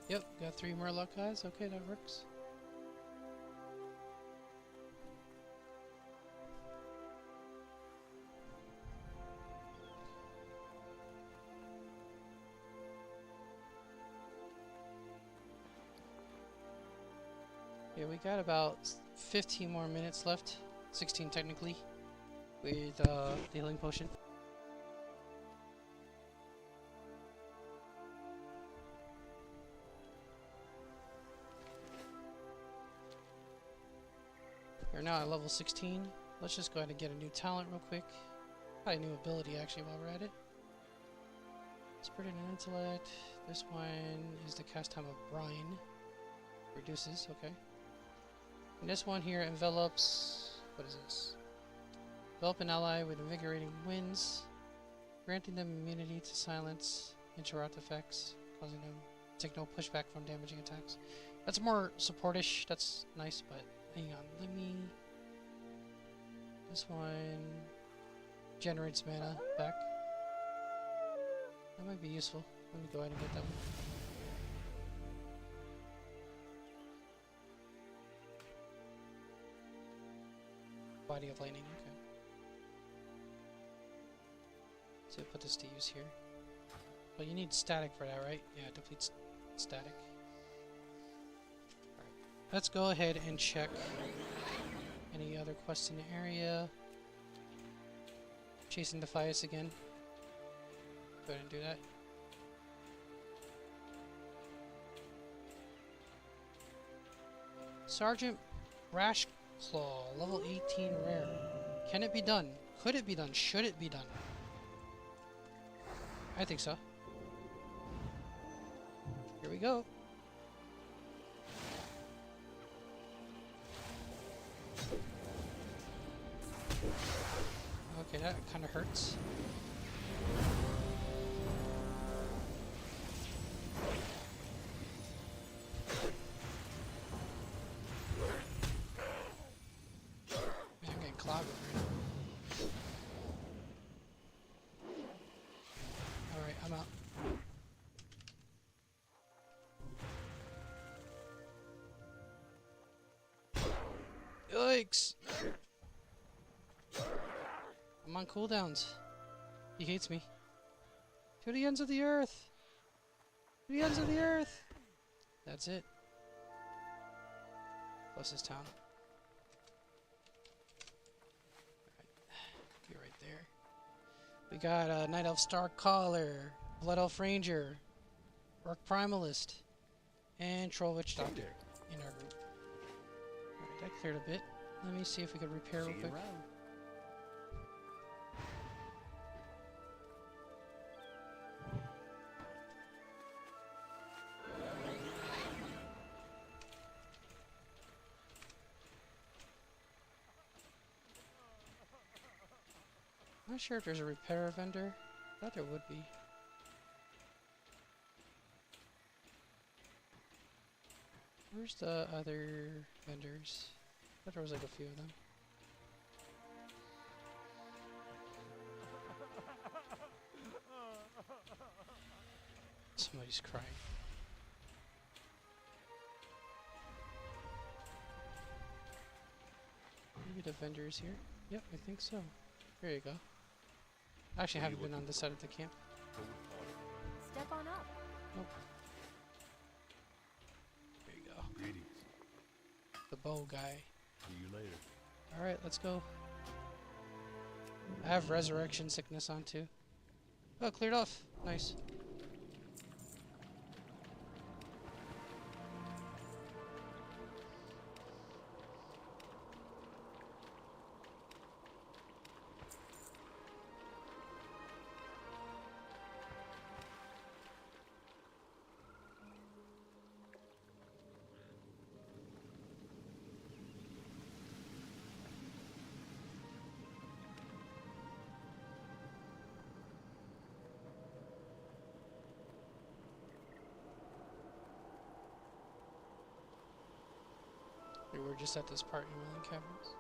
S1: Yep, got 3 Murloc eyes. Okay, that works. Yeah, we got about 15 more minutes left. 16 technically, with the healing potion. We're now at level 16. Let's just go ahead and get a new talent real quick. Probably a new ability actually while we're at it. Spirit and Intellect. This one is the cast time of Brine. Reduces, okay. And this one here envelops... What is this? Envelop an ally with invigorating winds, granting them immunity to silence, interrupt effects, causing them to take no pushback from damaging attacks. That's more supportish. That's nice, but hang on. Let me... This one generates mana back. That might be useful. Let me go ahead and get that one. Body of Lightning, okay. So put this to use here. Well, you need static for that, right? Yeah, deplete static. Alright. Let's go ahead and check any other quests in the area. Chasing Defias again. Go ahead and do that. Sergeant Brashclaw, level 18 rare. Can it be done? Could it be done? Should it be done? I think so. Here we go. Okay, that kind of hurts. Man, I'm getting clobbered right now. Alright, I'm out. Yikes! I'm on cooldowns. He hates me. To the ends of the earth! To the ends of the earth! That's it. Closest town. Alright. Get right there. We got a Night Elf Star Caller, Blood Elf Ranger, Orc Primalist, and Troll Witch Doctor in our group. Alright, that cleared a bit. Let me see if we can repair
S4: See
S1: real
S4: you
S1: quick.
S4: around.
S1: I'm not sure if there's a repair vendor. I thought there would be. Where's the other vendors? I thought there was like a few of them. Somebody's crying. Maybe the vendor is here? Yep, I think so. There you go. Actually, I haven't been on this side of the camp.
S5: Step on up.
S1: Nope. There you go.
S3: Greetings.
S1: The bow guy.
S3: See you later.
S1: Alright, let's go. I have resurrection sickness on too. Oh, cleared off. Nice. We were just at this part in Willing Caverns.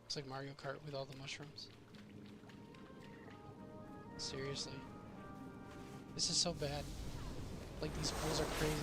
S1: It's like Mario Kart with all the mushrooms. Seriously. This is so bad. Like, these pools are crazy.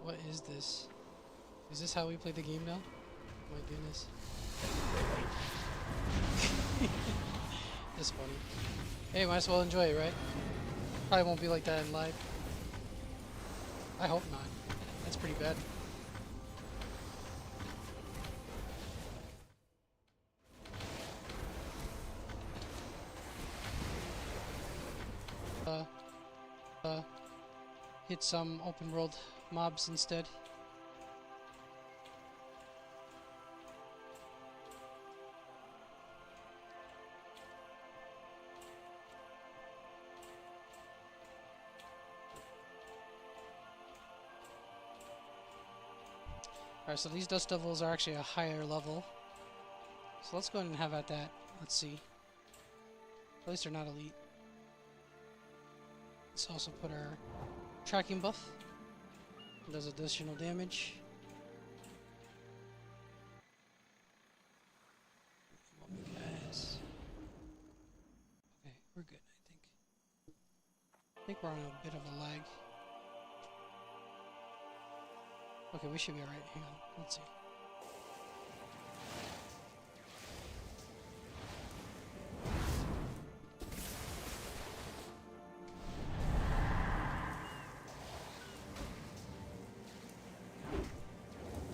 S1: What is this? Is this how we play the game now? My goodness. That's funny. Hey, might as well enjoy it, right? Probably won't be like that in live. I hope not. That's pretty bad. Hit some open world mobs instead. Alright, so these dust devils are actually a higher level. So let's go ahead and have at that. Let's see. At least they're not elite. Let's also put our tracking buff. It does additional damage. Come on, guys. Okay, we're good, I think. I think we're on a bit of a lag. Okay, we should be alright. Hang on. Let's see.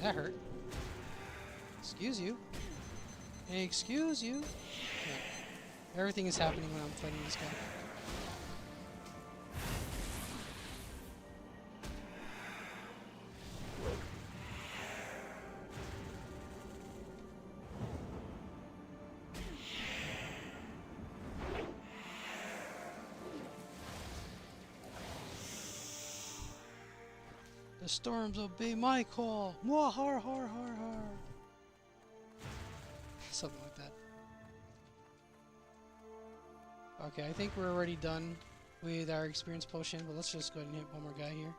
S1: That hurt. Excuse you. Excuse you. Yeah. Everything is happening when I'm fighting this guy. The storms obey my call. Mwah, har, har, har, har. Something like that. Okay, I think we're already done with our experience potion, but let's just go ahead and hit one more guy here.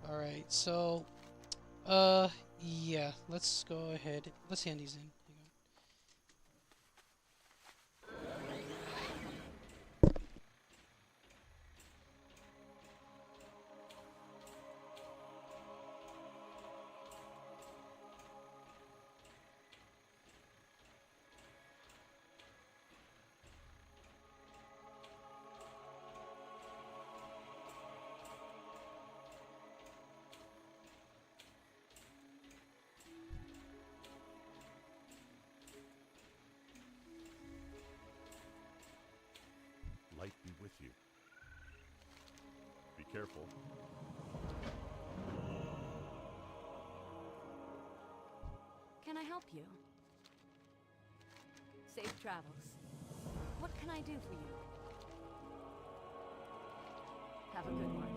S1: Alright, so, yeah, let's go ahead. Let's hand these in. Hang on.
S2: Light be with you. Be careful.
S5: Can I help you? Safe travels. What can I do for you? Have a good one.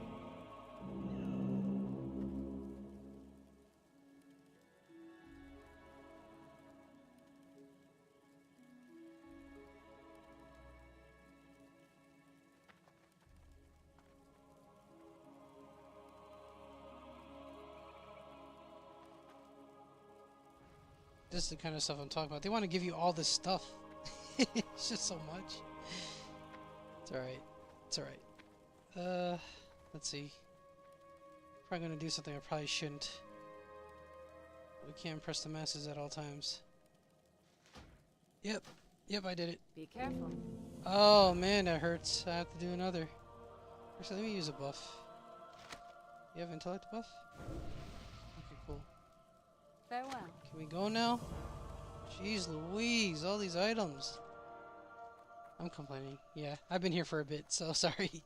S1: This is the kind of stuff I'm talking about. They want to give you all this stuff. It's just so much. It's alright. It's alright. Let's see. Probably gonna do something I probably shouldn't. We can't impress the masses at all times. Yep. Yep, I did it.
S5: Be careful.
S1: Oh man, that hurts. I have to do another. Actually, let me use a buff. You have intellect buff? Okay, cool.
S5: Farewell.
S1: Can we go now? Jeez Louise, all these items. I'm complaining. Yeah, I've been here for a bit, so sorry.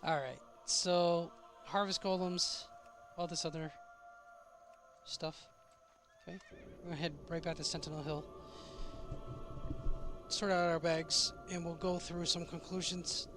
S1: Alright, so harvest golems, all this other stuff. Okay, we're gonna head right back to Sentinel Hill. Sort out our bags, and we'll go through some conclusions.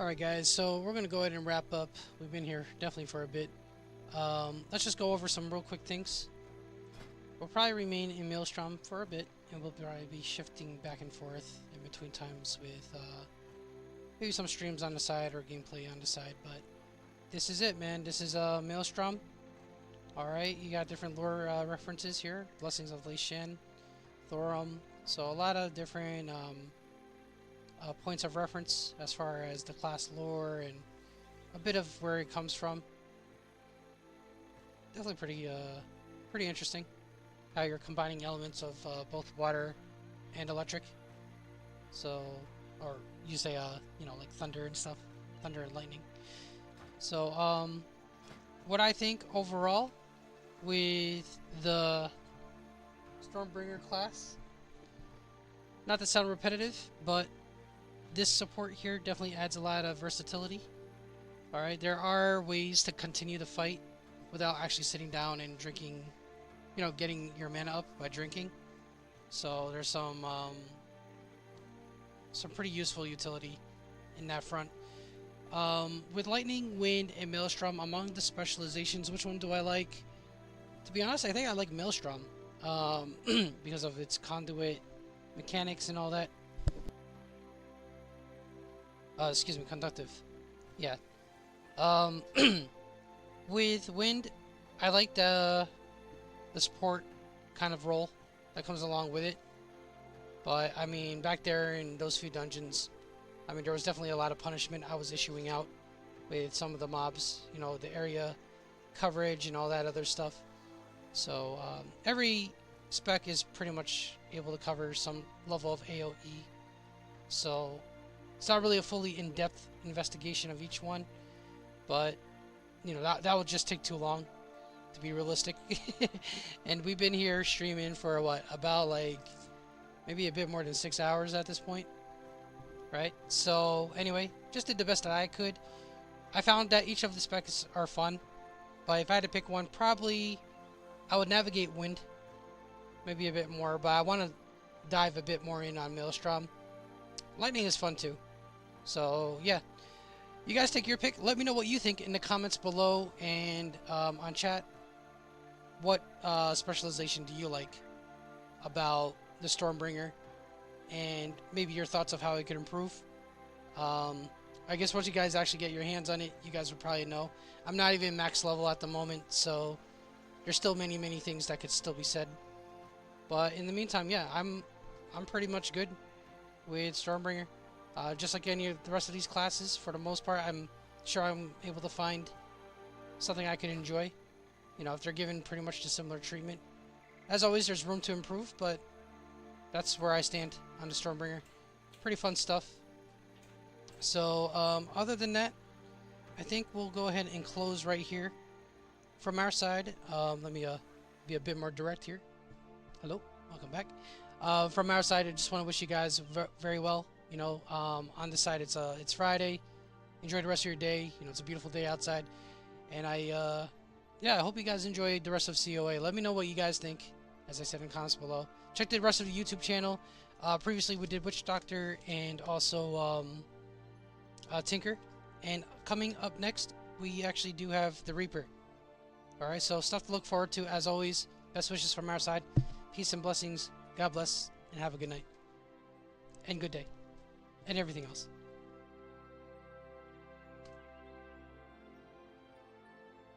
S1: Alright guys, so we're going to go ahead and wrap up. We've been here definitely for a bit. Let's just go over some real quick things. We'll probably remain in Maelstrom for a bit, and we'll probably be shifting back and forth in between times with maybe some streams on the side or gameplay on the side, but this is it, man. This is Maelstrom. Alright, you got different lore references here. Blessings of Lei Shan, Thorum. So a lot of different points of reference as far as the class lore and a bit of where it comes from. Definitely pretty interesting how you're combining elements of both water and electric. So, or you say you know, like thunder and stuff, thunder and lightning. So what I think overall with the Stormbringer class, not to sound repetitive, but this support here definitely adds a lot of versatility. Alright, there are ways to continue the fight without actually sitting down and drinking, you know, getting your mana up by drinking. So there's some pretty useful utility in that front. With Lightning, Wind, and Maelstrom, among the specializations, which one do I like? To be honest, I think I like Maelstrom because of its conduit mechanics and all that. Excuse me, conductive. Yeah. With Wind, I like the support kind of role that comes along with it. But, I mean, back there in those few dungeons, I mean, there was definitely a lot of punishment I was issuing out with some of the mobs. You know, the area coverage and all that other stuff. So, every spec is pretty much able to cover some level of AoE. So, it's not really a fully in-depth investigation of each one. But, you know, that would just take too long, to be realistic. And we've been here streaming for, what, about, like, maybe a bit more than 6 hours at this point. Right? So, anyway, just did the best that I could. I found that each of the specs are fun. But if I had to pick one, probably I would navigate Wind. Maybe a bit more, but I want to dive a bit more in on Maelstrom. Lightning is fun too. So, yeah. You guys take your pick. Let me know what you think in the comments below and on chat. What specialization do you like about the Stormbringer? And maybe your thoughts of how it could improve. I guess once you guys actually get your hands on it, you guys would probably know. I'm not even max level at the moment, so there's still many things that could still be said. But in the meantime, yeah, I'm pretty much good with Stormbringer. Just like any of the rest of these classes, for the most part, I'm sure I'm able to find something I can enjoy. You know, if they're given pretty much the similar treatment. As always, there's room to improve, but that's where I stand on the Stormbringer. Pretty fun stuff. So, other than that, I think we'll go ahead and close right here. From our side, let me be a bit more direct here. Hello, welcome back. From our side, I just want to wish you guys very well. You know, on the side, it's Friday. Enjoy the rest of your day. You know, it's a beautiful day outside. And yeah, I hope you guys enjoy the rest of COA. Let me know what you guys think, as I said in comments below. Check the rest of the YouTube channel. Previously, we did Witch Doctor and also Tinker. And coming up next, we actually do have the Reaper. Alright, so stuff to look forward to. As always, best wishes from our side. Peace and blessings. God bless, and have a good night. And good day. And everything else.